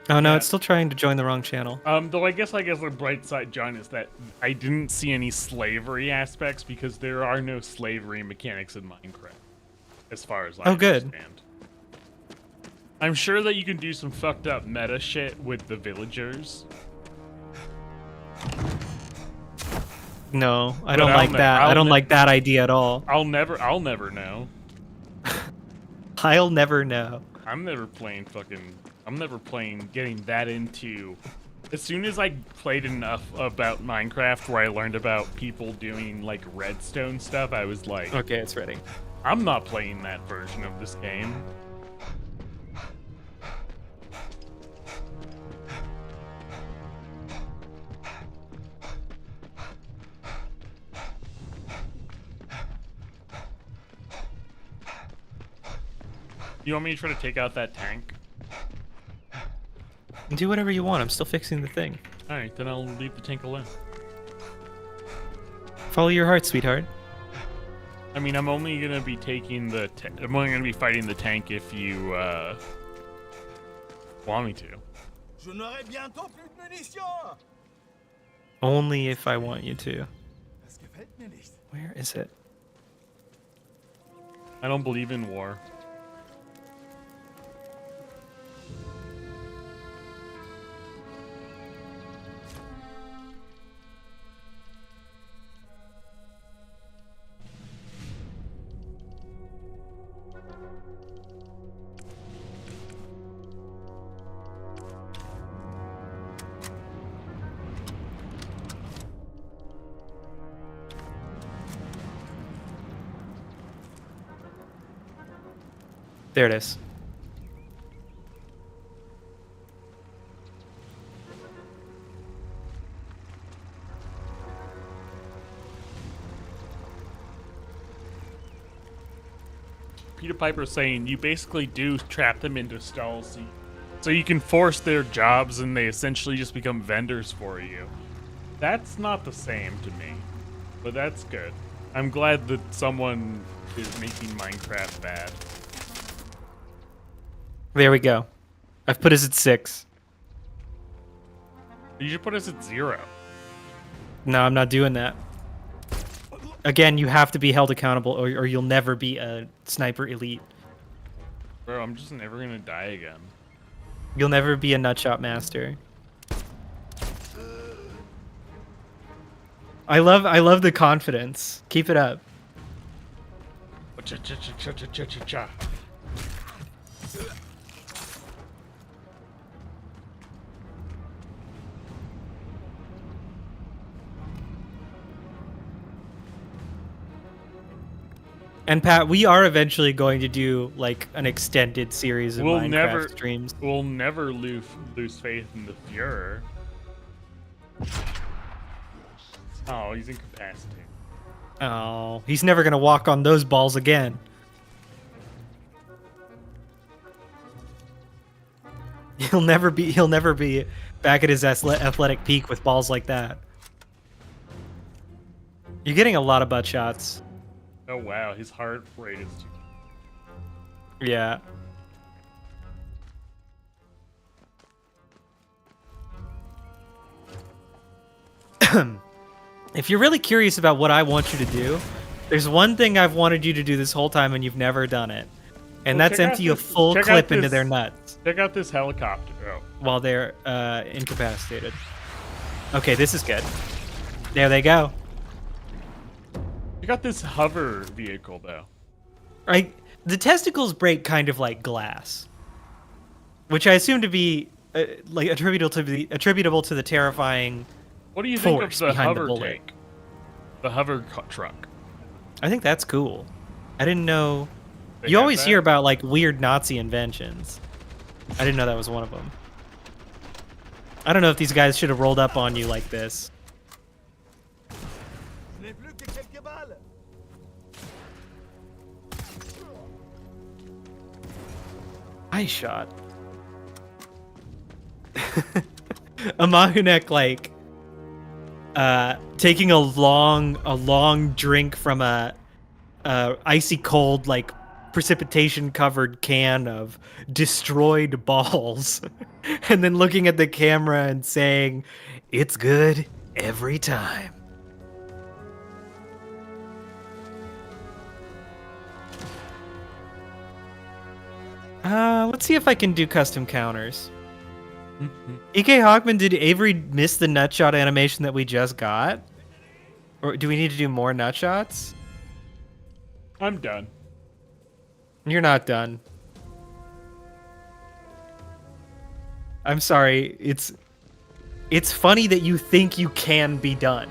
Oh no, Yeah. it's still trying to join the wrong channel. Though I guess the bright side, John, is that I didn't see any slavery aspects because there are no slavery mechanics in Minecraft, as far as I good. understand. I'm sure that you can do some fucked up meta shit with the villagers. No, I But don't I'll like ne- that. I'll I don't ne- like that idea at all. I'll never know. I'll never know. I'm never playing getting that into. As soon as I played enough about Minecraft where I learned about people doing like redstone stuff, I was like, Okay, it's ready. I'm not playing that version of this game. You want me to try to take out that tank? Do whatever you want. I'm still fixing the thing. Alright, then I'll leave the tank alone. Follow your heart, sweetheart. I mean, I'm only gonna be taking the. I'm only gonna be fighting the tank if you want me to. Je n'aurai bientôt plus de munitions. Only if I want you to. Das gefällt mir nicht. Where is it? I don't believe in war. There it is. Peter Piper's saying you basically do trap them into stalls, so you can force their jobs, and they essentially just become vendors for you. That's not the same to me, but that's good. I'm glad that someone is making Minecraft bad. There we go. I've put us at 6. You should put us at 0. No, I'm not doing that. Again, you have to be held accountable or you'll never be a sniper elite. Bro, I'm just never gonna die again. You'll never be a nutshot master. I love the confidence. Keep it up. Cha-cha-cha-cha-cha-cha-cha. And Pat, we are eventually going to do like an extended series of Minecraft streams. We'll never lose faith in the Fuhrer. Oh, he's incapacitated. Oh, he's never gonna walk on those balls again. He'll never be back at his athletic peak with balls like that. You're getting a lot of butt shots. Oh wow, his heart rate is too. Yeah. If you're really curious about what I want you to do, there's one thing I've wanted you to do this whole time and you've never done it. And Well, that's check out empty a this- full check out clip into this- their nuts Check out this helicopter. Oh. while they're incapacitated. Okay, this is good. There they go. Check out this hover vehicle though. Right? The testicles break kind of like glass, which I assume to be like attributable to the terrifying. What do you think of Force the behind the hover bullet. tank? The hover truck. I think that's cool. I didn't know. They You have always that? hear about like weird Nazi inventions. I didn't know that was one of them. I don't know if these guys should have rolled up on you like this. Je n'ai plus que quelques balles. Eye shot. Amahunek like taking a long drink from a icy cold like precipitation covered can of destroyed balls and then looking at the camera and saying, "It's good every time." Let's see if I can do custom counters. EK Hawkman, did Avery miss the nutshot animation that we just got? Or do we need to do more nutshots? I'm done. You're not done. I'm sorry. It's funny that you think you can be done.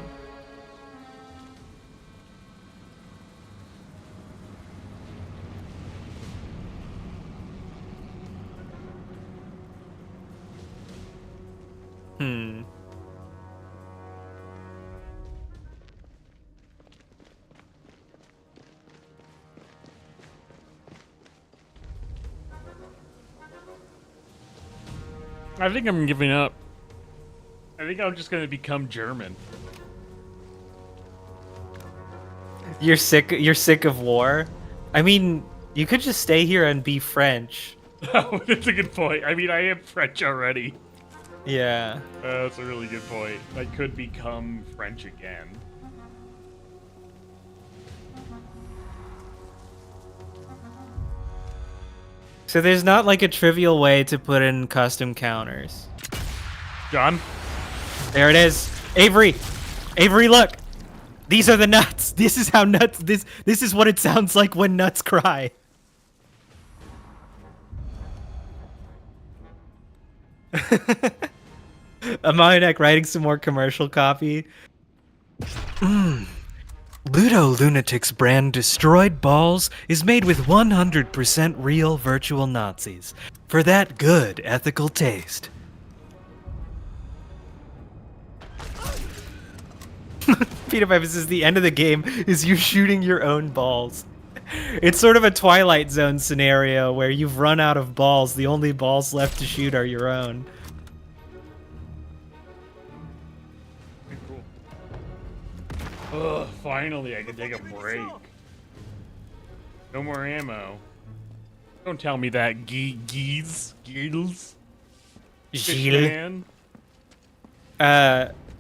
I think I'm giving up. I think I'm just gonna become German. You're sick of war? I mean, you could just stay here and be French. Oh, that's a good point. I mean, I am French already. Yeah. That's a really good point. I could become French again. So there's not like a trivial way to put in custom counters. John? There it is. Avery! Avery, look! These are the nuts! This is how nuts... This is what it sounds like when nuts cry. Amahunek writing some more commercial copy. Ludo Lunatic's brand Destroyed Balls is made with 100% real virtual Nazis. For that good, ethical taste. Peter Pipe says the end of the game is you shooting your own balls. It's sort of a Twilight Zone scenario where you've run out of balls. The only balls left to shoot are your own. Ugh, finally I can take a break. No more ammo. Don't tell me that, Gilles. Gilles.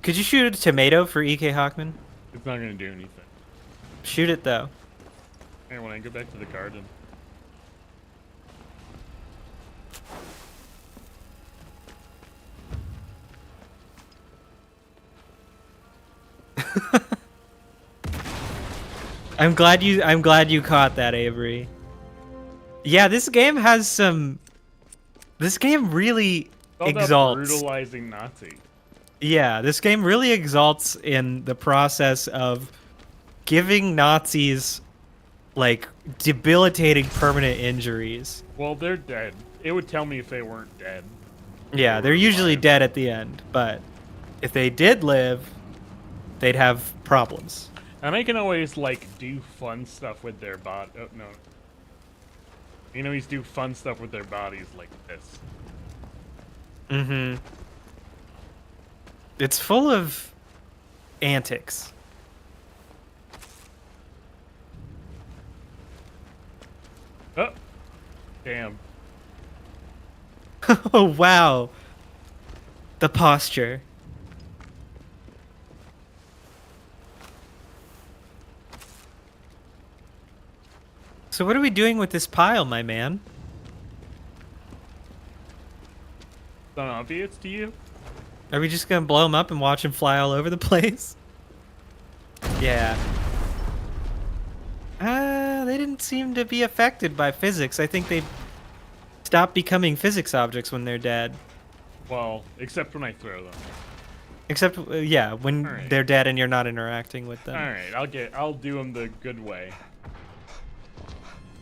Could you shoot a tomato for EK Hawkman? It's not gonna do anything. Shoot it though. Hey, when I go back to the garden. I'm glad you caught that, Avery. Yeah, this game has some. This game really exalts. Brutalizing Nazi. Yeah, this game really exalts in the process of giving Nazis like debilitating permanent injuries. Well, they're dead. It would tell me if they weren't dead. Yeah, they're usually dead at the end, but if they did live, they'd have problems. And I can always, like, do fun stuff with their body. Oh, no. You know, he's do fun stuff with their bodies like this. Mm-hmm. It's full of antics. Oh! Damn. Oh, wow. The posture. So what are we doing with this pile, my man? It's not obvious to you? Are we just gonna blow him up and watch him fly all over the place? Yeah. They didn't seem to be affected by physics. I think they stop becoming physics objects when they're dead. Well, except when I throw them. Except, yeah, when Alright. they're dead and you're not interacting with them. Alright, I'll do them the good way.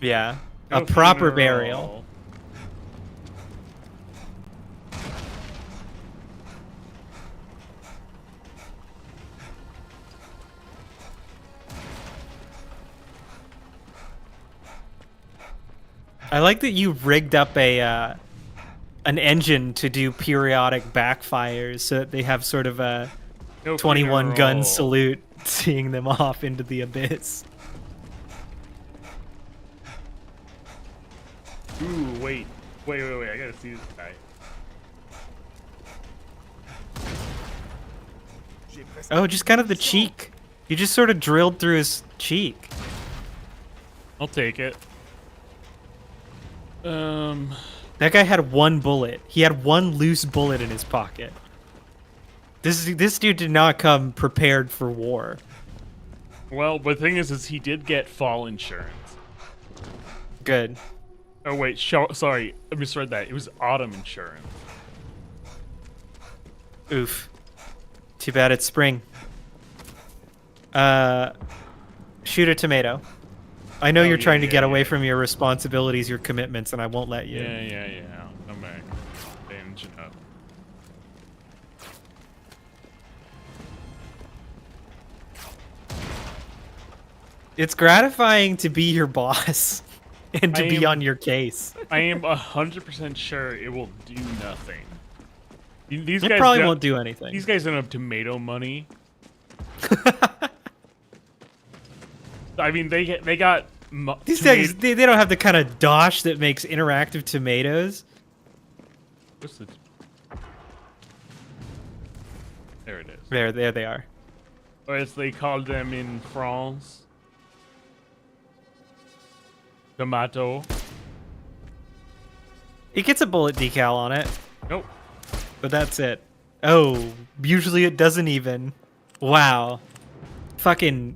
Yeah. A proper burial. I like that you rigged up an engine to do periodic backfires so that they have sort of a No 21 gun funeral. salute seeing them off into the abyss. Ooh, wait. Wait. I gotta see this guy. Oh, just kind of the cheek. You just sort of drilled through his cheek. I'll take it. That guy had one bullet. He had one loose bullet in his pocket. This dude did not come prepared for war. Well, the thing is he did get fall insurance. Good. Oh wait, sorry, I misread that. It was autumn insurance. Oof. Too bad it's spring. Shoot a tomato. I know you're trying to get away from your responsibilities, your commitments, and I won't let you. Yeah. I'm back. The engine up. It's gratifying to be your boss and to be on your case. I am 100% sure it will do nothing. These It guys probably won't do anything. These guys don't have tomato money. I mean, they got These guys, they don't have the kind of dosh that makes interactive tomatoes. What's the? There it is. There they are. Or as they call them in France, tomato. It gets a bullet decal on it, Nope. but that's it. Oh, usually it doesn't even. Wow. Fucking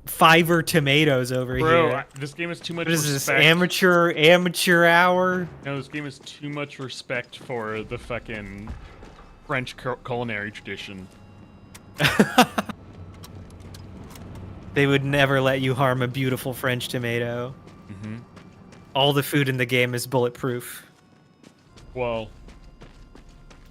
Fiverr tomatoes over Bro, here. this game is too much What is respect. this, amateur hour? No, this game is too much respect for the fucking French culinary tradition. They would never let you harm a beautiful French tomato. Mm-hmm. All the food in the game is bulletproof. Well,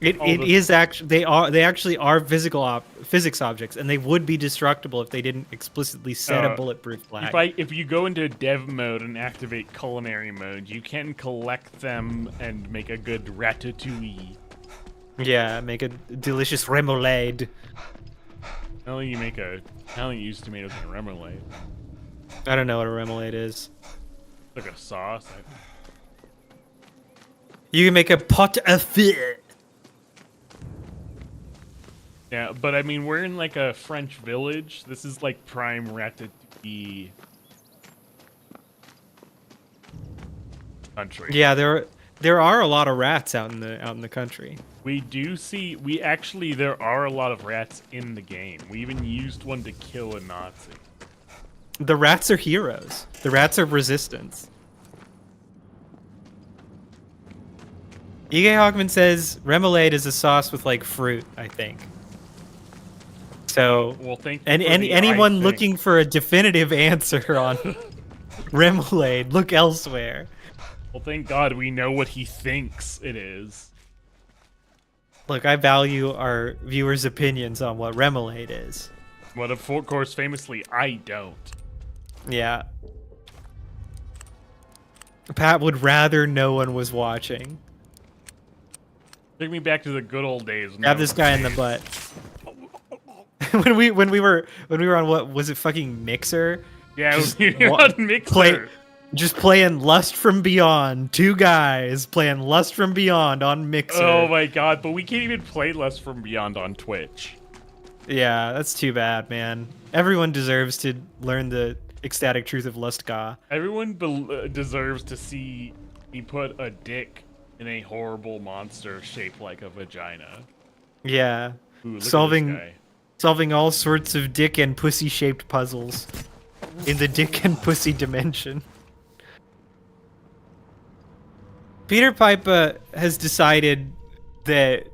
It is actually they actually are physics objects, and they would be destructible if they didn't explicitly set a bulletproof flag. if you go into dev mode and activate culinary mode, you can collect them and make a good ratatouille. Yeah, make a delicious remoulade. I don't think you make a. I don't think you use tomatoes in a remoulade. I don't know what a remoulade is. Like a sauce. You can make a pot au feu. Yeah, but I mean, we're in like a French village. This is like prime ratatouille country. Yeah, there are a lot of rats out in the country. We do see. There are a lot of rats in the game. We even used one to kill a Nazi. The rats are heroes. The rats are resistance. E.K. Hawkman says remoulade is a sauce with like fruit, I think. So, Well, thank you and for the anyone I think. looking for a definitive answer on remoulade, look elsewhere. Well, thank God we know what he thinks it is. Look, I value our viewers' opinions on what remoulade is. But of course, famously, I don't. Yeah. Pat would rather no one was watching. Take me back to the good old days. when Grab I this was- guy in the butt. when we were on what was it, fucking Mixer? Yeah, it was Just on Mixer. Just playing Lust from Beyond. Two guys playing Lust from Beyond on Mixer. Oh my God! But we can't even play Lust from Beyond on Twitch. Yeah, that's too bad, man. Everyone deserves to learn the ecstatic truth of Lustga. Everyone deserves to see me put a dick in a horrible monster shaped like a vagina. Yeah. Ooh, look at solving this guy. solving all sorts of dick and pussy shaped puzzles in the dick and pussy dimension. Peter Piper has decided that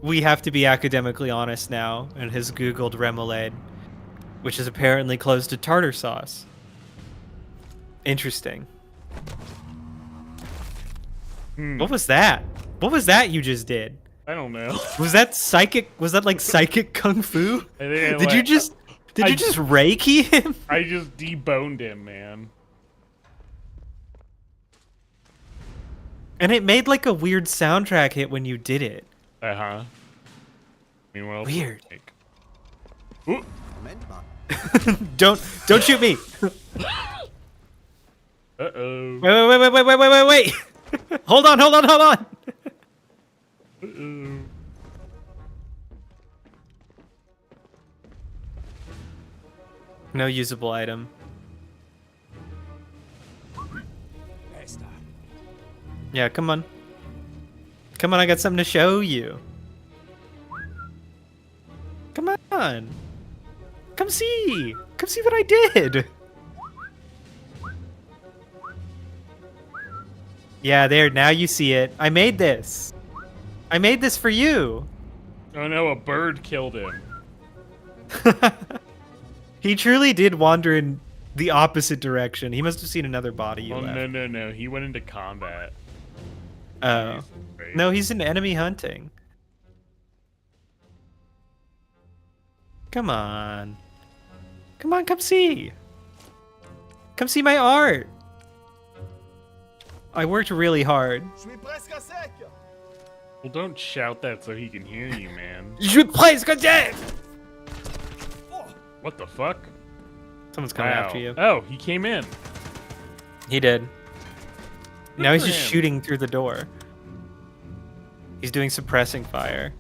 we have to be academically honest now and has Googled remoulade, which is apparently close to tartar sauce. Interesting. What was that? What was that you just did? I don't know. Was that psychic? Was that like psychic kung fu? I think I Did you like- just I- you just reiki him? I just deboned him, man. And it made like a weird soundtrack hit when you did it. Uh-huh. Meanwhile, Weird. like- Ooh. Don't shoot me. Uh-oh. Wait. Hold on. Uh-oh. No usable item. Yeah, come on. Come on, I got something to show you. Come on. Come see. Come see what I did. Yeah, there, now you see it. I made this. I made this for you. Oh no, a bird killed him. He truly did wander in the opposite direction. He must have seen another body you Oh left. no. He went into combat. Oh. Right. No, he's in enemy hunting. Come on. Come on, come see. Come see my art. I worked really hard. Je suis presque sec. Well, don't shout that so he can hear you, man. Je presque dead. What the fuck? Someone's coming Wow. after you. Oh, he came in. He did. Now he's for just him. shooting through the door. He's doing suppressing fire.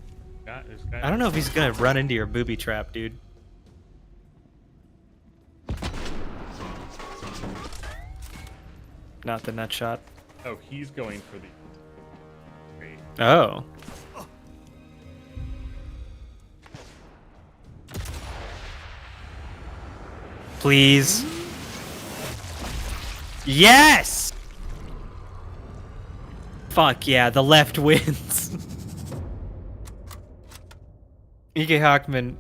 This guy. I don't know if he's gonna run into your booby trap, dude. Not the nut shot. Oh, he's going for the. Great. Oh. Please. Yes! Fuck yeah, the left wins. E.K. Hockman.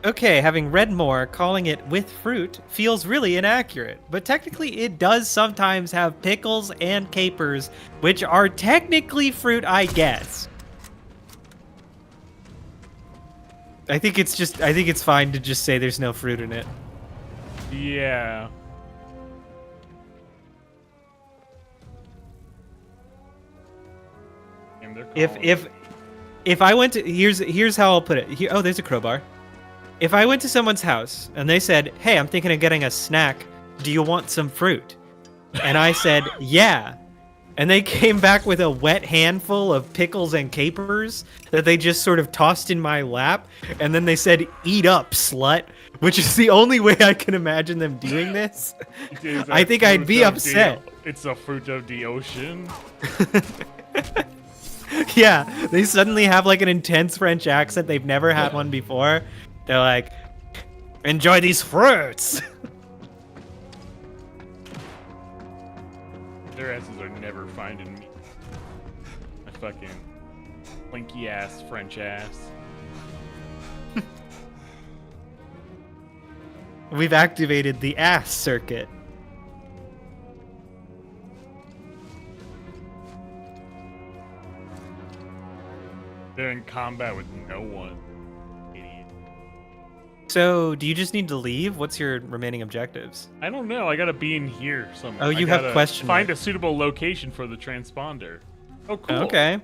Okay, having read more, calling it with fruit feels really inaccurate, but technically it does sometimes have pickles and capers, which are technically fruit, I guess. I think it's fine to just say there's no fruit in it. Yeah. And they're calling. If I went to here's how I'll put it. Here, oh, there's a crowbar. If I went to someone's house and they said, "Hey, I'm thinking of getting a snack. Do you want some fruit?" And I said, "Yeah." And they came back with a wet handful of pickles and capers that they just sort of tossed in my lap, and then they said, "Eat up, slut," which is the only way I can imagine them doing this. Is I that think I'd fruit be of the- upset. It's a fruit of the ocean. Yeah, they suddenly have like an intense French accent. They've never had one before. They're like, "Enjoy these fruits." Their asses are never finding me. My fucking slinky ass French ass. We've activated the ass circuit. They're in combat with no one. Idiot. So, do you just need to leave? What's your remaining objectives? I don't know. I gotta be in here somewhere. Oh, you I have gotta question Find mark. a suitable location for the transponder. Oh, cool. Okay.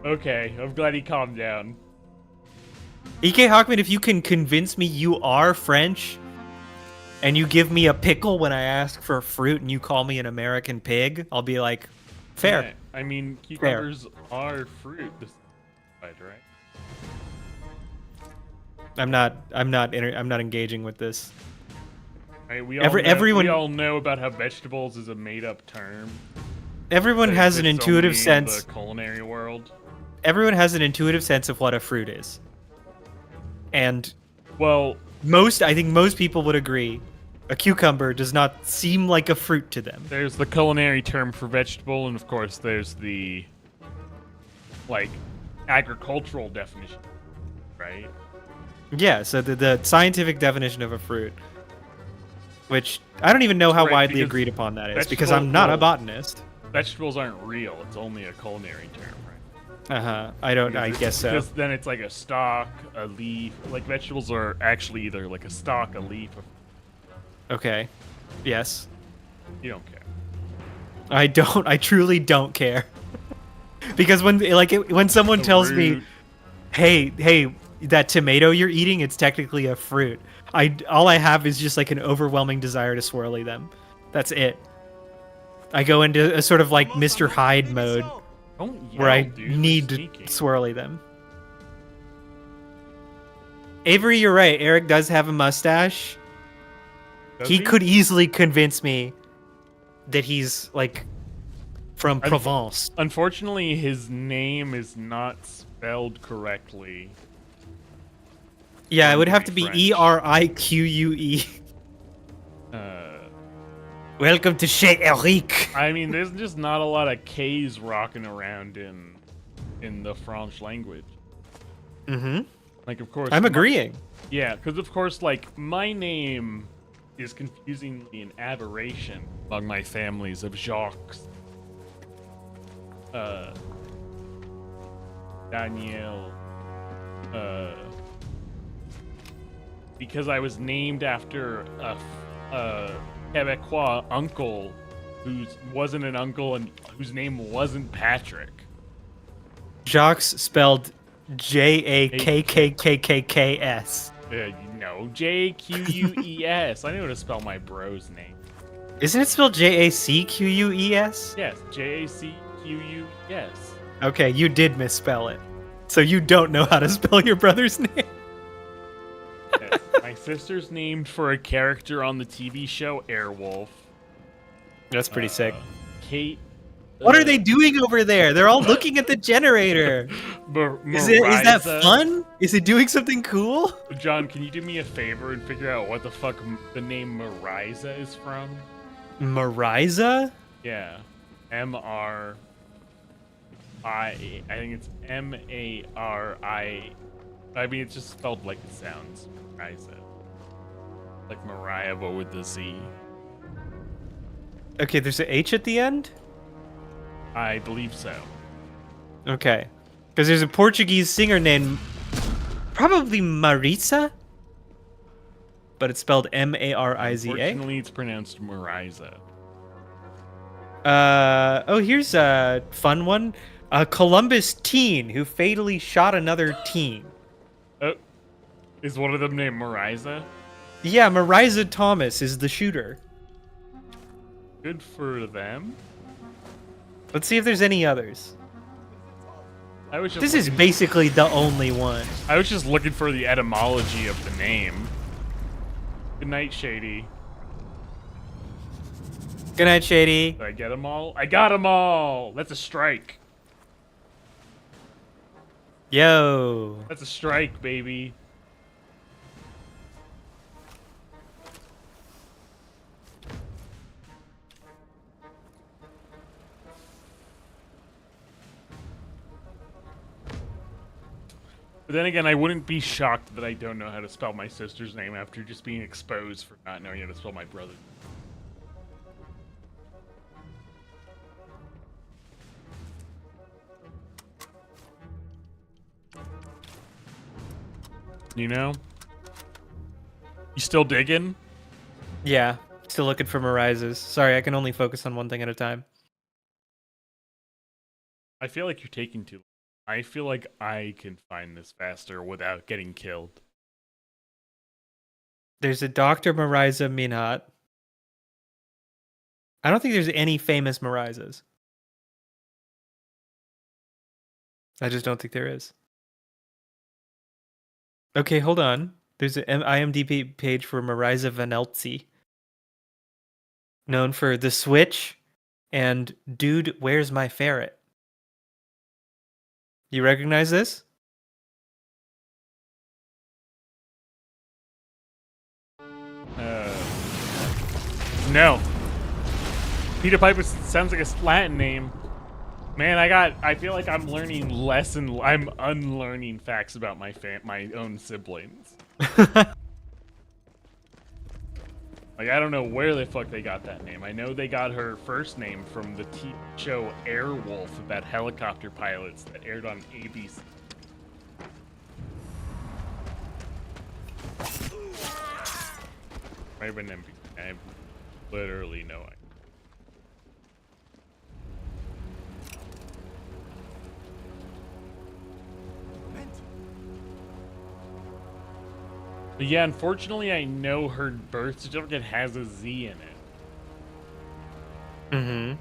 Okay. I'm glad he calmed down. EK Hockman, if you can convince me you are French, and you give me a pickle when I ask for fruit, and you call me an American pig, I'll be like, fair. Yeah, I mean, cucumbers are fruit. This right? I'm not engaging with this. Right, we Everyone- all know about how vegetables is a made-up term. Everyone that has an exists intuitive only in sense. the culinary world. Everyone has an intuitive sense of what a fruit is. And Well, I think most people would agree, a cucumber does not seem like a fruit to them. there's the culinary term for vegetable, and of course, there's the like agricultural definition, right? Yeah, so the scientific definition of a fruit, which I don't even know how Right, widely because agreed upon that is, because vegetable- I'm not a well- botanist. Vegetables aren't real. It's only a culinary term, right? I guess so. Because then it's like a stalk, a leaf. Like vegetables are actually either like a stalk, a leaf. Okay. Yes. You don't care. I don't. I truly don't care. Because when someone A tells me, root. hey, that tomato you're eating, it's technically a fruit. All I have is just like an overwhelming desire to swirly them. That's it. I go into a sort of like Mr. Hyde mode Don't yell, where I dude. They're need to sneaking. swirly them. Avery, you're right. Eric does have a mustache. Does He could easily convince me that he's like from Provence. Unfortunately, his name is not spelled correctly. Yeah, it Or would have maybe to be French. Erique. Welcome to chez Eric. I mean, there's just not a lot of K's rocking around in the French language. Mm-hmm. Like, of course, I'm agreeing. Yeah, because of course, like my name is confusingly an aberration among my families of Jacques, Daniel, because I was named after a Quebecois uncle who wasn't an uncle and whose name wasn't Patrick. Jacques spelled Jakkkkks. Jquues. I know how to spell my bro's name. Isn't it spelled Jacquees? Yes, Jacquues. Okay, you did misspell it. So you don't know how to spell your brother's name. Yes. My sister's named for a character on the TV show Airwolf. That's pretty sick. Kate. What are they doing over there? They're all looking at the generator. Is that Marisa. fun? Is it doing something cool? John, can you do me a favor and figure out what the fuck the name Marisa is from? Marisa? Yeah. I think it's Mari. I mean, it's just spelled like it sounds. Marisa. Like Mariah, but with the Z. Okay, there's an H at the end? I believe so. Okay. Because there's a Portuguese singer named probably Marisa, but it's spelled Mariza. Unfortunately, it's pronounced Marisa. Here's a fun one. A Columbus teen who fatally shot another teen. Oh, is one of them named Marisa? Yeah, Marisa Thomas is the shooter. Good for them. Let's see if there's any others. I was just This is basically the only one. I was just looking for the etymology of the name. Good night, Shady. Good night, Shady. Did I get them all? I got them all! That's a strike. Yo. That's a strike, baby. But then again, I wouldn't be shocked that I don't know how to spell my sister's name after just being exposed for not knowing how to spell my brother. You know? You still digging? Yeah, still looking for Marisa's. Sorry, I can only focus on one thing at a time. I feel like you're taking too long. I feel like I can find this faster without getting killed. There's a Dr. Marisa Minhat. I don't think there's any famous Marisas. I just don't think there is. Okay, hold on. There's an IMDb page for Marisa Vanelzi. Known for The Switch and Dude, Where's My Ferret? You recognize this? No. Peter Piper sounds like a Latin name. Man, I feel like I'm learning less and I'm unlearning facts about my own siblings. Like, I don't know where the fuck they got that name. I know they got her first name from the TV show Airwolf about helicopter pilots that aired on ABC. Might have been NBC. I have literally no idea. But yeah, unfortunately, I know her birth certificate has a Z in it. Mm-hmm.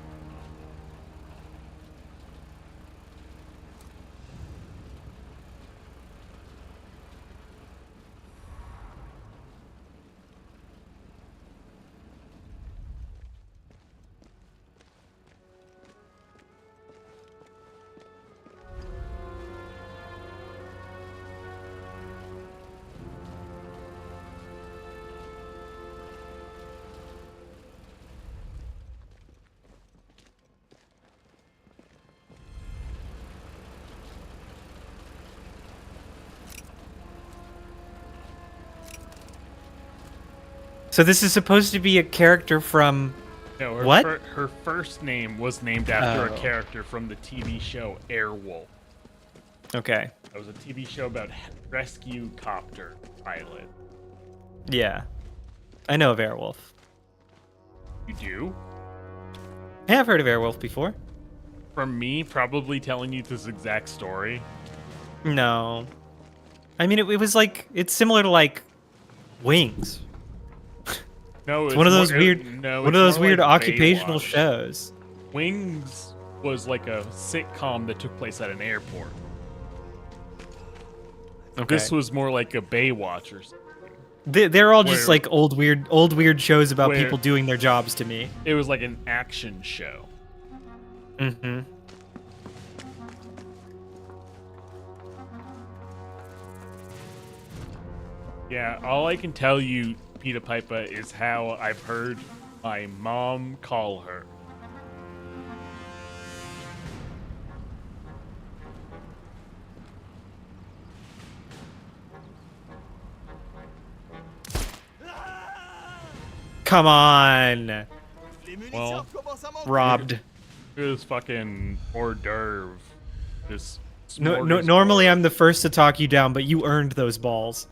So this is supposed to be a character from... No, What? Her first name was named after Oh. a character from the TV show Airwolf. Okay. It was a TV show about rescue copter pilot. Yeah. I know of Airwolf. You do? Yeah, I've heard of Airwolf before. From me probably telling you this exact story. No. I mean, it was like... It's similar to, like, Wings. No, It's one of those more- weird... No, one of it's those more weird like occupational Baywatch. shows. Wings was like a sitcom that took place at an airport. Okay. This was more like a Baywatch or something. They're all just Where- like old weird shows about Where- people doing their jobs to me. It was like an action show. Mm-hmm. Yeah, all I can tell you, Peter Piper, is how I've heard my mom call her. Come on, Les munitions Well, commencent à manquer. robbed. This fucking hors d'oeuvre. This No, smorgasbord. normally I'm the first to talk you down, but you earned those balls.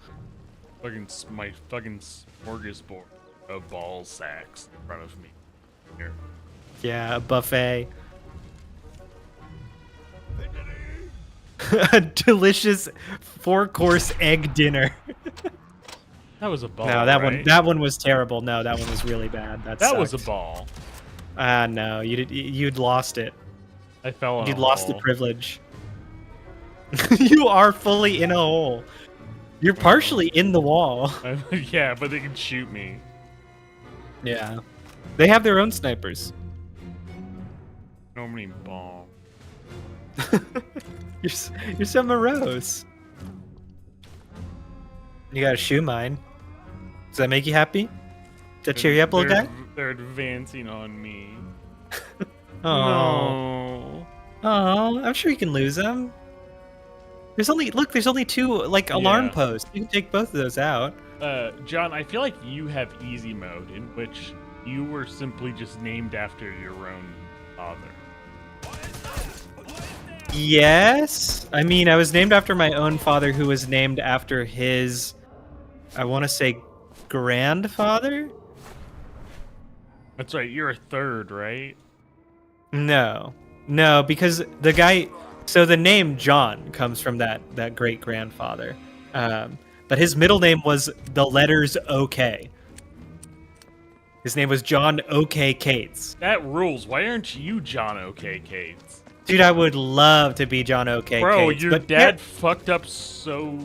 My fucking smorgasbord of ball sacks in front of me. Here. Yeah, a buffet. A delicious 4-course egg dinner. That was a ball. No, that right? that one was terrible. No, that one was really bad. That was a sucked. ball. No, you'd lost it. I fell on You'd a lost the hole. privilege. You are fully in a hole. You're partially in the wall. Yeah, but they can shoot me. Yeah. They have their own snipers. No many ball. You're so morose. You gotta shoe mine. Does that make you happy? Does that cheer you up, little guy? They're advancing on me. Oh, No. oh, I'm sure you can lose them. There's only 2 like alarm Yeah. posts. You can take both of those out. John, I feel like you have easy mode, in which you were simply just named after your own father. Yes, I mean I was named after my own father, who was named after his, I want to say, grandfather. That's right, you're a third, right? No, because the guy. So the name John comes from that great grandfather, but his middle name was the letters OK. His name was John OK Cates. That rules. Why aren't you John OK Cates? Dude, I would love to be John OK Bro, Cates. your but dad fucked up so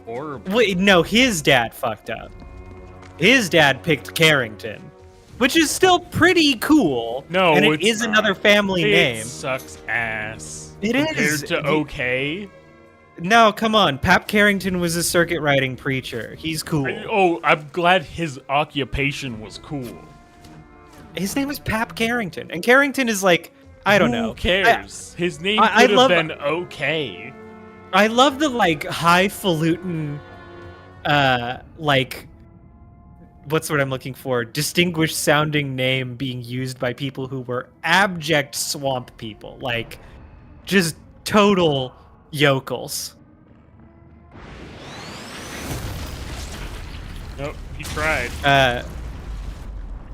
horribly. Wait, no, his dad fucked up. His dad picked Carrington, which is still pretty cool. No, and it it's is not. another family It name. sucks ass. It compared is. to OK. No, come on. Pap Carrington was a circuit riding preacher. He's cool. I'm glad his occupation was cool. His name is Pap Carrington, and Carrington is like, I don't know. Who cares? His name I could have love- been okay. I love the like highfalutin, like, what's what I'm looking for? Distinguished sounding name being used by people who were abject swamp people, like, just total yokels. Nope, he tried.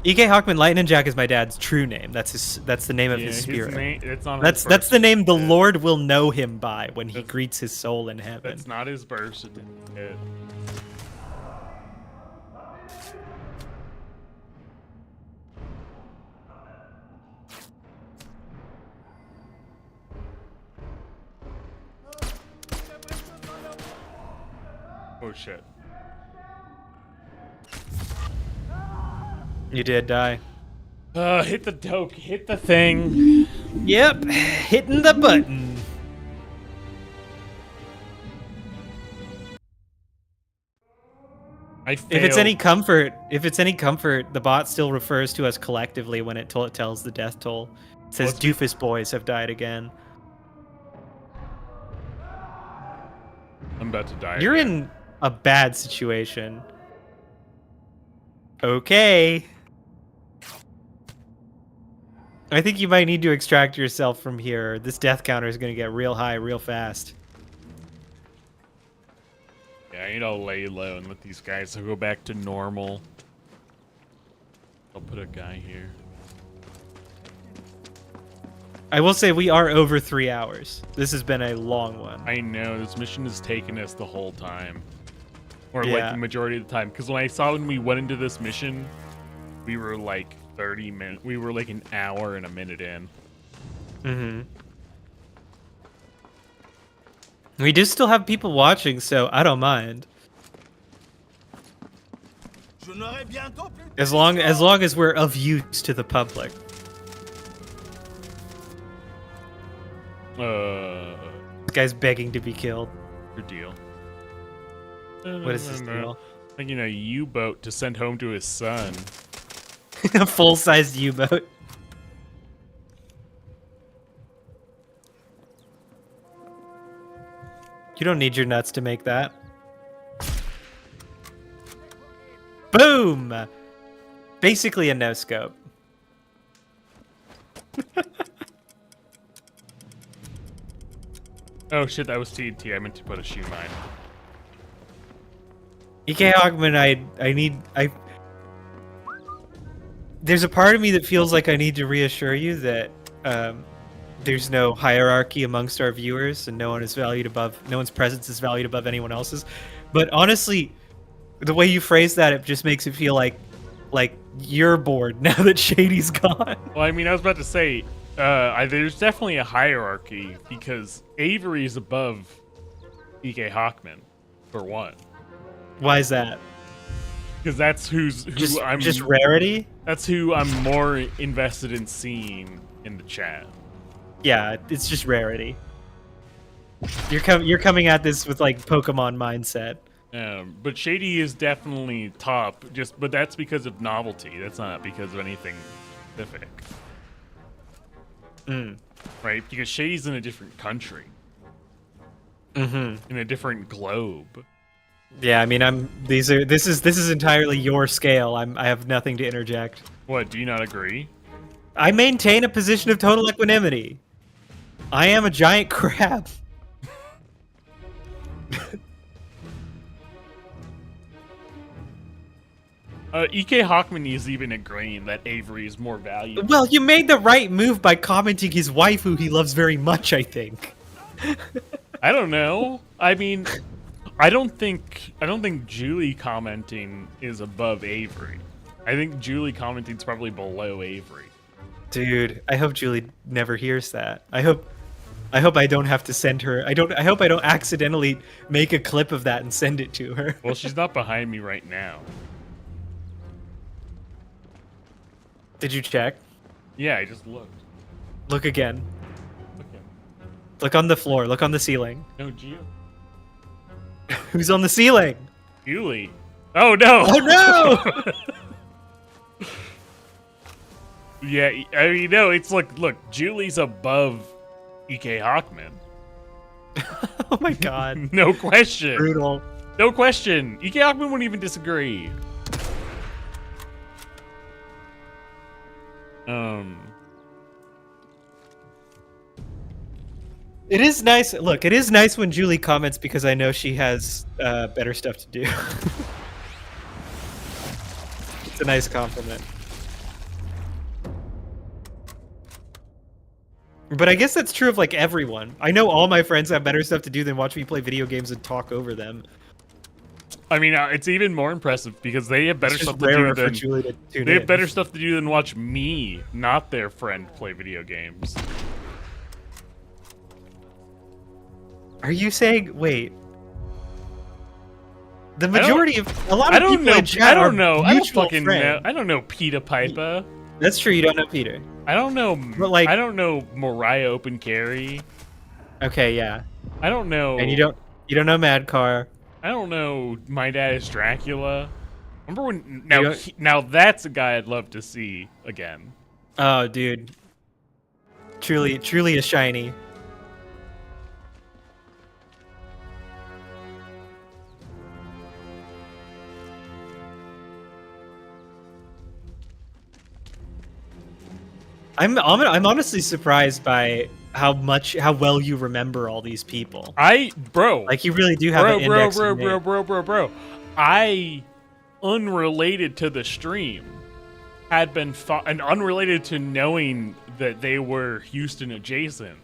E.K. Hawkman Lightning Jack is my dad's true name. That's the name of his His spirit. name, it's not That's his that's birth the name the certificate. Lord will know him by when he That's- greets his soul in heaven. That's not his birth certificate. Oh shit. You did die. Hit the doke, hit the thing. Yep, hitting the button. I failed. If it's any comfort, the bot still refers to us collectively when it tells the death toll. It says Well, doofus boys have died again. I'm about to die. You're again. in a bad situation. Okay. I think you might need to extract yourself from here. This death counter is going to get real high real fast. Yeah, I need to lay low and let these guys go back to normal. I'll put a guy here. I will say we are over 3 hours. This has been a long one. I know, this mission has taken us the whole time. Or like Yeah. the majority of the time. Because when we went into this mission, we were like 30 minutes. We were like an hour and a minute in. Mm-hmm. We do still have people watching, so I don't mind. Je n'aurai bientôt plus de As long as we're of use to the public. This guy's begging to be killed. Good deal. What is this deal? Like, you know, U-boat to send home to his son. A full-sized U-boat. You don't need your nuts to make that. Boom! Basically a no-scope. Oh shit, that was TNT. I meant to put a shoe mine. EK Hawkman, there's a part of me that feels like I need to reassure you that there's no hierarchy amongst our viewers and no one's presence is valued above anyone else's. But honestly, the way you phrase that, it just makes it feel like you're bored now that Shady's gone. Well, I mean, I was about to say, there's definitely a hierarchy because Avery is above EK Hawkman, for one. Why is that? Because that's who I'm Just rarity? That's who I'm more invested in seeing in the chat. Yeah, it's just rarity. You're coming at this with like Pokemon mindset. But Shady is definitely top, but that's because of novelty. That's not because of anything specific. Right? Because Shady's in a different country. Mm-hmm. In a different globe. Yeah, I mean, this is entirely your scale. I have nothing to interject. What, do you not agree? I maintain a position of total equanimity. I am a giant crab. EK Hawkman is even agreeing that Avery is more valuable. Well, you made the right move by commenting his wife, who he loves very much, I think. I don't know. I mean, I don't think Julie commenting is above Avery. I think Julie commenting is probably below Avery. Dude, I hope Julie never hears that. I hope I don't have to send her. I hope I don't accidentally make a clip of that and send it to her. Well, she's not behind me right now. Did you check? Yeah, I just looked. Look again. Okay. Look on the floor. Look on the ceiling. No, Gio. Who's on the ceiling? Julie. Oh no! Oh no! Yeah, I mean, no, it's like, look, Julie's above EK Hawkman. Oh my god. No question. Brutal. No question. EK Hawkman wouldn't even disagree. It is nice. Look, it is nice when Julie comments because I know she has better stuff to do. It's a nice compliment. But I guess that's true of like everyone. I know all my friends have better stuff to do than watch me play video games and talk over them. I mean, it's even more impressive because they have better It's just stuff to do rarer for than Julie to tune they have in. better stuff to do than watch me, not their friend, play video games. Are you saying? Wait. The majority of a lot I of don't people know. in chat I are don't know. I don't mutual fucking know. friends. I don't know Peta Piper. That's true. You don't know Peter. I don't know. But, like- I don't know Mariah Open Carry. Okay, yeah. I don't know. And you don't know Mad Car. I don't know. My Dad is Dracula. Remember when? You Now, don't- now that's a guy I'd love to see again. Oh, dude. Truly a shiny. I'm honestly surprised by how well you remember all these people. Bro. Like you really do have an index. in name. Bro. I, unrelated to the stream, had been and unrelated to knowing that they were Houston adjacent,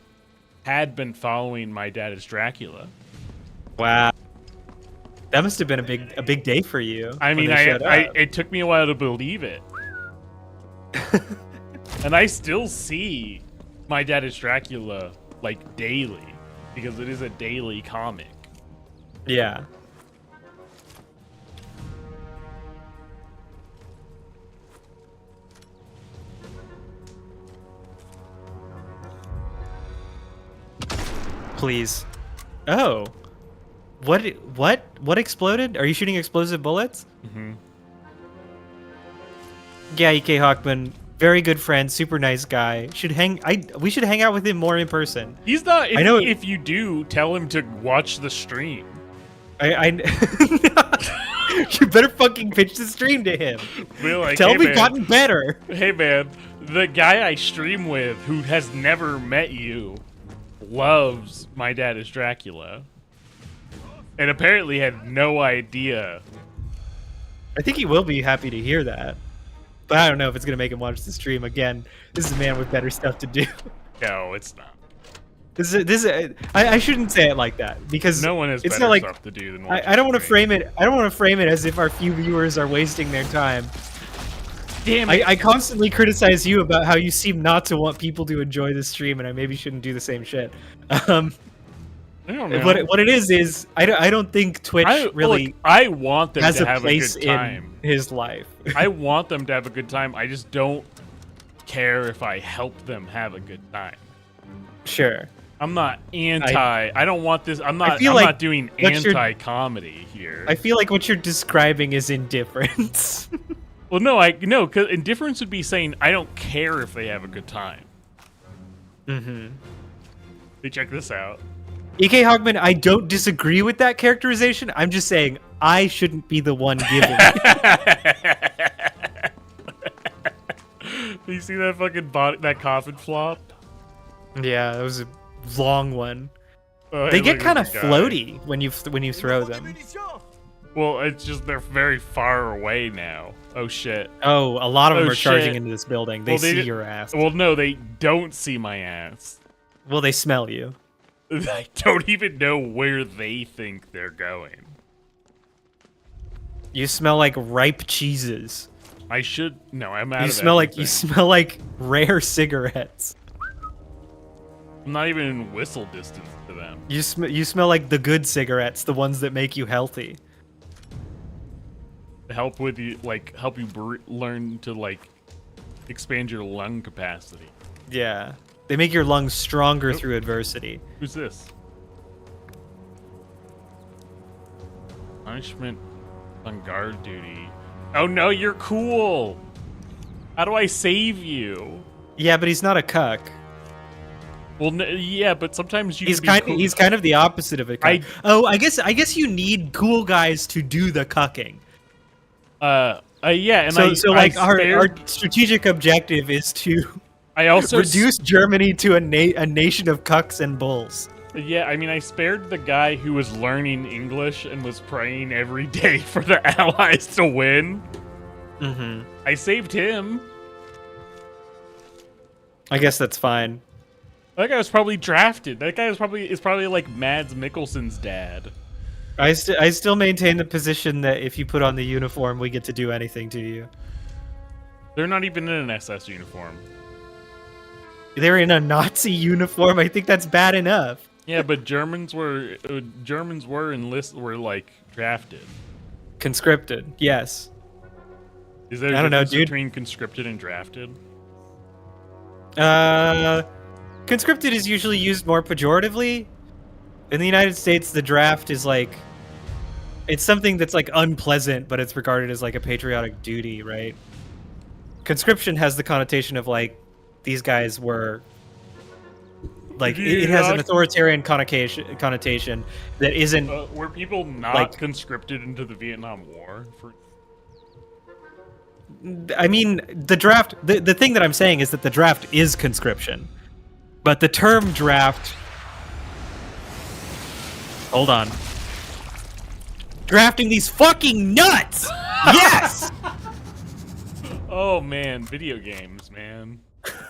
had been following My Dad is Dracula. Wow. That must have been a big day for you. I mean, when they showed up. it took me a while to believe it. And I still see My Dad is Dracula like daily because it is a daily comic. Yeah. Please. Oh. What exploded? Are you shooting explosive bullets? Mm-hmm. Yeah, EK Hawkman, very good friend, super nice guy. We should hang out with him more in person. He's not. I know- If you do, tell him to watch the stream. I You better fucking pitch the stream to him. Be like, Tell hey, him we've man, gotten better. Hey man, the guy I stream with who has never met you loves My Dad is Dracula. And apparently had no idea. I think he will be happy to hear that. But I don't know if it's gonna make him watch the stream again. This is a man with better stuff to do. No, it's not. I shouldn't say it like that because No one has it's better not like stuff to do than watch I don't want the to stream. frame it. I don't want to frame it as if our few viewers are wasting their time. Damn it. I constantly criticize you about how you seem not to want people to enjoy the stream, and I maybe shouldn't do the same shit. I don't know. What it is I don't think Twitch really look, I want them has to a have a place good time. in his life. I want them to have a good time. I just don't care if I help them have a good time. Sure. I'm not I don't want this. I'm not feel like not doing what you're- anti-comedy here. I feel like what you're describing is indifference. Well, no, because indifference would be saying I don't care if they have a good time. Mm-hmm. Hey, check this out. EK Hogman, I don't disagree with that characterization. I'm just saying I shouldn't be the one giving it. You see that fucking that coffin flop? Yeah, that was a long one. Oh, They hey, get look at kind of this guy. floaty when you throw them. Well, it's just they're very far away now. Oh shit. Oh, a lot of them Oh, are charging shit. into this building. They Well, see did- your ass. Well, no, they don't see my ass. Well, they smell you. I don't even know where they think they're going. You smell like ripe cheeses. I should. No, I'm out You of smell everything. like rare cigarettes. I'm not even in whistle distance to them. You smell like the good cigarettes, the ones that make you healthy. Help with you, like help you learn to like expand your lung capacity. Yeah. They make your lungs stronger Oh. through adversity. Who's this? Punishment on guard duty. Oh no, you're cool. How do I save you? Yeah, but he's not a cuck. Well, yeah, but sometimes you. He's kind of the opposite of a cuck. I guess you need cool guys to do the cucking. Yeah, and so like our strategic objective is to I also reduce Germany to a nation of cucks and bulls. Yeah, I mean, I spared the guy who was learning English and was praying every day for the Allies to win. Mm-hmm. I saved him. I guess that's fine. That guy was probably drafted. That guy is probably like Mads Mikkelsen's dad. I still maintain the position that if you put on the uniform, we get to do anything to you. They're not even in an SS uniform. They're in a Nazi uniform. I think that's bad enough. Yeah, but Germans were like drafted. Conscripted, yes. Is there a difference between conscripted and drafted? Conscripted is usually used more pejoratively. In the United States, the draft is like, it's something that's like unpleasant, but it's regarded as like a patriotic duty, right? Conscription has the connotation of like, these guys were like, it has an authoritarian connotation that isn't. Were people not like, conscripted into the Vietnam War? I mean, the draft. The thing that I'm saying is that the draft is conscription, but the term draft. Hold on. Drafting these fucking nuts! Yes! Oh man, video games, man.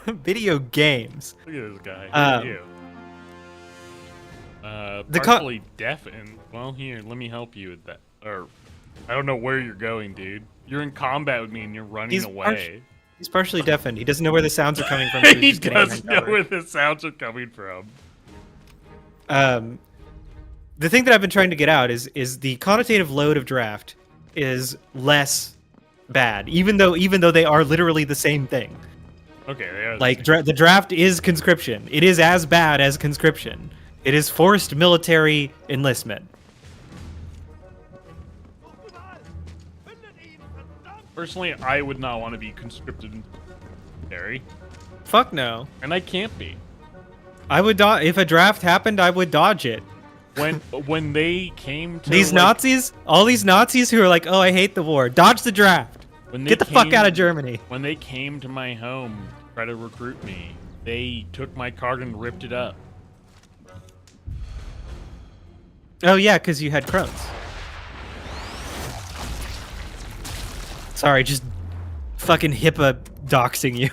Video games. Look at this guy. Who are you? Partially deaf and well, here, let me help you with that. Or I don't know where you're going, dude. You're in combat with me and you're running away. He's partially deafened. He doesn't know where the sounds are coming from. So he doesn't know where the sounds are coming from. The thing that I've been trying to get out is the connotative load of draft is less bad, even though they are literally the same thing. Okay, they are like the draft is conscription. It is as bad as conscription. It is forced military enlistment. Personally, I would not want to be conscripted in military. Fuck no. And I can't be. I would if a draft happened, I would dodge it. When they came to these Nazis, all these Nazis who are like, "Oh, I hate the war," dodge the draft. Get the fuck out of Germany. When they came to my home to try to recruit me, they took my card and ripped it up. Oh yeah, because you had Crohn's. Sorry, just fucking HIPAA doxing you.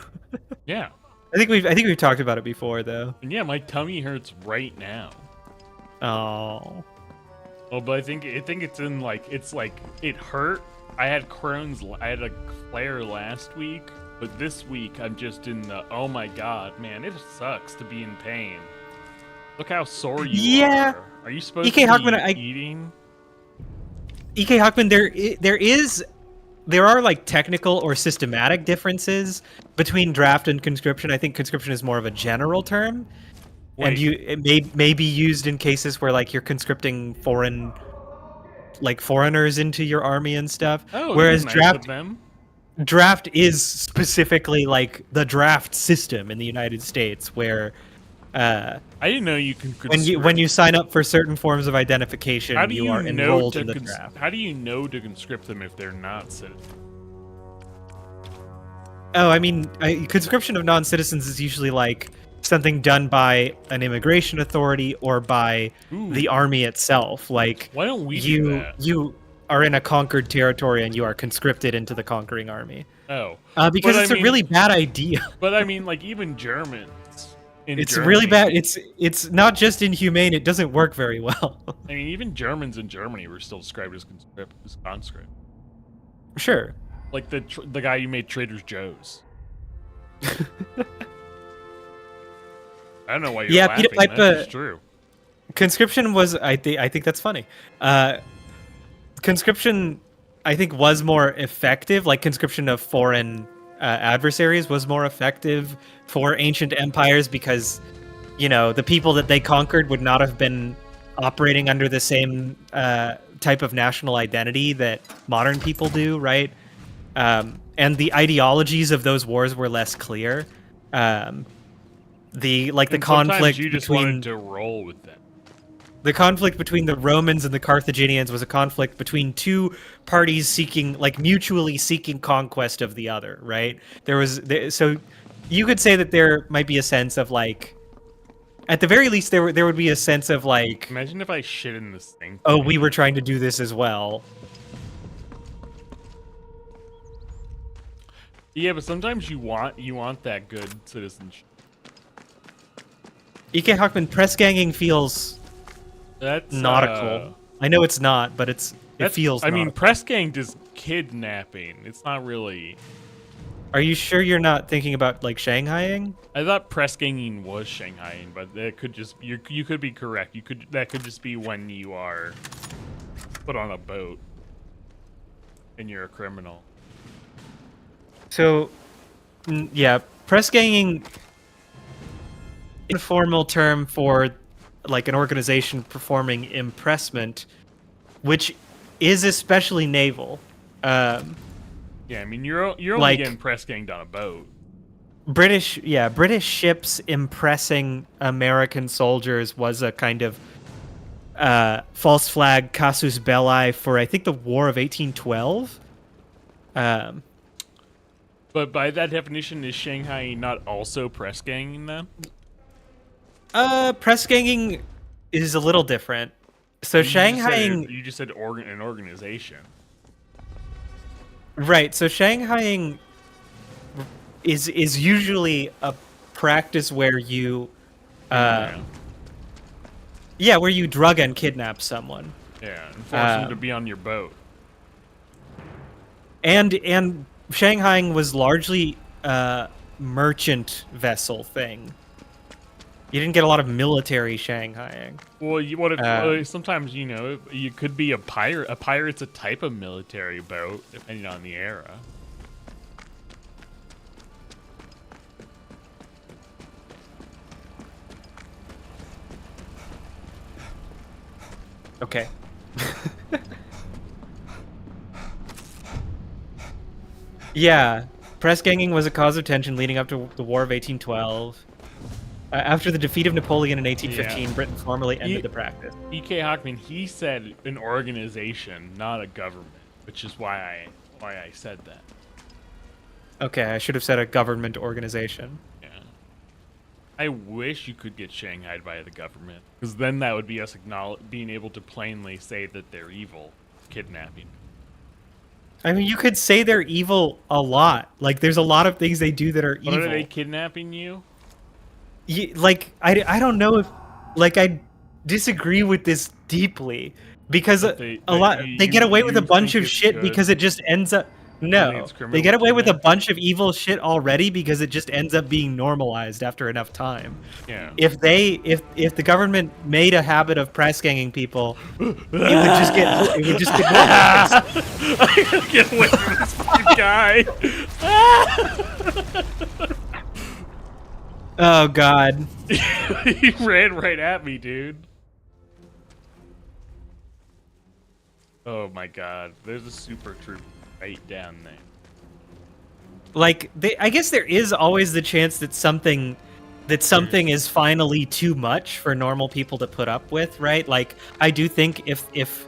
Yeah. I think we've talked about it before though. And yeah, my tummy hurts right now. Oh. Oh, but I think it's in like it hurt. I had Crohn's. I had a flare last week, but this week I'm just in the oh my god, man, it sucks to be in pain. Look how sore you are. Are you supposed to be eating? EK Huckman, there are like technical or systematic differences between draft and conscription. I think conscription is more of a general term. Wait. And it may be used in cases where like you're conscripting foreigners into your army and stuff. Oh, whereas nice draft is specifically like the draft system in the United States where I didn't know you can when you sign up for certain forms of identification, you are enrolled in the draft. How do you know to conscript them if they're not citizens? Oh, I mean, conscription of non-citizens is usually like something done by an immigration authority or by the army itself. Like, why don't we do that? You are in a conquered territory and you are conscripted into the conquering army. Oh, because it's a really bad idea. But I mean, like even Germans. It's Germany, really bad. It's not just inhumane. It doesn't work very well. I mean, even Germans in Germany were still described as conscript. Sure. Like the guy you made Trader Joe's. I don't know why you're laughing. That's true. Conscription was, I think that's funny. Conscription, I think, was more effective. Like conscription of foreign adversaries was more effective for ancient empires because, you know, the people that they conquered would not have been operating under the same type of national identity that modern people do, right? And and the ideologies of those wars were less clear. The And conflict sometimes you just between wanted to roll with them. the conflict between the Romans and the Carthaginians was a conflict between two parties mutually seeking conquest of the other, right? So you could say that there might be a sense of like, at the very least, there would be a sense of like, Imagine if I shit in this thing. oh, we were trying to do this as well. Yeah, but sometimes you want that good citizenship. E.K. Hockman, press ganging feels That's nautical. I know it's not, but it feels. I mean, nautical. press gang is kidnapping. It's not really. Are you sure you're not thinking about like Shanghaiing? I thought press ganging was Shanghaiing, but that could just you could be correct. That could just be when you are put on a boat and you're a criminal. So, yeah, press ganging, informal term for like an organization performing impressment, which is especially naval. Yeah, I mean you're only like- getting press ganged on a boat. British ships impressing American soldiers was a kind of false flag casus belli for I think the War of 1812. But by that definition, is Shanghai not also press ganging them? Press ganging is a little different. So Shanghaiing, You just said an organization. right? So Shanghaiing is usually a practice where you, where you drug and kidnap someone, Yeah, and force them to be on your boat. and Shanghaiing was largely a merchant vessel thing. You didn't get a lot of military Shanghaiing. Well, sometimes you could be a pirate. A pirate's a type of military boat, depending on the era. Okay. Yeah, press ganging was a cause of tension leading up to the War of 1812. After the defeat of Napoleon in 1815, Yeah. Britain formally ended the practice. E.K. Hockman, he said an organization, not a government, which is why I said that. Okay, I should have said a government organization. Yeah. I wish you could get shanghaied by the government, because then that would be us being able to plainly say that they're evil, kidnapping. I mean, you could say they're evil a lot. Like, there's a lot of things they do that are But evil. are they kidnapping you? I don't know if, I disagree with this deeply because they get away with a bunch of shit because it just ends up. No, they get away with a bunch of evil shit already because it just ends up being normalized after enough time. Yeah. If the government made a habit of press ganging people, it would just get normalized. I gotta get away from this fucking guy. Oh God. He ran right at me, dude. Oh my God. There's a super troop right down there. I guess there is always the chance that something is finally too much for normal people to put up with, right? Like, I do think if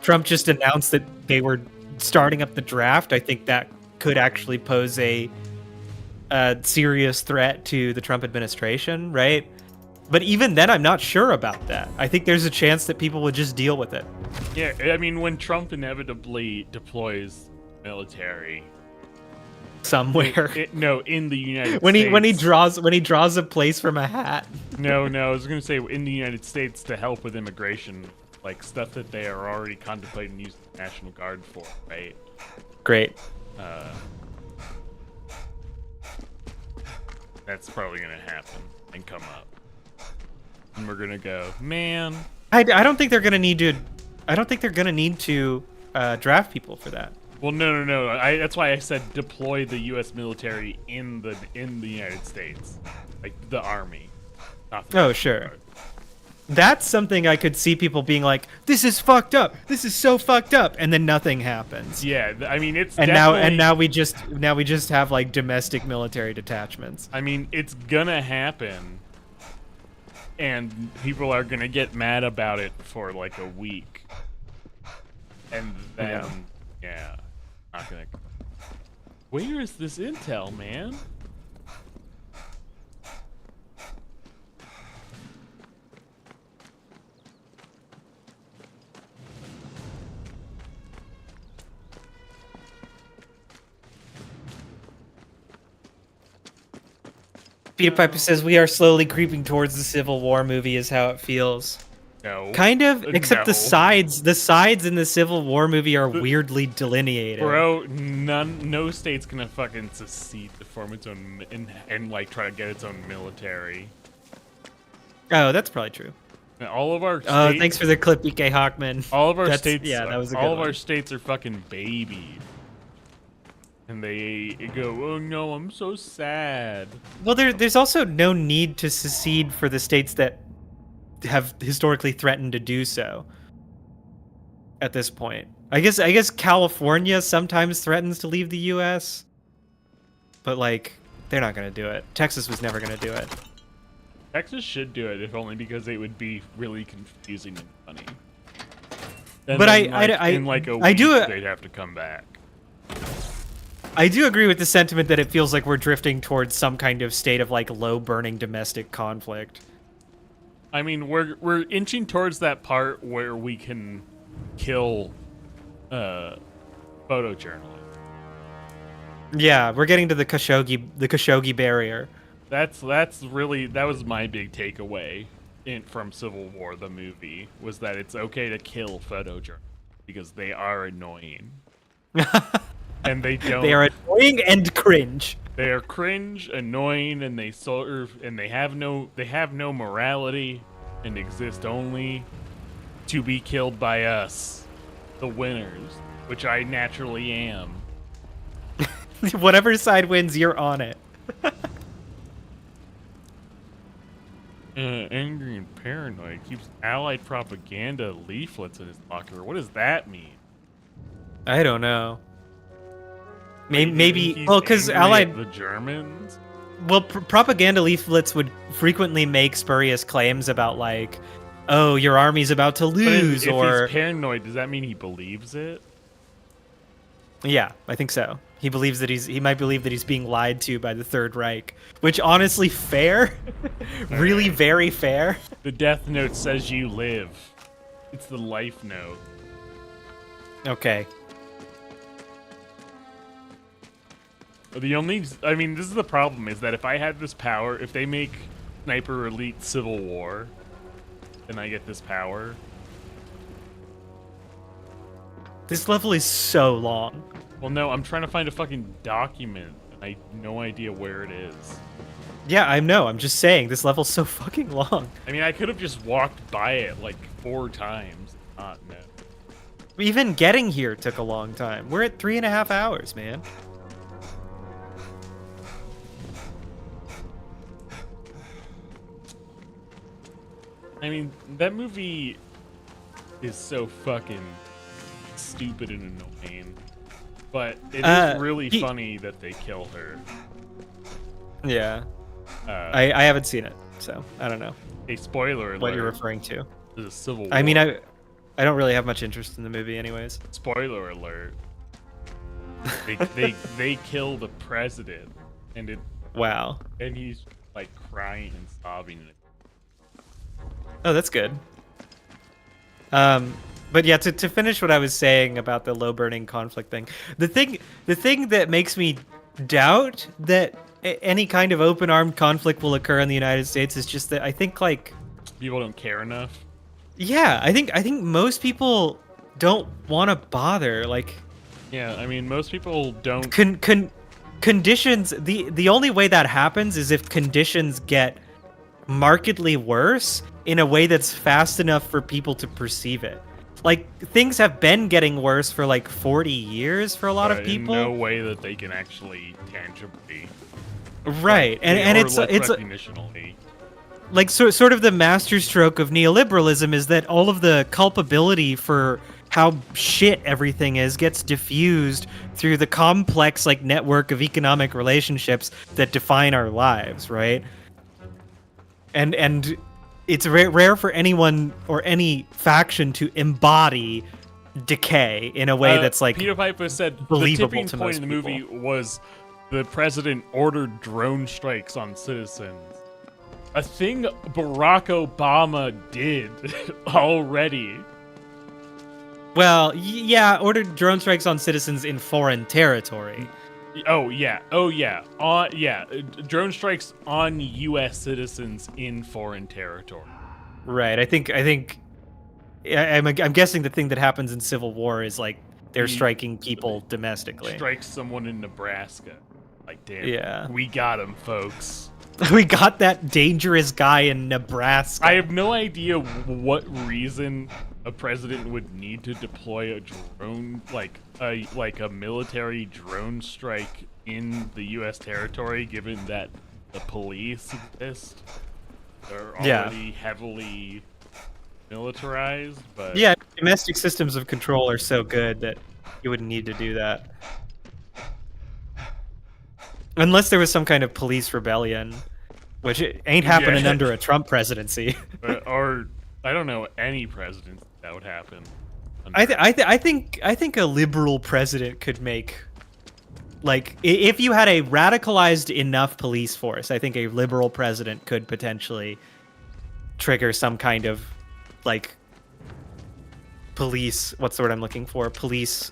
Trump just announced that they were starting up the draft, I think that could actually pose a serious threat to the Trump administration, right? But even then, I'm not sure about that. I think there's a chance that people would just deal with it. Yeah, I mean, when Trump inevitably deploys military Somewhere. in the United when States. he draws a place from a hat. No, I was gonna say in the United States to help with immigration, like stuff that they are already contemplating using the National Guard for, right? Great. That's probably gonna happen and come up, and we're gonna go, man. I don't think they're gonna need to. I don't think they're gonna need to draft people for that. Well, no. That's why I said deploy the U.S. military in the United States, like the army. Not the Oh, National sure. Guard. That's something I could see people being like, "This is fucked up. This is so fucked up," and then nothing happens. Yeah, I mean it's And definitely, now we just have like domestic military detachments. I mean it's gonna happen, and people are gonna get mad about it for like a week, and then yeah, not gonna. Where is this intel, man? Peter Piper says we are slowly creeping towards the Civil War movie is how it feels. No. Kind of, except No. the sides in the Civil War movie are weirdly delineated. Bro, no state's gonna fucking secede to form its own and like try to get its own military. Oh, that's probably true. And all of our Oh, states, thanks for the clip, EK Hawkman. all of our That's- states, yeah, that was a all good of one. our states are fucking babied, and they go, "Oh no, I'm so sad." Well, there's also no need to secede for the states that have historically threatened to do so. At this point, I guess California sometimes threatens to leave the U.S., but like they're not gonna do it. Texas was never gonna do it. Texas should do it, if only because it would be really confusing and funny. And But then, in like a week, do they'd have to come back. I do agree with the sentiment that it feels like we're drifting towards some kind of state of like low burning domestic conflict. I mean, we're inching towards that part where we can kill photojournalists. Yeah, we're getting to the Khashoggi barrier. That was my big takeaway from Civil War, the movie, was that it's okay to kill photojournalists because they are annoying. And they don't. They are annoying and cringe. They are cringe, annoying, and they have no morality, and exist only to be killed by us, the winners, which I naturally am. Whatever side wins, you're on it. Angry and paranoid keeps Allied propaganda leaflets in his locker. What does that mean? I don't know. Maybe Maybe he's well, because angry at Allied the Germans. well, propaganda leaflets would frequently make spurious claims about like, oh, your army's about to But lose, if or he's paranoid, does that mean he believes it? yeah, I think so. He believes that he might believe that he's being lied to by the Third Reich, which honestly fair, really very fair. The death note says you live. It's the life note. Okay. I mean, this is the problem, is that if I had this power, if they make Sniper Elite Civil War, then I get this power. This level is so long. Well, no, I'm trying to find a fucking document, and I have no idea where it is. Yeah, I know. I'm just saying this level's so fucking long. I mean, I could have just walked by it like 4 times. Not no. Even getting here took a long time. We're at 3.5 hours, man. I mean, that movie is so fucking stupid and annoying. But it is really funny that they kill her. Yeah. I haven't seen it, so I don't know A spoiler alert. what you're referring to. This is Civil War. I mean, I don't really have much interest in the movie, anyways. Spoiler alert. They kill the president, and Wow. he's like crying and sobbing. Oh, that's good. But yeah, to finish what I was saying about the low burning conflict thing, the thing that makes me doubt that any kind of open armed conflict will occur in the United States is just that I think like People don't care enough. yeah, I think most people don't want to bother like Yeah, I mean, most people don't. conditions. The only way that happens is if conditions get markedly worse in a way that's fast enough for people to perceive it. Like things have been getting worse for like 40 years for a lot of but people. In no way that they can actually tangibly. Right, and or it's recognitionally. like sort of the masterstroke of neoliberalism is that all of the culpability for how shit everything is gets diffused through the complex like network of economic relationships that define our lives, right? And it's rare for anyone or any faction to embody decay in a way that's like Peter Piper said the believable tipping to point most in the movie was the president ordered drone strikes on citizens. A thing Barack Obama did already. Well, yeah, ordered drone strikes on citizens in foreign territory. Oh yeah, drone strikes on U.S. citizens in foreign territory. Right. I'm guessing the thing that happens in Civil War is like they're striking people domestically. Strikes someone in Nebraska. Like, damn, Yeah. we got him, folks. We got that dangerous guy in Nebraska. I have no idea what reason a president would need to deploy a drone, like a military drone strike in the U.S. territory, given that the police exist. They're already heavily militarized, but Yeah, domestic systems of control are so good that you wouldn't need to do that. Unless there was some kind of police rebellion, which ain't happening under a Trump presidency. or I don't know any president that would happen. I think a liberal president could make, like, if you had a radicalized enough police force, I think a liberal president could potentially trigger some kind of, like, police. What's the word I'm looking for? Police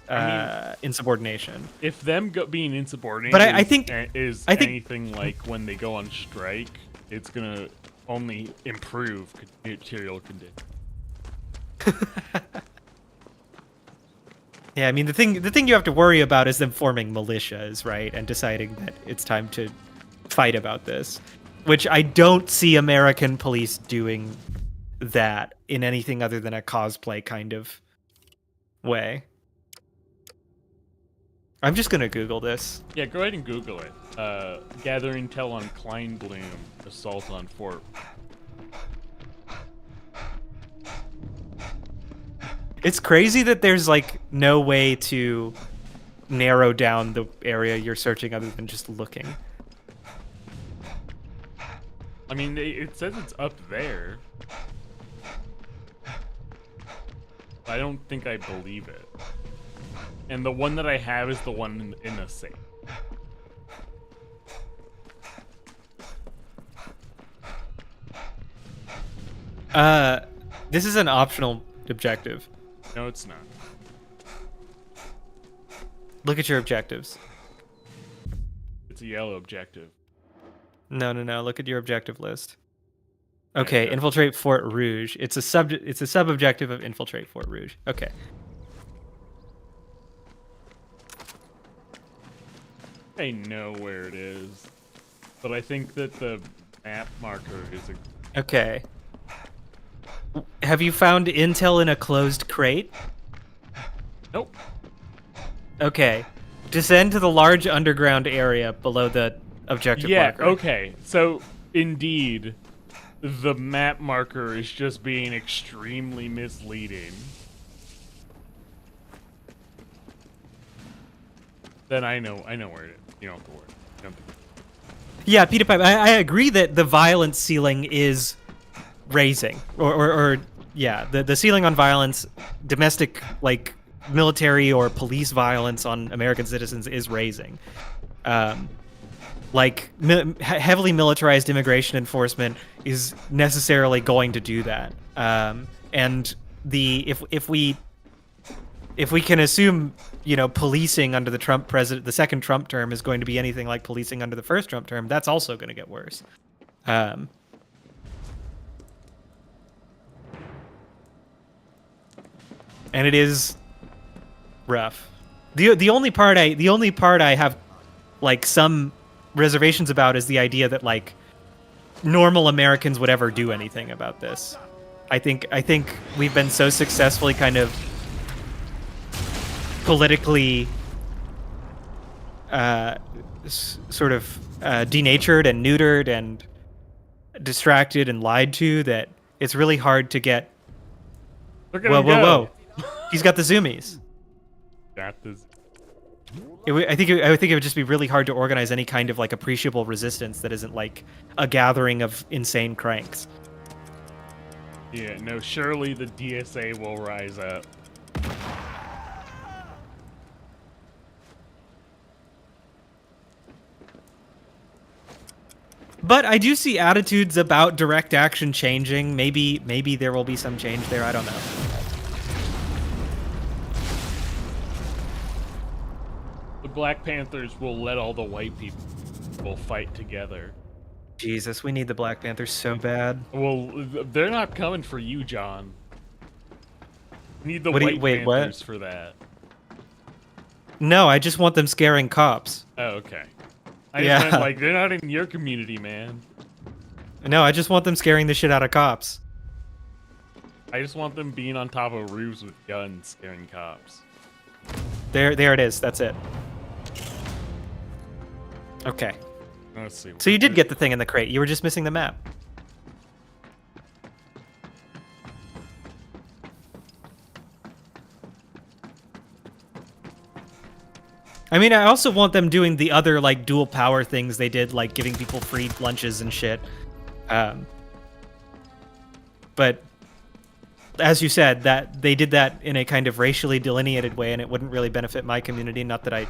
insubordination. If them being insubordinate, But I think anything like when they go on strike, it's gonna only improve material conditions. Yeah, I mean the thing you have to worry about is them forming militias, right, and deciding that it's time to fight about this, which I don't see American police doing that in anything other than a cosplay kind of way. I'm just gonna Google this. Yeah, go ahead and Google it. Gather intel on Klein Bloom assault on fort. It's crazy that there's like no way to narrow down the area you're searching other than just looking. I mean, it says it's up there. I don't think I believe it. And the one that I have is the one in the safe. This is an optional objective. No, it's not. Look at your objectives. It's a yellow objective. No. Look at your objective list. Okay, Yeah. infiltrate Fort Rouge. It's a sub-objective of infiltrate Fort Rouge. Okay. I know where it is, but I think that the map marker is a... Okay. Have you found intel in a closed crate? Nope. Okay. Descend to the large underground area below the objective marker. Okay. So, indeed, the map marker is just being extremely misleading. Then I know where it is. You don't have to worry. You don't have to... Yeah, Peter Piper, I agree that the violence ceiling is raising. Or yeah, the ceiling on violence, domestic, like, military or police violence on American citizens is raising. Heavily militarized immigration enforcement is necessarily going to do that. And if we can assume, you know, policing under the second Trump term is going to be anything like policing under the first Trump term, that's also going to get worse. And it is rough. The only part I have like some reservations about is the idea that like normal Americans would ever do anything about this. I think we've been so successfully kind of politically sort of denatured and neutered and distracted and lied to that it's really hard to get. Look at Whoa, him whoa, go. whoa! He's got the zoomies. Got this. I think it would just be really hard to organize any kind of like appreciable resistance that isn't like a gathering of insane cranks. Yeah, no, surely the DSA will rise up. But I do see attitudes about direct action changing. Maybe there will be some change there. I don't know. The Black Panthers will let all the white people fight together. Jesus, we need the Black Panthers so bad. Well, they're not coming for you, John. We need the What do white you- wait, what? Panthers for that. No, I just want them scaring cops. Oh, okay. I Yeah. just meant, like, they're not in your community, man. No, I just want them scaring the shit out of cops. I just want them being on top of roofs with guns scaring cops. There it is. That's it. Okay. Let's see. So you did get the thing in the crate. You were just missing the map. I mean, I also want them doing the other, like, dual power things they did, like giving people free lunches and shit. But as you said, that they did that in a kind of racially delineated way, and it wouldn't really benefit my community. Not that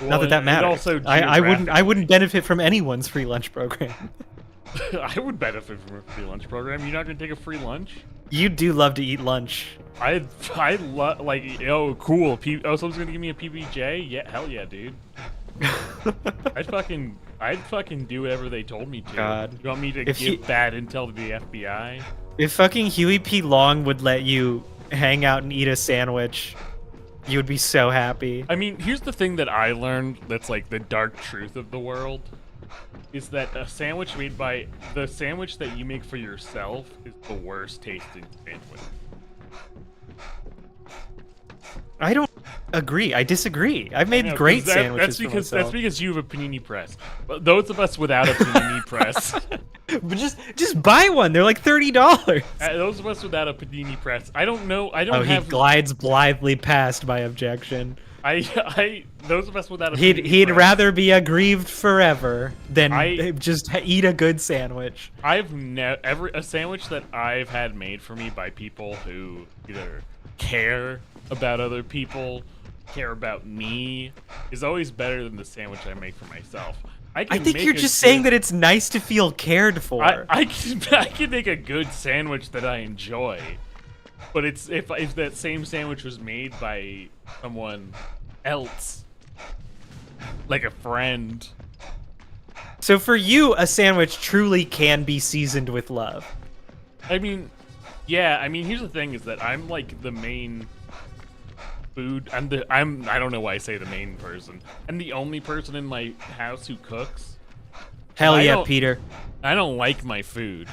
Well, that it matters. also I wouldn't benefit from anyone's free lunch program. I would benefit from a free lunch program. You're not gonna take a free lunch? You do love to eat lunch. I love, like, oh, cool. Someone's gonna give me a PBJ? Yeah, hell yeah, dude. I'd fucking do whatever they told me to. God. You want me to If give bad intel to the FBI? If fucking Huey P. Long would let you hang out and eat a sandwich, you would be so happy. I mean, here's the thing that I learned that's like the dark truth of the world. Is that a sandwich made by the sandwich that you make for yourself is the worst tasting sandwich. I don't agree. I disagree. I've made I know, great 'cause sandwiches that's for myself. that's because you have a panini press. But those of us without a panini press, But just buy one. They're like $30. those of us without a panini press, I don't know. I don't Oh, he have. glides blithely past my objection. Those of us without a He'd press, rather be aggrieved forever than I- just eat a good sandwich. I've never a sandwich that I've had made for me by people who either care about other people, care about me, is always better than the sandwich I make for myself. I think you're just saying that it's nice to feel cared for. I can make a good sandwich that I enjoy, but it's if that same sandwich was made by someone else, like a friend. So for you, a sandwich truly can be seasoned with love. I mean, yeah. I mean, here's the thing: is that I'm like the main food. I don't know why I say the main person. I'm the only person in my house who cooks. Hell I yeah, don't- Peter. I don't like my food.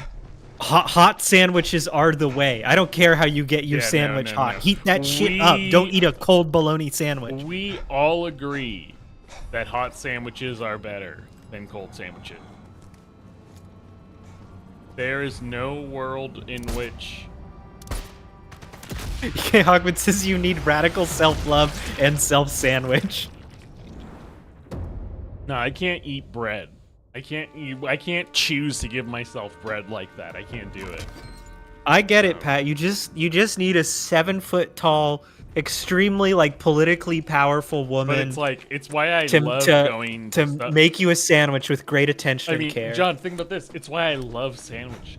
Hot sandwiches are the way. I don't care how you get your Yeah, no, sandwich no, hot. no. Heat that shit up. Don't eat a cold bologna sandwich. We all agree that hot sandwiches are better than cold sandwiches. There is no world in which Okay, Hogwarts says you need radical self-love and self-sandwich. no, I can't eat bread. I can't choose to give myself bread like that. I can't do it. I get it, Pat. You just need a 7-foot-tall, extremely like politically powerful But woman it's like it's why I to love going to stuff. make you a sandwich with great attention I mean, and care. John, think about this. It's why I love sandwich.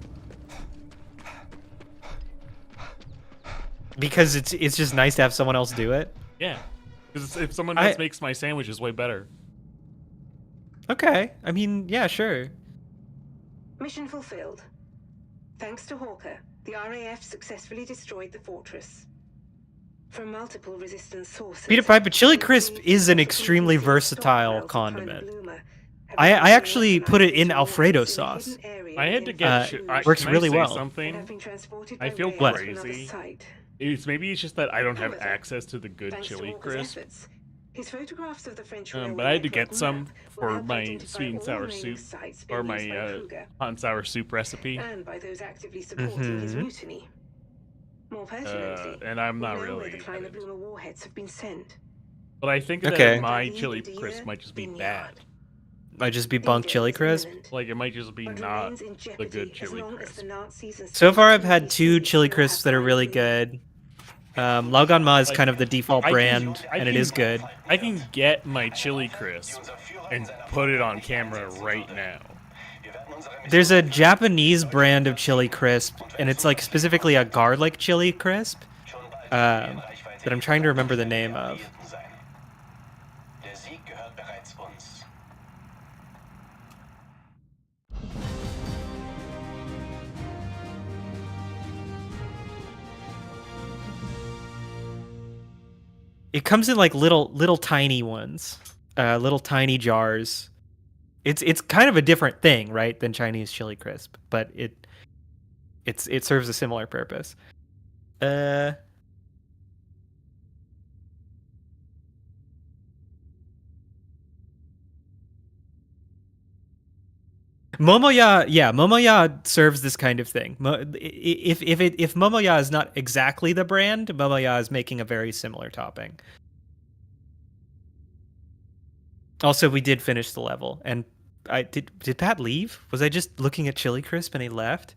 Because it's just nice to have someone else do it. Yeah, because if someone else makes my sandwich, it's way better. Okay. I mean, yeah, sure. Mission fulfilled. Thanks to Hawker, the RAF successfully destroyed the fortress. From multiple resistance sources. Peter Piper, Chili Crisp is an extremely versatile condiment. I actually put it in Alfredo sauce. I had to get. works can I really say well. Something. I I feel What? crazy. Maybe it's just that I don't have access to the good chili crisp. His photographs of the French But railway I had to network get some map will for help my identify sweet and all sour remaining soup, sites or being used by my Kruger hot and sour soup recipe. and by those actively supporting his mutiny. More pertinently, And I'm we not know where really the at Kleiner it. Blumer warheads have been sent. But I think that Okay. my David chili Deere crisp might just be Vineyard. bad. Might just be D-Day bunk chili is crisp. imminent, Like, it might just be but not remains in the jeopardy good as chili long as crisp. the Nazis and So far, I've Soviet had police 2 state chili still crisps that are have really Kleiner good. Laogan Ma is Like, kind of the default brand, and it is good. I can get my chili crisp and put it on camera right now. There's a Japanese brand of chili crisp, and it's like specifically a garlic chili crisp that I'm trying to remember the name of. It comes in like little tiny ones, little tiny jars. It's kind of a different thing, right, than Chinese chili crisp, but it serves a similar purpose. Momoya serves this kind of thing. If Momoya is not exactly the brand, Momoya is making a very similar topping. Also, we did finish the level, and I did Pat leave? Was I just looking at Chili Crisp and he left?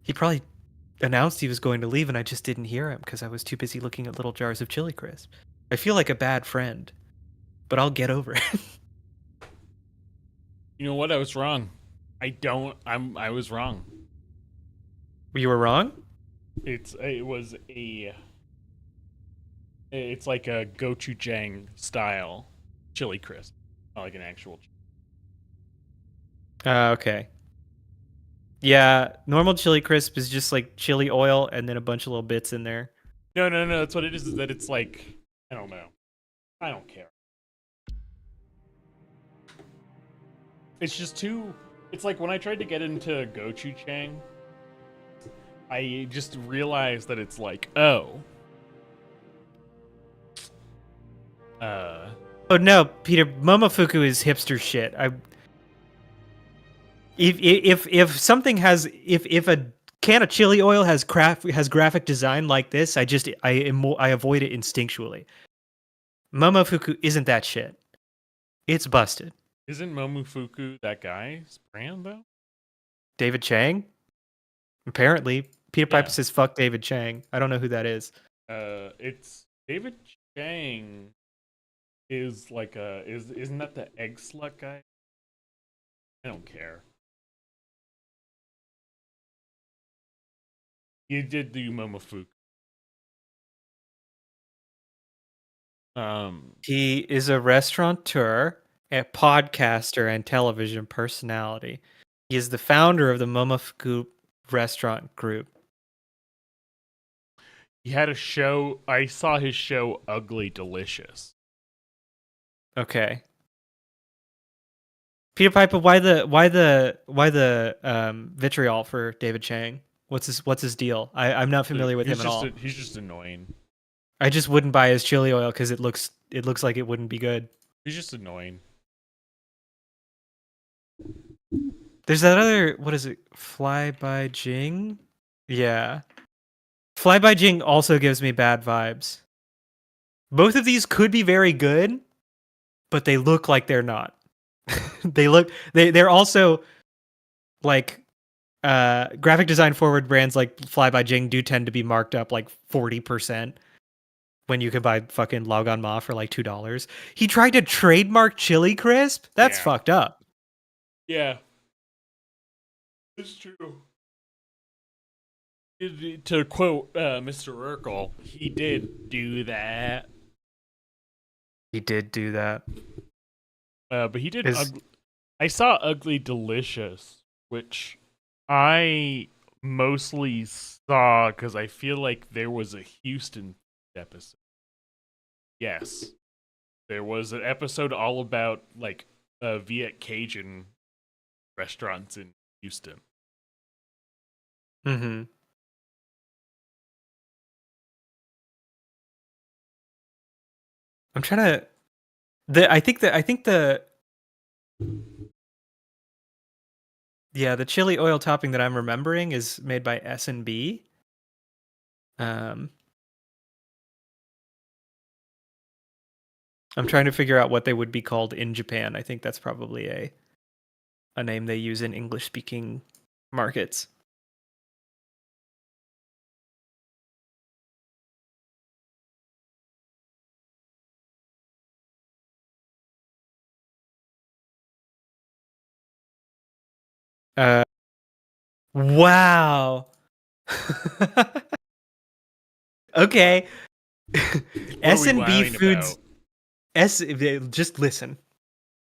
He probably announced he was going to leave, and I just didn't hear him because I was too busy looking at little jars of Chili Crisp. I feel like a bad friend, but I'll get over it. You know what? I was wrong. I was wrong. You were wrong? It's like a gochujang style chili crisp, not like an actual. Okay. Yeah, normal Chili Crisp is just like chili oil and then a bunch of little bits in there. No. That's what it is. Is that it's like, I don't know. I don't care. It's just too. It's like when I tried to get into gochujang, I just realized that it's like, oh. Oh no, Peter, Momofuku is hipster shit. If something has if a can of chili oil has graphic design like this, I avoid it instinctually. Momofuku isn't that shit. It's busted. Isn't Momofuku that guy's brand though? David Chang? Apparently. Peter Piper says fuck David Chang. I don't know who that is. It's David Chang is like isn't that the egg slut guy? I don't care. You did do Momofuku. He is a restaurateur, a podcaster, and television personality. He is the founder of the Momofuku Restaurant Group. He had a show. I saw his show, Ugly Delicious. Okay. Peter Piper, why the vitriol for David Chang? What's his deal? I'm not familiar with him at all. He's just annoying. I just wouldn't buy his chili oil because it looks like it wouldn't be good. He's just annoying. There's that other, what is it? Fly by Jing? Yeah. Fly by Jing also gives me bad vibes. Both of these could be very good, but they look like they're not. They're also like graphic design forward brands like Fly by Jing do tend to be marked up like 40% when you can buy fucking Laogan Ma for like $2. He tried to trademark Chili Crisp? That's fucked up. Yeah. It's true. To quote Mr. Urkel, he did do that. He did do that. But he did. I saw Ugly Delicious, which I mostly saw because I feel like there was a Houston episode. Yes, there was an episode all about like Viet Cajun restaurants in Houston. Mm-hmm. I'm trying to. I think the yeah, the chili oil topping that I'm remembering is made by S&B. I'm trying to figure out what they would be called in Japan. I think that's probably a name they use in English speaking markets. Wow. Okay. What are we S&B lying Foods about? just listen.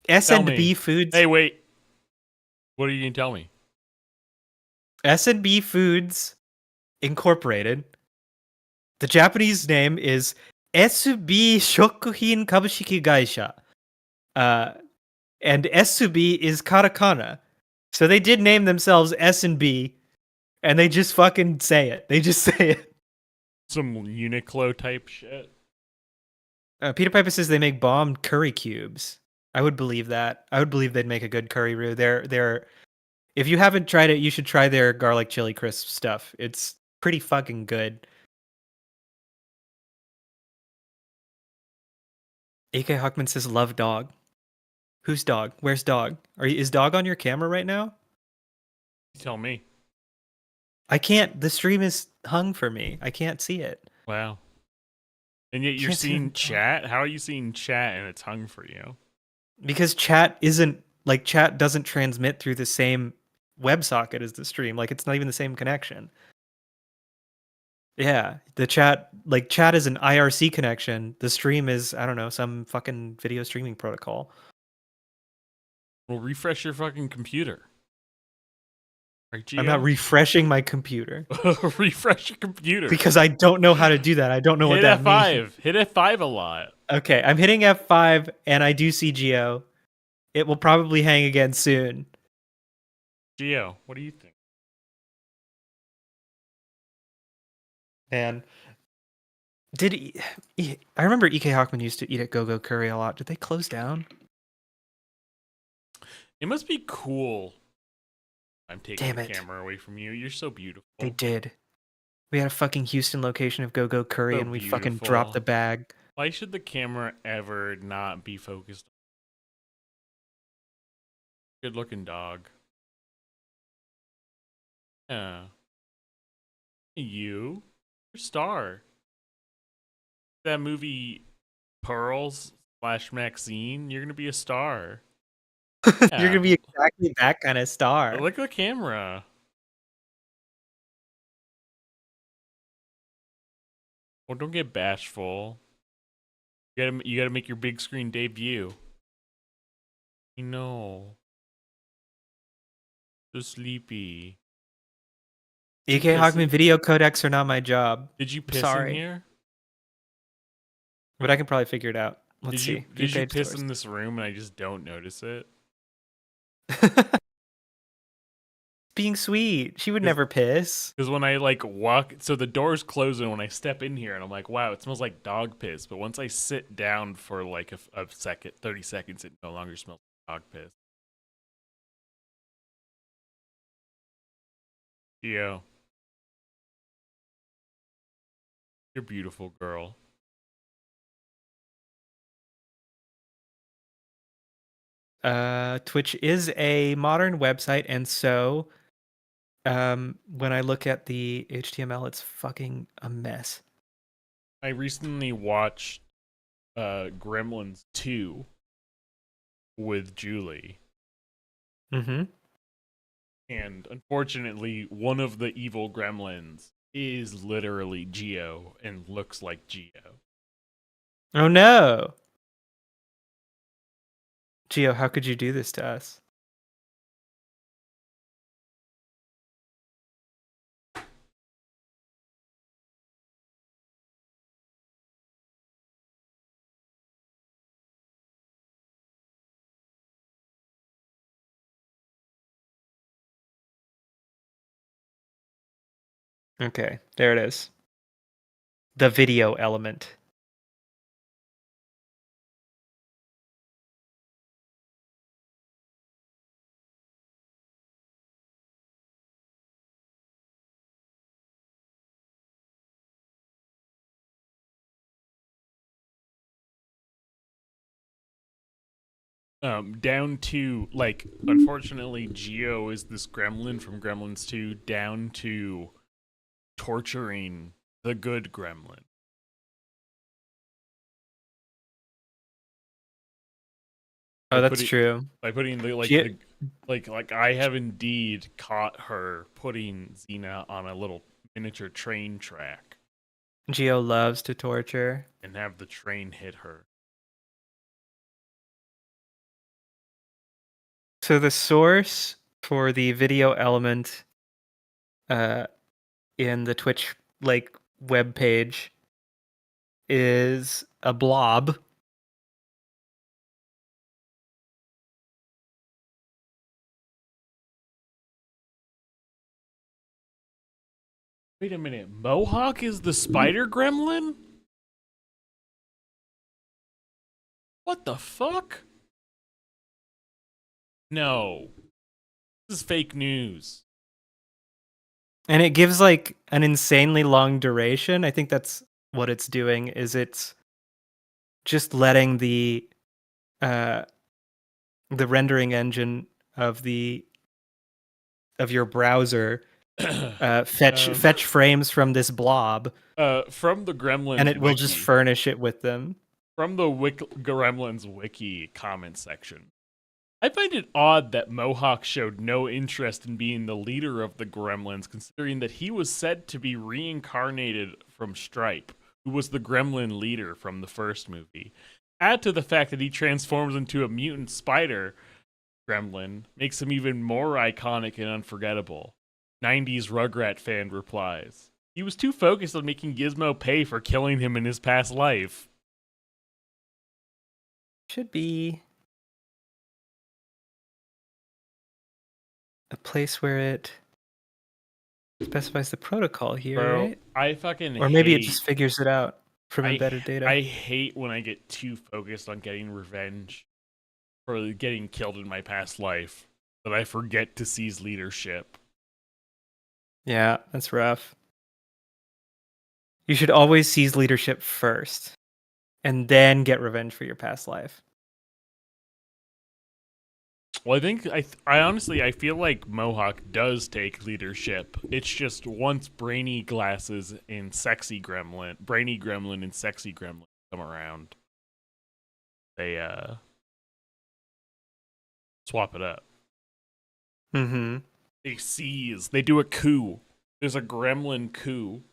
Tell me. S&B Foods Hey, wait. What are you gonna tell me? S&B Foods Incorporated. The Japanese name is SB Shokuhin Kabushiki Gaisha. And SB is katakana. So they did name themselves S&B and they just fucking say it. They just say it. Some Uniqlo type shit. Peter Piper says they make bomb curry cubes. I would believe that. I would believe they'd make a good curry roux. They're if you haven't tried it, you should try their garlic chili crisp stuff. It's pretty fucking good. AK Huckman says love dog. Who's dog? Where's dog? Is dog on your camera right now? You tell me. I can't. The stream is hung for me. I can't see it. Wow. And yet you're Can't see seeing it. chat? How are you seeing chat and it's hung for you? Because chat doesn't transmit through the same WebSocket as the stream. Like it's not even the same connection. Yeah, the chat is an IRC connection. The stream is, I don't know, some fucking video streaming protocol. Well, refresh your fucking computer. Right, Gio? I'm not refreshing my computer refresh your computer. because I don't know how to do that. I don't know what that F5. means. Hit F5 a lot. Okay, I'm hitting F5 and I do see Geo. It will probably hang again soon. Gio, what do you think? Man, I remember EK Hawkman used to eat at Go-Go Curry a lot. Did they close down? It must be cool. I'm taking Damn the it. camera away from you. You're so beautiful. They did. We had a fucking Houston location of Go-Go Curry So and we fucking beautiful. dropped the bag. Why should the camera ever not be focused? Good looking dog. Yeah. You're a star. That movie Pearls / Maxine, you're gonna be a star. You're Yeah. gonna be exactly that kind of star. Look at the camera. Well, don't get bashful. You gotta make your big screen debut. You know. So sleepy. EK Hawkman video codecs are not my job. Did you piss Sorry. in here? But I can probably figure it out. Let's see. Did you Page piss stores. in this room and I just don't notice it? Being sweet. She would never piss. Because when I walk, so the door's closing when I step in here, and I'm like, wow, it smells like dog piss. But once I sit down for like a second, 30 seconds, it no longer smells like dog piss. Gio, you're a beautiful girl. Twitch is a modern website, and so when I look at the HTML, it's fucking a mess. I recently watched Gremlins 2 with Julie. Mm-hmm. And unfortunately, one of the evil gremlins is literally Gio and looks like Gio. Oh no. Gio, how could you do this to us? Okay, there it is. The video element. Down to, like, unfortunately, Geo is this gremlin from Gremlins 2, down to torturing the good gremlin. Oh, that's true. By putting the Ge- like I have indeed caught her putting Xena on a little miniature train track Geo loves to torture. and have the train hit her. So the source for the video element in the Twitch like web page is a blob. Wait a minute, Mohawk is the spider gremlin? What the fuck? No. This is fake news. And it gives like an insanely long duration. I think that's what it's doing, is it's just letting the rendering engine of your browser fetch frames from this blob, From the Gremlins and it will wiki, just furnish it with them. from the Gremlins wiki comment section. I find it odd that Mohawk showed no interest in being the leader of the Gremlins, considering that he was said to be reincarnated from Stripe, who was the Gremlin leader from the first movie. Add to the fact that he transforms into a mutant spider gremlin, makes him even more iconic and unforgettable. 90s Rugrat fan replies. He was too focused on making Gizmo pay for killing him in his past life. Should be a place where it specifies the protocol here, Bro, right? I fucking Or maybe hate, it just figures it out from embedded data. I hate when I get too focused on getting revenge for getting killed in my past life that I forget to seize leadership. Yeah, that's rough. You should always seize leadership first, and then get revenge for your past life. Well, I think I honestly I feel like Mohawk does take leadership. It's just once Brainy Glasses and Brainy Gremlin and Sexy Gremlin come around, they swap it up. Mm-hmm. They seize. They do a coup. There's a Gremlin coup.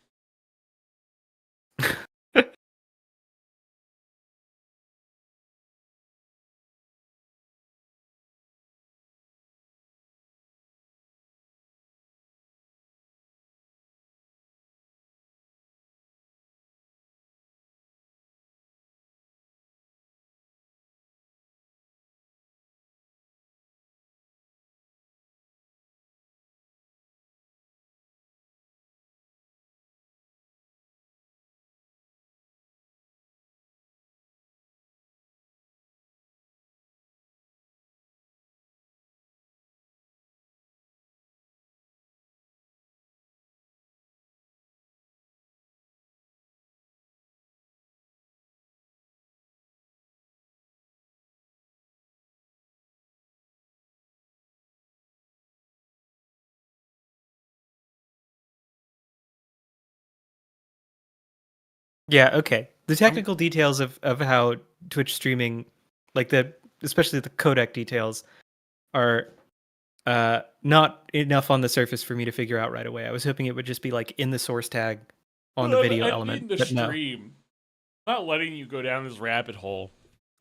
Yeah, okay. The technical details of how Twitch streaming, like especially the codec details, are not enough on the surface for me to figure out right away. I was hoping it would just be like in the source tag on the video element, In the but no. stream. Not letting you go down this rabbit hole.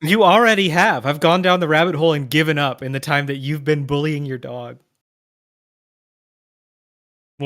You already have. I've gone down the rabbit hole and given up in the time that you've been bullying your dog.